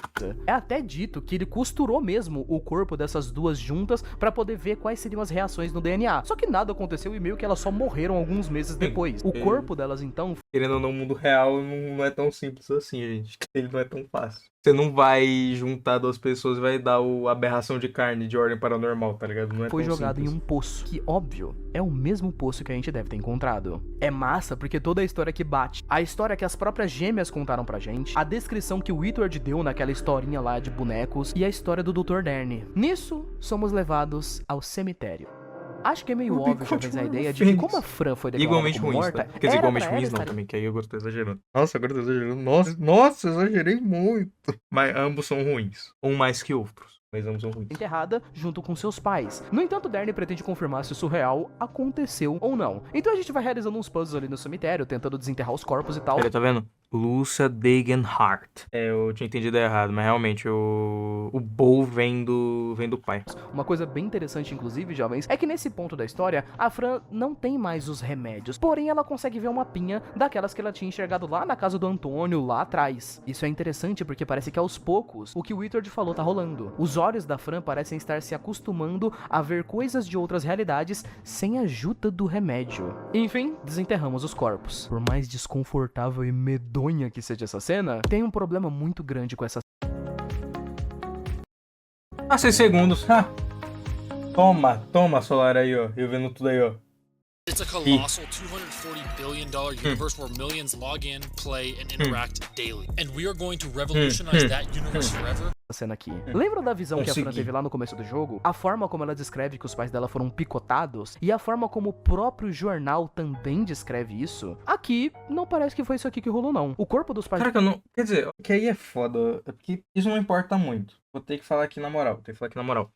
Speaker 2: É até dito que ele costurou mesmo o corpo dessas duas juntas pra poder ver quais seriam as reações no DNA. Só que nada aconteceu e meio que elas só morreram alguns meses depois. O corpo delas, então...
Speaker 1: Querendo ou não, o mundo real não é tão simples assim, gente. Ele não é tão fácil. Você não vai juntar duas pessoas e vai dar a aberração de carne de ordem paranormal, tá ligado? Não é
Speaker 2: foi
Speaker 1: tão
Speaker 2: jogado
Speaker 1: simples.
Speaker 2: Em um poço, que óbvio, é o mesmo poço que a gente deve ter encontrado. É massa porque toda a história que bate, a história que as próprias gêmeas contaram pra gente, a descrição que o Whitworth deu naquela historinha lá de bonecos e a história do Dr. Dern. Nisso, somos levados ao cemitério. Acho que é meio óbvio já a ideia de que como a Fran foi declarada
Speaker 1: igualmente
Speaker 2: como
Speaker 1: ruins,
Speaker 2: morta...
Speaker 1: tá? Quer dizer, igualmente ruins não também, que aí eu tô exagerando. Nossa, agora eu tô exagerando. Nossa, exagerei muito. Mas ambos são ruins. Um mais que outros. Mas ambos são ruins.
Speaker 2: Enterrada junto com seus pais. No entanto, Dern pretende confirmar se o surreal aconteceu ou não. Então a gente vai realizando uns puzzles ali no cemitério, tentando desenterrar os corpos e tal.
Speaker 1: Peraí, tá vendo? Lucia Degenhardt. Eu tinha entendido errado, mas realmente o Bo vem do pai.
Speaker 2: Uma coisa bem interessante, inclusive, jovens, é que nesse ponto da história, a Fran não tem mais os remédios. Porém, ela consegue ver uma pinha daquelas que ela tinha enxergado lá na casa do Antônio, lá atrás. Isso é interessante porque parece que aos poucos, o que o Whitworth falou tá rolando. Os olhos da Fran parecem estar se acostumando a ver coisas de outras realidades sem a ajuda do remédio. Enfim, desenterramos os corpos. Por mais desconfortável e medonha que seja essa cena, tem um problema muito grande com essa...
Speaker 1: 6 segundos. Toma, Solar aí, ó. Eu vendo tudo aí, ó.
Speaker 9: It's a colossal $240 billion universe where millions log in, play, and interact daily. And we are going to revolutionize that universe forever.
Speaker 2: Cena aqui. Lembra da visão que a Fran
Speaker 1: Consegui.
Speaker 2: teve lá no começo do jogo? A forma como ela descreve que os pais dela foram picotados e a forma como o próprio jornal também descreve isso? Aqui, não parece que foi isso aqui que rolou, não. O corpo dos pais...
Speaker 1: Cara, que eu não. Quer dizer, que aí é foda. É porque isso não importa muito. Vou ter que falar aqui na moral.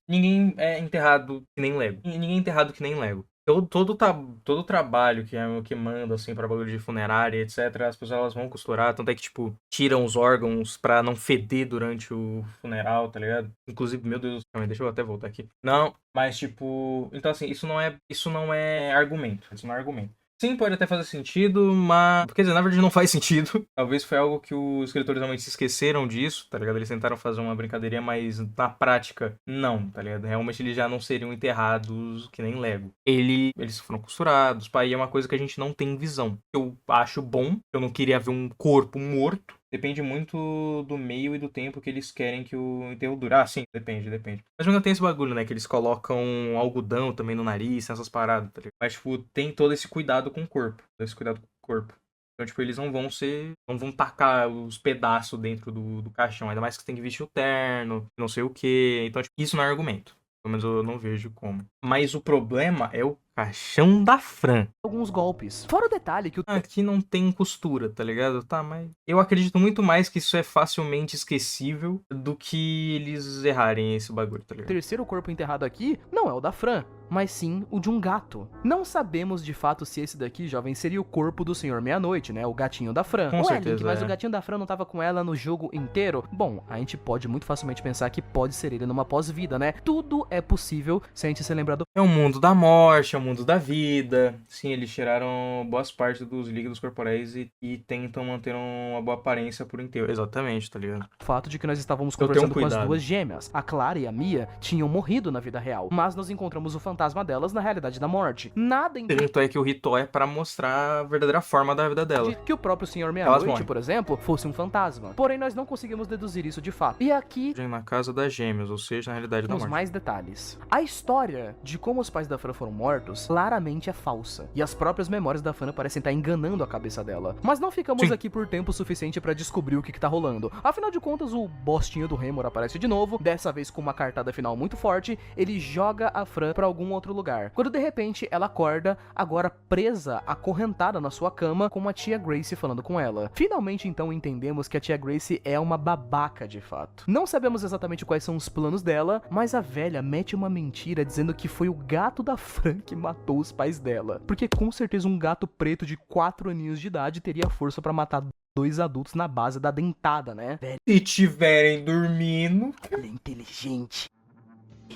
Speaker 1: Ninguém é enterrado que nem Lego. Ninguém é enterrado que nem Lego. Todo o trabalho que manda, assim, pra bagulho de funerária, etc., as pessoas elas vão costurar. Tanto é que, tipo, tiram os órgãos pra não feder durante o funeral, tá ligado? Inclusive, meu Deus, calma aí, deixa eu até voltar aqui. Não, mas, tipo... Então, assim, isso não é argumento. Isso não é argumento. Sim, pode até fazer sentido, mas... Quer dizer, na verdade não faz sentido. Talvez foi algo que os escritores realmente se esqueceram disso, tá ligado? Eles tentaram fazer uma brincadeirinha, mas na prática, não, tá ligado? Realmente eles já não seriam enterrados que nem Lego. Eles foram costurados, pá, e é uma coisa que a gente não tem visão. Eu acho bom, eu não queria ver um corpo morto. Depende muito do meio e do tempo que eles querem que o enterro dure. Ah, sim, depende. Mas ainda tem esse bagulho, né? Que eles colocam algodão também no nariz, essas paradas, tá ligado? Mas, tipo, tem todo esse cuidado com o corpo. Então, tipo, eles não vão tacar os pedaços dentro do caixão. Ainda mais que tem que vestir o terno, não sei o quê. Então, tipo, isso não é argumento. Pelo menos eu não vejo como. Mas o problema é o caixão da Fran.
Speaker 2: Alguns golpes. Fora o detalhe que o
Speaker 1: Aqui não tem costura, tá ligado? Tá, mas eu acredito muito mais que isso é facilmente esquecível do que eles errarem esse bagulho, tá ligado?
Speaker 2: terceiro corpo enterrado aqui não é o da Fran, mas sim o de um gato. Não sabemos de fato se esse daqui, jovem, seria o corpo do Senhor Meia-Noite, né? O gatinho da Fran.
Speaker 1: Com certeza,
Speaker 2: Link, mas
Speaker 1: é.
Speaker 2: o gatinho da Fran não tava com ela no jogo inteiro? Bom, a gente pode muito facilmente pensar que pode ser ele numa pós-vida, né? Tudo é possível se a gente se lembrar do...
Speaker 1: É o mundo da morte, é o mundo da vida. Sim, eles tiraram boas partes dos líquidos corporais e tentam manter uma boa aparência por inteiro. Exatamente, tá ligado?
Speaker 2: fato de que nós estávamos
Speaker 1: tenho
Speaker 2: conversando com as
Speaker 1: cuidado.
Speaker 2: duas gêmeas. A Clara e a Mia tinham morrido na vida real, mas nós encontramos o fantasma delas na realidade da morte. Nada
Speaker 1: Tanto é que o ritual é pra mostrar a verdadeira forma da vida dela.
Speaker 2: que o próprio Senhor
Speaker 1: Elas
Speaker 2: Meia-Noite,
Speaker 1: morrem.
Speaker 2: por exemplo, fosse um fantasma. Porém, nós não conseguimos deduzir isso de fato. E aqui
Speaker 1: Na casa das gêmeas, ou seja, na realidade da
Speaker 2: temos
Speaker 1: morte.
Speaker 2: mais detalhes. A história de como os pais da Fran foram mortos claramente é falsa. E as próprias memórias da Fran parecem estar enganando a cabeça dela. Mas não ficamos
Speaker 1: Sim.
Speaker 2: aqui por tempo suficiente pra descobrir o que tá rolando. Afinal de contas, o bostinho do Remor aparece de novo, dessa vez com uma cartada final muito forte. Ele joga a Fran pra algum outro lugar. Quando de repente ela acorda, agora presa, acorrentada na sua cama, com a tia Grace falando com ela. Finalmente então entendemos que a tia Grace é uma babaca de fato. Não sabemos exatamente quais são os planos dela, mas a velha mete uma mentira dizendo que foi o gato da Fran que matou os pais dela. Porque com certeza um gato preto de 4 aninhos de idade teria força pra matar 2 adultos na base da dentada, né? Velha
Speaker 1: Se tiverem dormindo...
Speaker 2: é inteligente.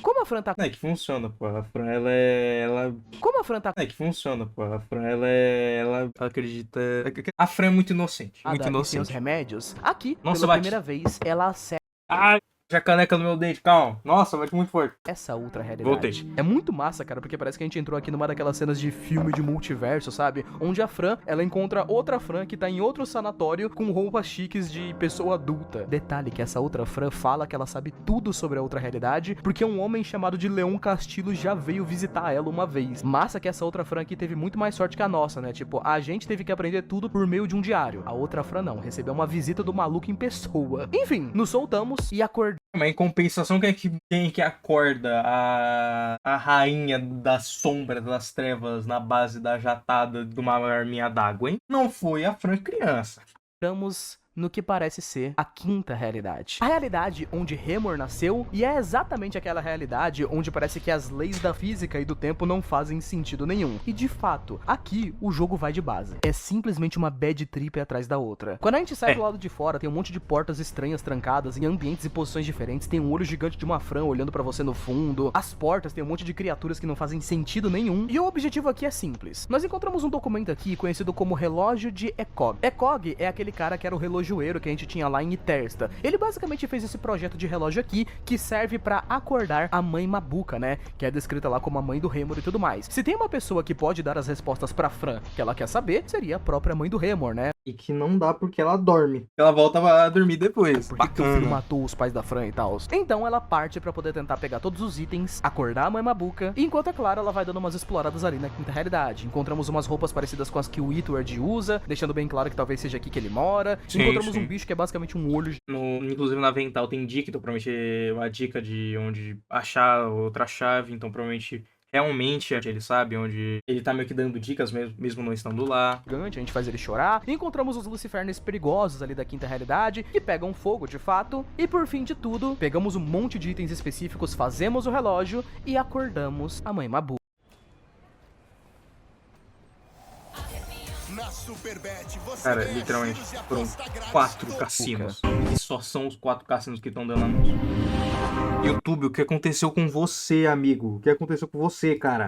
Speaker 2: Como a Fran tá...
Speaker 1: É que funciona, pô. A Fran,
Speaker 2: Como a Fran tá...
Speaker 1: É que funciona, pô. A Fran, ela acredita... A Fran é muito inocente. Muito
Speaker 2: e sem os
Speaker 1: inocente.
Speaker 2: remédios, aqui,
Speaker 1: Nossa,
Speaker 2: pela
Speaker 1: bate.
Speaker 2: primeira vez, ela acessa
Speaker 1: Ai, já caneca no meu dente, calma. Nossa, bate muito forte.
Speaker 2: essa outra realidade.
Speaker 1: Voltei.
Speaker 2: É muito massa, cara, porque parece que a gente entrou aqui numa daquelas cenas de filme de multiverso, sabe? Onde a Fran, ela encontra outra Fran que tá em outro sanatório com roupas chiques de pessoa adulta. Detalhe que essa outra Fran fala que ela sabe tudo sobre a outra realidade, porque um homem chamado de Leon Castillo já veio visitar ela uma vez. Massa que essa outra Fran aqui teve muito mais sorte que a nossa, né? Tipo, a gente teve que aprender tudo por meio de um diário. A outra Fran não, recebeu uma visita do maluco em pessoa. Enfim, nos soltamos e acordamos.
Speaker 1: Mas em compensação, quem que acorda a rainha da sombra das trevas na base da jatada de uma arminha d'água, hein? Não foi a Fran criança.
Speaker 2: No que parece ser a quinta realidade. A realidade onde Remor nasceu, e é exatamente aquela realidade onde parece que as leis da física e do tempo não fazem sentido nenhum. E de fato, aqui o jogo vai de base. É simplesmente uma bad trip atrás da outra. Quando a gente sai do lado de fora, tem um monte de portas estranhas trancadas em ambientes e posições diferentes, tem um olho gigante de uma Fran olhando pra você no fundo. As portas tem um monte de criaturas que não fazem sentido nenhum. E o objetivo aqui é simples. Nós encontramos um documento aqui conhecido como Relógio de Ekog. Ekog é aquele cara que era o relojoeiro que a gente tinha lá em Itersta. Ele basicamente fez esse projeto de relógio aqui que serve pra acordar a mãe Mabuca, né? Que é descrita lá como a mãe do Remor e tudo mais. Se tem uma pessoa que pode dar as respostas pra Fran que ela quer saber, seria a própria mãe do Remor, né?
Speaker 1: E que não dá porque ela dorme. Ela volta a dormir depois.
Speaker 2: Por que o filho matou os pais da Fran e tal? Então ela parte pra poder tentar pegar todos os itens, acordar a mãe Mabuca, e enquanto, é claro, ela vai dando umas exploradas ali na quinta realidade. Encontramos umas roupas parecidas com as que o Edward usa, deixando bem claro que talvez seja aqui que ele mora.
Speaker 1: Sim,
Speaker 2: Encontramos
Speaker 1: sim.
Speaker 2: um bicho que é basicamente um olho.
Speaker 1: Inclusive na Vental tem dica, então provavelmente uma dica de onde achar outra chave, então provavelmente realmente ele sabe onde ele tá meio que dando dicas mesmo não estando lá.
Speaker 2: A gente faz ele chorar. Encontramos os lucifernes perigosos ali da quinta realidade, que pegam fogo de fato. E por fim de tudo, pegamos um monte de itens específicos, fazemos o relógio e acordamos a mãe Mabu.
Speaker 1: Cara, literalmente foram 4 cassinos. E só são os 4 cassinos que estão dando anúncio. YouTube, o que aconteceu com você, amigo? O que aconteceu com você, cara?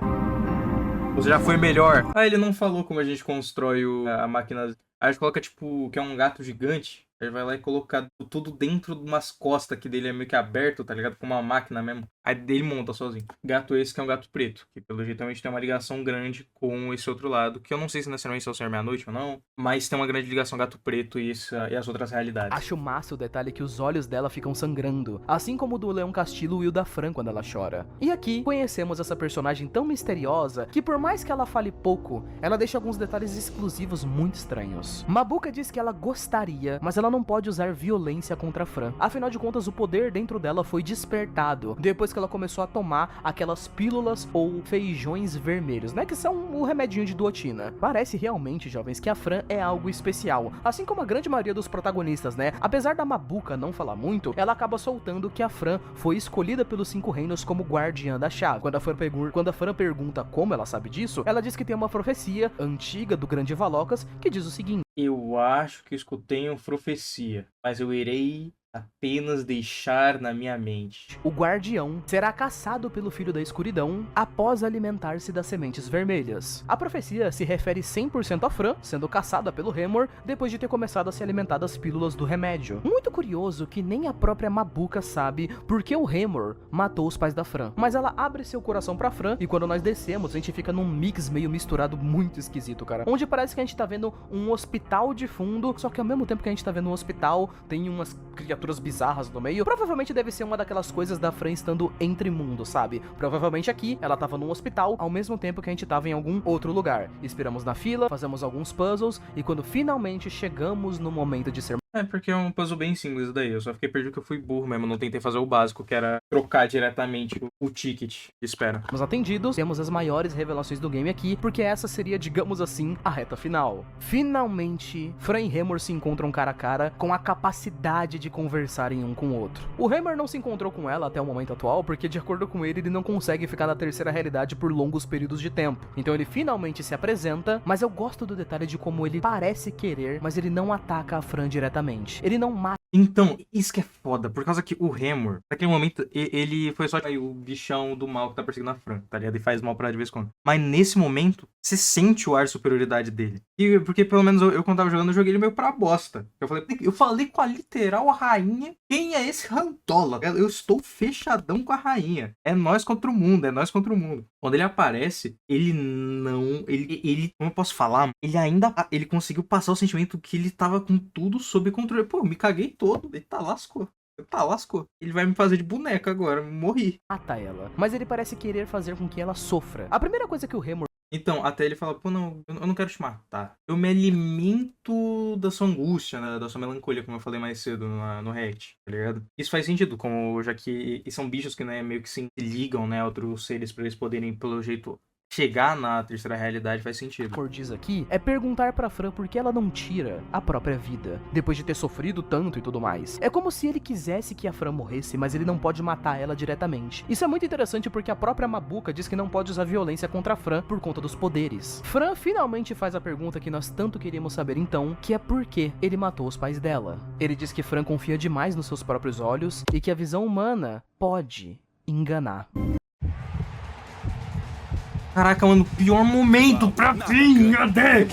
Speaker 1: Você já foi melhor. Ah, ele não falou como a gente constrói a máquina. Aí a gente coloca, tipo, que é um gato gigante. Aí vai lá e coloca tudo dentro de umas costas que dele é meio que aberto, tá ligado? Com uma máquina mesmo. Aí dele monta sozinho. Gato esse que é um gato preto. Que pelo jeito realmente tem uma ligação grande com esse outro lado. Que eu não sei se necessariamente é o Senhor Meia-Noite ou não. Mas tem uma grande ligação gato preto e as outras realidades.
Speaker 2: Acho massa o detalhe que os olhos dela ficam sangrando. Assim como o do Leão Castillo e o da Fran quando ela chora. E aqui conhecemos essa personagem tão misteriosa que por mais que ela fale pouco, ela deixa alguns detalhes exclusivos muito estranhos. Mabuca diz que ela gostaria, mas ela não pode usar violência contra a Fran. Afinal de contas, o poder dentro dela foi despertado depois que ela começou a tomar aquelas pílulas ou feijões vermelhos, né? Que são o remedinho de duotina. Parece realmente, jovens, que a Fran é algo especial. Assim como a grande maioria dos protagonistas, né? Apesar da Mabuca não falar muito, ela acaba soltando que a Fran foi escolhida pelos 5 reinos como guardiã da chave. Quando a Fran pergunta como ela sabe disso, ela diz que tem uma profecia antiga do Grande Valocas que diz o seguinte:
Speaker 1: eu acho que escutei uma profecia, mas eu irei apenas deixar na minha mente.
Speaker 2: O guardião será caçado pelo filho da escuridão após alimentar-se das sementes vermelhas. A profecia se refere 100% a Fran, sendo caçada pelo Remor depois de ter começado a se alimentar das pílulas do remédio. Muito curioso que nem a própria Mabuca sabe por que o Remor matou os pais da Fran, mas ela abre seu coração pra Fran e quando nós descemos a gente fica num mix meio misturado muito esquisito, cara. Onde parece que a gente tá vendo um hospital de fundo, só que ao mesmo tempo que a gente tá vendo um hospital, tem umas criaturas bizarras no meio. Provavelmente deve ser uma daquelas coisas da Fran estando entre mundos, sabe? Provavelmente aqui ela tava num hospital ao mesmo tempo que a gente tava em algum outro lugar. Esperamos na fila, fazemos alguns puzzles e quando finalmente chegamos no momento de ser...
Speaker 1: É, porque é um puzzle bem simples daí. Eu só fiquei perdido que eu fui burro mesmo. Não tentei fazer o básico, que era trocar diretamente o ticket de espera.
Speaker 2: Nos atendidos, temos as maiores revelações do game aqui, porque essa seria, digamos assim, a reta final. Finalmente, Fran e Remor se encontram cara a cara com a capacidade de conversarem um com o outro. O Remor não se encontrou com ela até o momento atual, porque de acordo com ele não consegue ficar na terceira realidade por longos períodos de tempo. Então ele finalmente se apresenta, mas eu gosto do detalhe de como ele parece querer, mas ele não ataca a Fran diretamente. Ele não mata.
Speaker 1: Então, isso que é foda, por causa que o Remor, naquele momento, ele foi só o bichão do mal que tá perseguindo a Fran, tá ligado? E faz mal pra ela de vez em quando. Mas nesse momento, você sente o ar de superioridade dele. E porque pelo menos eu quando tava jogando, eu joguei ele meio pra bosta. Eu falei com a literal rainha, quem é esse Rantola? Eu estou fechadão com a rainha. É nós contra o mundo, é nós contra o mundo. Quando ele aparece, ele não... Ele como eu posso falar? Ele conseguiu passar o sentimento que ele tava com tudo sob controle. Pô, eu me caguei todo. Ele tá lascou. Ele vai me fazer de boneca agora. Morri.
Speaker 2: Mata ela. Mas ele parece querer fazer com que ela sofra. A primeira coisa que o Remor...
Speaker 1: Então, até ele fala, pô, não, eu não quero te matar. Eu me alimento da sua angústia, né, da sua melancolia, como eu falei mais cedo no React, tá ligado? Isso faz sentido, como já que são bichos que, né, meio que se ligam, né, a outros seres pra eles poderem, pelo jeito... chegar na terceira realidade faz sentido.
Speaker 2: Por diz aqui, é perguntar pra Fran por que ela não tira a própria vida, depois de ter sofrido tanto e tudo mais. É como se ele quisesse que a Fran morresse, mas ele não pode matar ela diretamente. Isso é muito interessante porque a própria Mabuca diz que não pode usar violência contra a Fran por conta dos poderes. Fran finalmente faz a pergunta que nós tanto queríamos saber então, que é por que ele matou os pais dela. Ele diz que Fran confia demais nos seus próprios olhos e que a visão humana pode enganar.
Speaker 1: Caraca, mano, pior momento pra fim, cadê?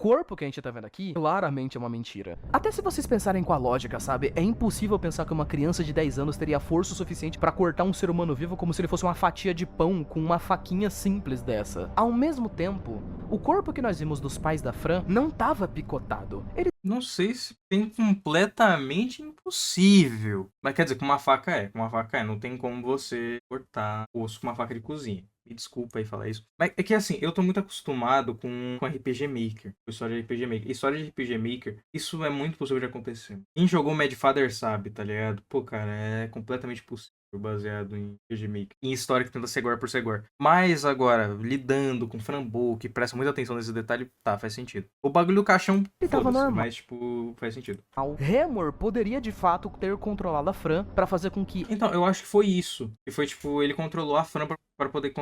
Speaker 2: corpo que a gente tá vendo aqui, claramente é uma mentira. Até se vocês pensarem com a lógica, sabe? É impossível pensar que uma criança de 10 anos teria força o suficiente pra cortar um ser humano vivo como se ele fosse uma fatia de pão com uma faquinha simples dessa. Ao mesmo tempo, o corpo que nós vimos dos pais da Fran não tava picotado. Ele
Speaker 1: Não sei se tem completamente impossível. Mas quer dizer, com uma faca é. Com uma faca é. Não tem como você cortar osso com uma faca de cozinha. Me desculpa aí falar isso. Mas é que assim, eu tô muito acostumado com RPG Maker. Com história de RPG Maker. História de RPG Maker, isso é muito possível de acontecer. Quem jogou Mad Father sabe, tá ligado? Pô, cara, é completamente possível. Baseado em RPG Maker. Em história que tenta segware por segware. Mas agora, lidando com Framboesa, que presta muita atenção nesse detalhe, tá, faz sentido. O bagulho do caixão,
Speaker 2: tava normal.
Speaker 1: mas, tipo, faz sentido.
Speaker 2: Remor poderia de fato ter controlado a Fran pra fazer com que...
Speaker 1: Então, eu acho que foi isso. E foi, tipo, ele controlou a Fran pra poder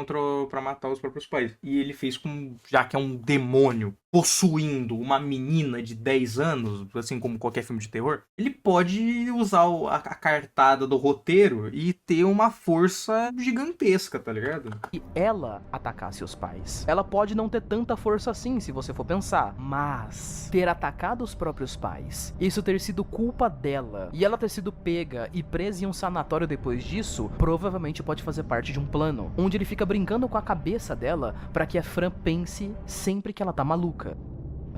Speaker 1: pra matar os próprios pais. E ele fez com... Já que é um demônio possuindo uma menina de 10 anos, assim como qualquer filme de terror, ele pode usar a cartada do roteiro e ter uma força gigantesca, tá ligado?
Speaker 2: E ela atacasse os pais. Ela pode não ter tanta força assim, se você for pensar, mas ter atacado os próprios pais, isso ter sido culpa dela, e ela ter sido pega e presa em um sanatório depois disso, provavelmente pode fazer parte de um plano, onde ele fica brincando com a cabeça dela pra que a Fran pense sempre que ela tá maluca.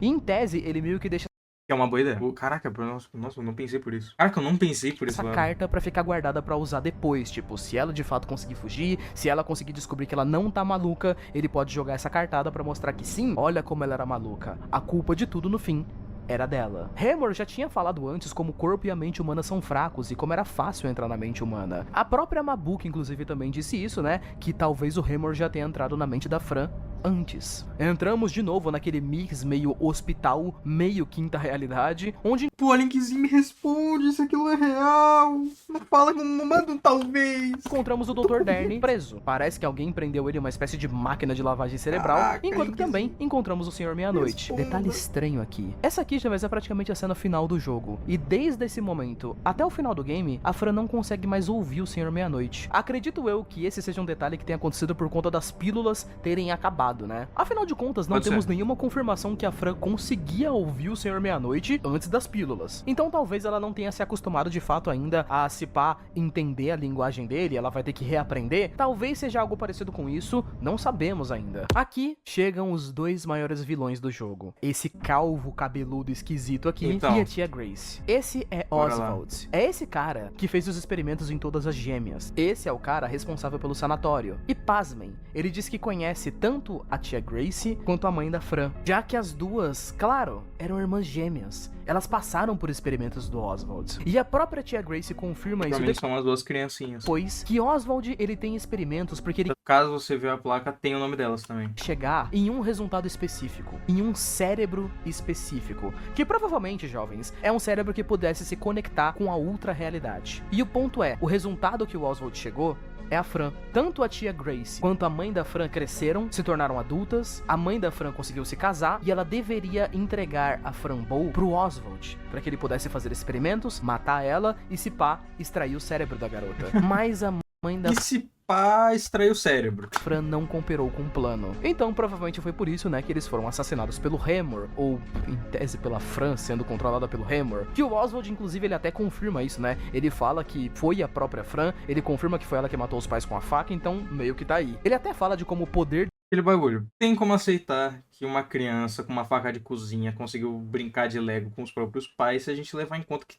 Speaker 2: E em tese, ele meio que deixa
Speaker 1: Que é uma boa ideia. Caraca, nossa, eu não pensei por isso. Caraca, eu não pensei por isso.
Speaker 2: essa carta pra ficar guardada pra usar depois. Tipo, se ela de fato conseguir fugir, se ela conseguir descobrir que ela não tá maluca, ele pode jogar essa cartada pra mostrar que sim, olha como ela era maluca. A culpa de tudo no fim era dela. Remor já tinha falado antes como o corpo e a mente humana são fracos e como era fácil entrar na mente humana. A própria Mabuk, inclusive, também disse isso, né? Que talvez o Remor já tenha entrado na mente da Fran antes. Entramos de novo naquele mix meio hospital, meio quinta realidade, onde...
Speaker 1: Pô, Linkzinho, me responde se aquilo é real. Não fala, não manda um talvez.
Speaker 2: encontramos o Dr. Dern preso. Parece que alguém prendeu ele em uma espécie de máquina de lavagem cerebral,
Speaker 1: Caraca,
Speaker 2: enquanto que também encontramos o Senhor Meia-Noite. Detalhe estranho aqui. Essa aqui já vai ser praticamente a cena final do jogo. E desde esse momento até o final do game, a Fran não consegue mais ouvir o Senhor Meia-Noite. Acredito eu que esse seja um detalhe que tenha acontecido por conta das pílulas terem acabado, né? Afinal de contas, não temos nenhuma confirmação que a Fran conseguia ouvir o Senhor Meia-Noite antes das pílulas. Então talvez ela não tenha se acostumado de fato ainda a se pá entender a linguagem dele, ela vai ter que reaprender. Talvez seja algo parecido com isso, não sabemos ainda. Aqui chegam os dois maiores vilões do jogo. Esse calvo cabeludo esquisito aqui e a tia Grace. Esse é Oswald. É esse cara que fez os experimentos em todas as gêmeas. Esse é o cara responsável pelo sanatório. E pasmem, ele diz que conhece tanto a tia Grace quanto a mãe da Fran, já que as duas, claro, eram irmãs gêmeas. Elas passaram por experimentos do Oswald. E a própria tia Grace confirma isso depois.
Speaker 1: São as duas criancinhas.
Speaker 2: Pois que Oswald, ele tem experimentos porque ele...
Speaker 1: Caso você vê a placa, tem o nome delas também.
Speaker 2: Chegar em um resultado específico, em um cérebro específico, que provavelmente, jovens, é um cérebro que pudesse se conectar com a ultra realidade. E o ponto é, o resultado que o Oswald chegou é a Fran. Tanto a tia Grace quanto a mãe da Fran cresceram, se tornaram adultas, a mãe da Fran conseguiu se casar e ela deveria entregar a Framboesa pro Oswald, para que ele pudesse fazer experimentos, matar ela e, se pá, extrair o cérebro da garota. Mas a mãe da...
Speaker 1: E se pá, extrair o cérebro.
Speaker 2: Fran não cooperou com o plano. Então, provavelmente foi por isso, né, que eles foram assassinados pelo Remor, ou, em tese, pela Fran sendo controlada pelo Remor. Que o Oswald, inclusive, ele até confirma isso, né? Ele fala que foi a própria Fran, ele confirma que foi ela que matou os pais com a faca, então meio que tá aí. Ele até fala de como o poder...
Speaker 1: Aquele bagulho. Tem como aceitar que uma criança com uma faca de cozinha conseguiu brincar de Lego com os próprios pais se a gente levar em conta que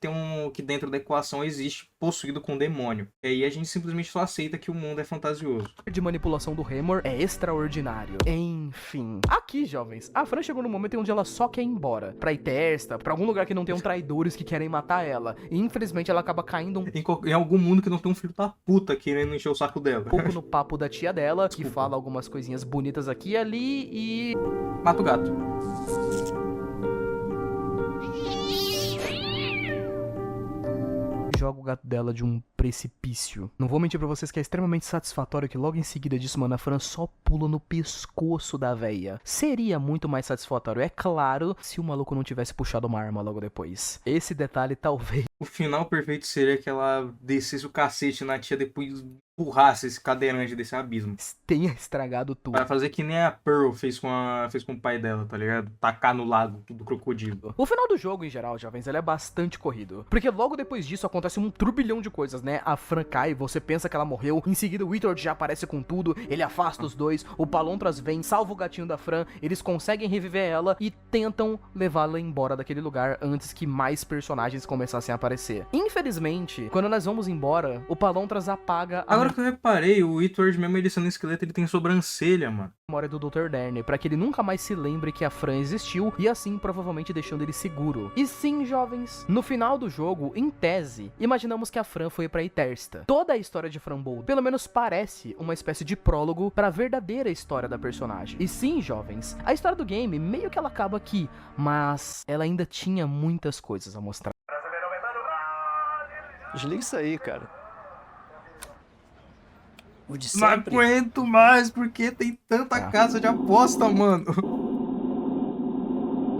Speaker 1: que dentro da equação existe possuído com demônio. E aí a gente simplesmente só aceita que o mundo é fantasioso.
Speaker 2: De manipulação do Remor é extraordinário. Enfim. Aqui, jovens, a Fran chegou no momento onde ela só quer ir embora. Pra Itersta, pra algum lugar que não tenham traidores que querem matar ela. E infelizmente ela acaba caindo
Speaker 1: em algum mundo que não tem um filho da puta querendo encher o saco dela.
Speaker 2: Um pouco no papo da tia dela, que fala algumas coisinhas bonitas aqui e ali e...
Speaker 1: mata o gato.
Speaker 2: Joga o gato dela de um precipício. Não vou mentir pra vocês que é extremamente satisfatório que logo em seguida disso, mano, a Fran só pula no pescoço da véia. Seria muito mais satisfatório, é claro, se o maluco não tivesse puxado uma arma logo depois. Esse detalhe talvez
Speaker 1: O final perfeito seria que ela descesse o cacete na tia, depois empurrasse esse cadeirante desse abismo.
Speaker 2: Tenha estragado tudo.
Speaker 1: Pra fazer que nem a Pearl fez com o pai dela, tá ligado? Tacar no lago tudo crocodilo.
Speaker 2: O final do jogo, em geral, jovens, ele é bastante corrido. Porque logo depois disso acontece um turbilhão de coisas, né? A Fran cai, você pensa que ela morreu. Em seguida, o Wither já aparece com tudo. Ele afasta os dois. O Palontras vem, salva o gatinho da Fran. Eles conseguem reviver ela e tentam levá-la embora daquele lugar antes que mais personagens começassem a aparecer. Infelizmente, quando nós vamos embora, o Palontras apaga a
Speaker 1: Agora que eu reparei, o Wither, mesmo ele sendo esqueleto, ele tem sobrancelha, mano.
Speaker 2: memória do Dr. Dern, pra que ele nunca mais se lembre que a Fran existiu e assim provavelmente deixando ele seguro. E sim, jovens, no final do jogo, em tese, imaginamos que a Fran foi pra Etersta. Toda a história de Fran Bold, pelo menos parece uma espécie de prólogo pra verdadeira história da personagem. E sim, jovens, a história do game meio que ela acaba aqui, mas ela ainda tinha muitas coisas a mostrar.
Speaker 6: Desliga isso aí, cara. O de
Speaker 1: Não
Speaker 6: sempre.
Speaker 1: aguento mais, porque tem tanta casa de aposta, mano.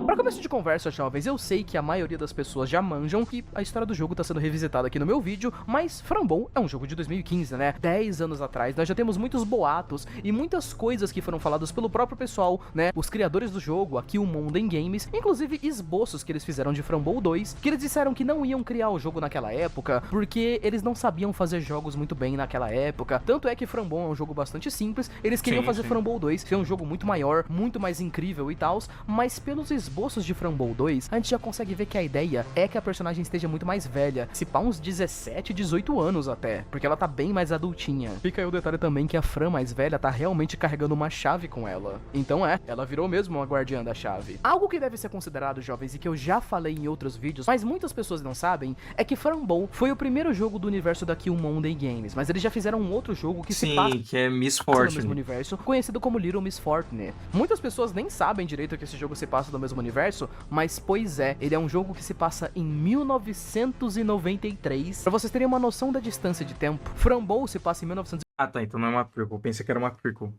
Speaker 2: Pra começo de conversa, jovens, eu sei que a maioria das pessoas já manjam que a história do jogo tá sendo revisitada aqui no meu vídeo, mas Fran Bold é um jogo de 2015, né? 10 anos atrás, nós já temos muitos boatos e muitas coisas que foram faladas pelo próprio pessoal, né? Os criadores do jogo, aqui o Monden Games, inclusive esboços que eles fizeram de Fran Bold 2, que eles disseram que não iam criar o jogo naquela época, porque eles não sabiam fazer jogos muito bem naquela época. Tanto é que Fran Bold é um jogo bastante simples, eles queriam fazer Fran Bold 2 ser um jogo muito maior, muito mais incrível e tal, mas pelos esboços de Fran Bold 2, a gente já consegue ver que a ideia é que a personagem esteja muito mais velha, se pá uns 17, 18 anos até, porque ela tá bem mais adultinha. Fica aí o detalhe também que a Fran mais velha tá realmente carregando uma chave com ela. Então ela virou mesmo uma guardiã da chave. Algo que deve ser considerado, jovens, e que eu já falei em outros vídeos, mas muitas pessoas não sabem, é que Fran Bold foi o primeiro jogo do universo da Kill Monden Games, mas eles já fizeram um outro jogo que se passa
Speaker 1: que é Miss
Speaker 2: no
Speaker 1: Fortune.
Speaker 2: mesmo universo, conhecido como Little Miss Fortune. Muitas pessoas nem sabem direito que esse jogo se passa no mesmo universo, mas pois é, ele é um jogo que se passa em 1993. Pra vocês terem uma noção da distância de tempo, Fran Bold se passa em 1944
Speaker 1: Ah, tá, então não é uma prequel. Pensei que era uma prequel.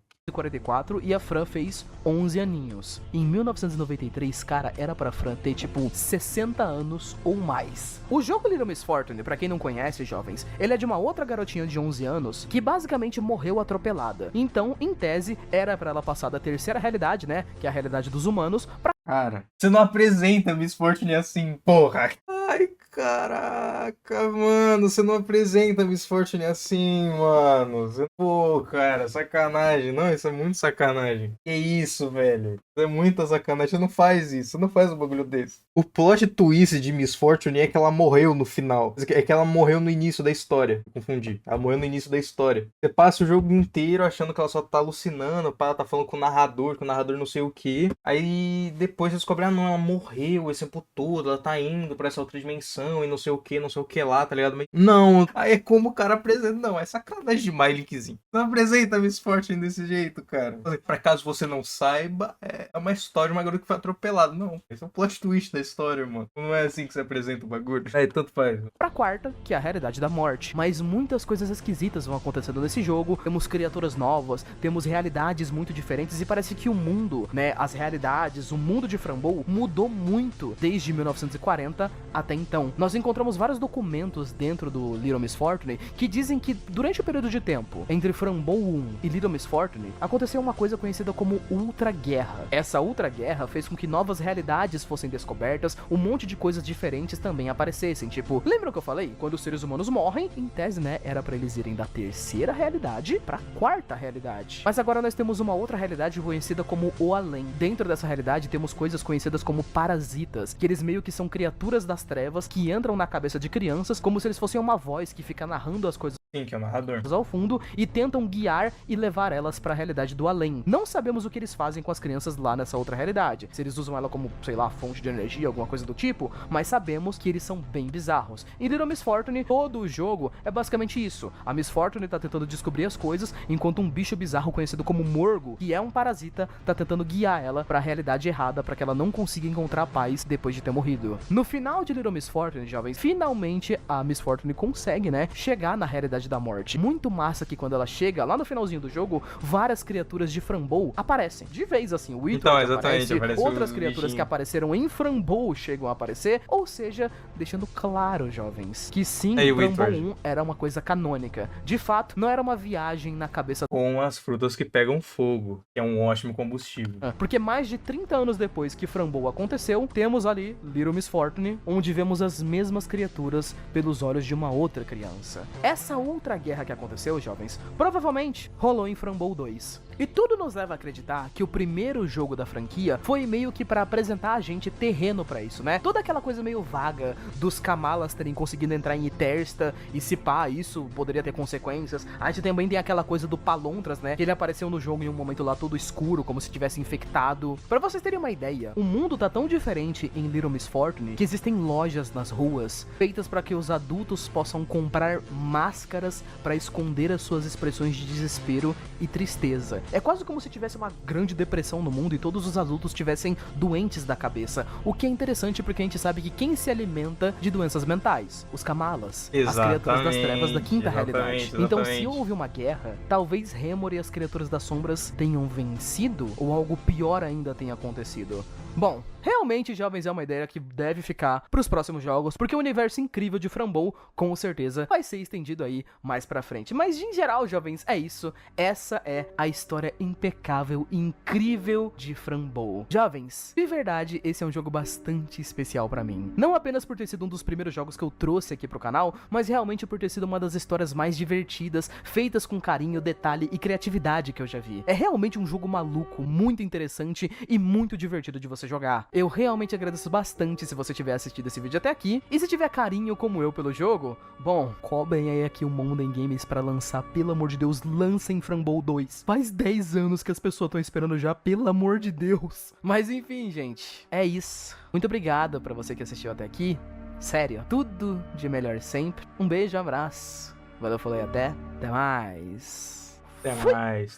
Speaker 2: e a Fran fez 11 aninhos. Em 1993, cara, era pra Fran ter tipo 60 anos ou mais. O jogo Little Miss Fortune, pra quem não conhece, jovens, ele é de uma outra garotinha de 11 anos que basicamente morreu atropelada. Então, em tese, era pra ela passar da terceira realidade, né, que é a realidade dos humanos, pra
Speaker 1: Cara, você não apresenta Miss Fortune assim, porra. Ai, caraca, mano, você não apresenta Miss Fortune assim, mano. Pô, cara, sacanagem. Não, isso é muito sacanagem. Que isso, velho. Isso é muita sacanagem. Você não faz isso, você não faz um bagulho desse. O plot twist de Miss Fortune é que ela morreu no final. É que ela morreu no início da história. Eu confundi. Ela morreu no início da história. Você passa o jogo inteiro achando que ela só tá alucinando, ela tá falando com o narrador não sei o que. Aí depois você descobre, não, ela morreu esse tempo todo, ela tá indo pra essa outra dimensão e não sei o que lá, tá ligado? Mas não, aí é como o cara apresenta. Não, é sacanagem demais, Linkzinho. Não apresenta Miss Fortune desse jeito, cara. Pra caso você não saiba, é uma história de uma garota que foi atropelada. Não, esse é o plot twist da história, mano. Não é assim que você apresenta o bagulho. Aí, tanto faz.
Speaker 2: pra quarta, que é a realidade da morte. Mas muitas coisas esquisitas vão acontecendo nesse jogo. Temos criaturas novas, temos realidades muito diferentes e parece que o mundo, né, as realidades, o mundo de Fran Bold mudou muito desde 1940 até então. Nós encontramos vários documentos dentro do Little Miss Fortune que dizem que durante o período de tempo entre Fran Bold 1 e Little Miss Fortune aconteceu uma coisa conhecida como Ultra Guerra. Essa Ultra Guerra fez com que novas realidades fossem descobertas, um monte de coisas diferentes também aparecessem, tipo, lembram que eu falei? Quando os seres humanos morrem, em tese, né, era pra eles irem da terceira realidade pra quarta realidade. Mas agora nós temos uma outra realidade conhecida como o Além. Dentro dessa realidade temos coisas conhecidas como parasitas, que eles meio que são criaturas das trevas que entram na cabeça de crianças como se eles fossem uma voz que fica narrando as coisas
Speaker 1: Sim, que é o narrador.
Speaker 2: ao fundo e tentam guiar e levar elas pra realidade do além. Não sabemos o que eles fazem com as crianças lá nessa outra realidade. Se eles usam ela como, sei lá, fonte de energia, alguma coisa do tipo, mas sabemos que eles são bem bizarros. Em Little Miss Fortune, todo o jogo é basicamente isso. A Miss Fortune tá tentando descobrir as coisas, enquanto um bicho bizarro conhecido como Morgo, que é um parasita, tá tentando guiar ela pra realidade errada, pra que ela não consiga encontrar a paz depois de ter morrido. No final de Little Miss Fortune, jovens, finalmente a Miss Fortune consegue, né, chegar na realidade Cidade da Morte. Muito massa que quando ela chega, lá no finalzinho do jogo, várias criaturas de Frambow aparecem. De vez, assim, o Wither aparece, outras criaturas que apareceram em Frambow chegam a aparecer. Ou seja, deixando claro, jovens, que sim, Frambow 1 era uma coisa canônica. De fato, não era uma viagem na cabeça...
Speaker 1: Com as frutas que pegam fogo, que é um ótimo combustível.
Speaker 2: Porque mais de 30 anos depois que Frambow aconteceu, temos ali Little Miss Fortune, onde vemos as mesmas criaturas pelos olhos de uma outra criança. Essa outra guerra que aconteceu, jovens, provavelmente rolou em Frambow 2. E tudo nos leva a acreditar que o primeiro jogo da franquia foi meio que pra apresentar a gente terreno pra isso, né? Toda aquela coisa meio vaga dos Kamalas terem conseguido entrar em Itersta e se pá, isso poderia ter consequências. A gente também tem aquela coisa do Palontras, né? Que ele apareceu no jogo em um momento lá todo escuro, como se tivesse infectado. Pra vocês terem uma ideia, o mundo tá tão diferente em Little Miss Fortune que existem lojas nas ruas feitas pra que os adultos possam comprar máscaras pra esconder as suas expressões de desespero e tristeza. É quase como se tivesse uma grande depressão no mundo e todos os adultos estivessem doentes da cabeça. O que é interessante porque a gente sabe que quem se alimenta de doenças mentais? Os Kamalas. As criaturas das trevas da quinta realidade. Então se houve uma guerra, talvez Remor e as criaturas das sombras tenham vencido ou algo pior ainda tenha acontecido. Bom, realmente, jovens, é uma ideia que deve ficar pros próximos jogos, porque o universo incrível de Frambow, com certeza, vai ser estendido aí mais pra frente. Mas, em geral, jovens, é isso. Essa é a história impecável e incrível de Frambow. Jovens, de verdade, esse é um jogo bastante especial pra mim. Não apenas por ter sido um dos primeiros jogos que eu trouxe aqui pro canal, mas realmente por ter sido uma das histórias mais divertidas, feitas com carinho, detalhe e criatividade que eu já vi. É realmente um jogo maluco, muito interessante e muito divertido de você jogar. Eu realmente agradeço bastante se você tiver assistido esse vídeo até aqui, e se tiver carinho como eu pelo jogo, bom, cobrem aí aqui o Monden Games pra lançar, pelo amor de Deus, lancem Frambow 2. Faz 10 anos que as pessoas estão esperando já, pelo amor de Deus. Mas enfim, gente, é isso. Muito obrigado pra você que assistiu até aqui. Sério, tudo de melhor sempre. Um beijo, um abraço. Valeu, falou e até mais.
Speaker 1: Até mais.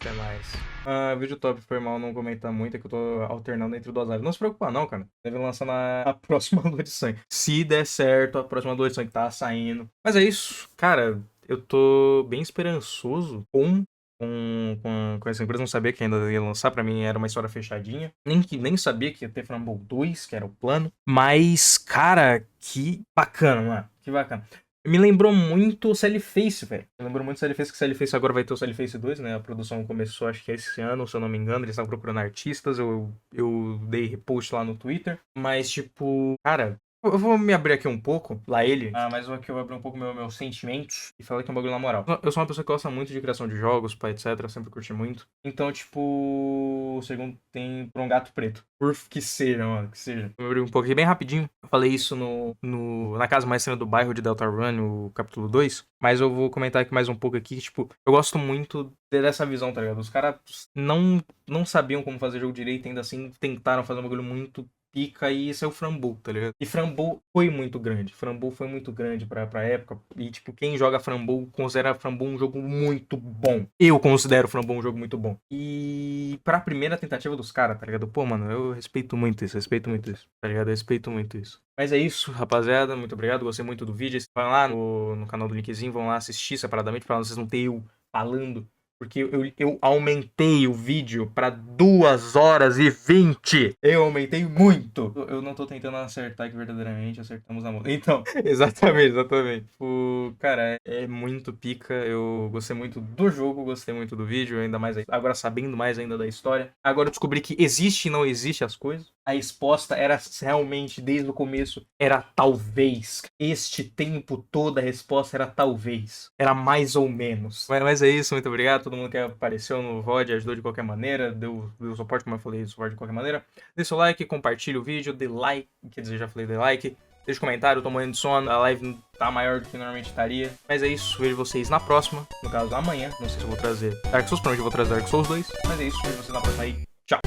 Speaker 1: Vídeo top, foi mal não comentar muito, é que eu tô alternando entre duas lives. Não se preocupa não, cara. Deve lançar na próxima Lua de Sangue. Se der certo, a próxima Lua de Sangue tá saindo. Mas é isso, cara. Eu tô bem esperançoso com essa empresa. Não sabia que ainda ia lançar, pra mim era uma história fechadinha. Nem sabia que ia ter Frambow 2, que era o plano. Mas, cara, que bacana, mano. Que bacana. Me lembrou muito o Cellface, velho. Me lembrou muito o Cellface, que o Cellface agora vai ter o Cellface 2, né? A produção começou, acho que esse ano, se eu não me engano. Eles estavam procurando artistas, eu dei repost lá no Twitter. Mas, tipo, cara, eu vou me abrir aqui um pouco, lá ele. Mas aqui eu vou abrir um pouco meus sentimentos e falar aqui um bagulho na moral. Eu sou uma pessoa que gosta muito de criação de jogos, etc. Eu sempre curti muito. Então, tipo, o segundo tem por um gato preto. Por que seja, mano, que seja. Eu abri um pouco aqui bem rapidinho. Eu falei isso na Casa Mais Estranha do Bairro de Deltarune, o capítulo 2. Mas eu vou comentar aqui mais um pouco aqui, que, tipo, eu gosto muito dessa visão, tá ligado? Os caras não sabiam como fazer jogo direito, ainda assim tentaram fazer um bagulho muito pica, e esse é o Frambow, tá ligado? E Frambow foi muito grande. Frambow foi muito grande pra época. E, tipo, quem joga Frambow considera Frambow um jogo muito bom. Eu considero Frambow um jogo muito bom. E pra primeira tentativa dos caras, tá ligado? Pô, mano, eu respeito muito isso, tá ligado? Eu respeito muito isso. Mas é isso, rapaziada. Muito obrigado, gostei muito do vídeo. Vão lá no canal do linkzinho, vão lá assistir separadamente, pra vocês não terem eu falando. Porque eu aumentei o vídeo pra 2 horas e 20. Eu aumentei muito. Eu não tô tentando acertar que verdadeiramente acertamos a mão. Então, exatamente. Cara, é muito pica. Eu gostei muito do jogo, gostei muito do vídeo, ainda mais agora sabendo mais ainda da história. Agora eu descobri que existe e não existe as coisas. A resposta era realmente, desde o começo, era talvez. Este tempo todo a resposta era talvez. Era mais ou menos. Mas é isso, muito obrigado. Todo mundo que apareceu no VOD ajudou de qualquer maneira. Deu suporte, como eu falei, suporte de qualquer maneira. Deixa o like, compartilha o vídeo, dê like. Quer dizer, já falei, dê like. Deixa comentário, eu tô morrendo de sono. A live tá maior do que normalmente estaria. Mas é isso, vejo vocês na próxima. No caso, amanhã. Não sei se eu vou trazer Dark Souls, provavelmente eu vou trazer Dark Souls 2. Mas é isso, vejo vocês na próxima aí. Tchau.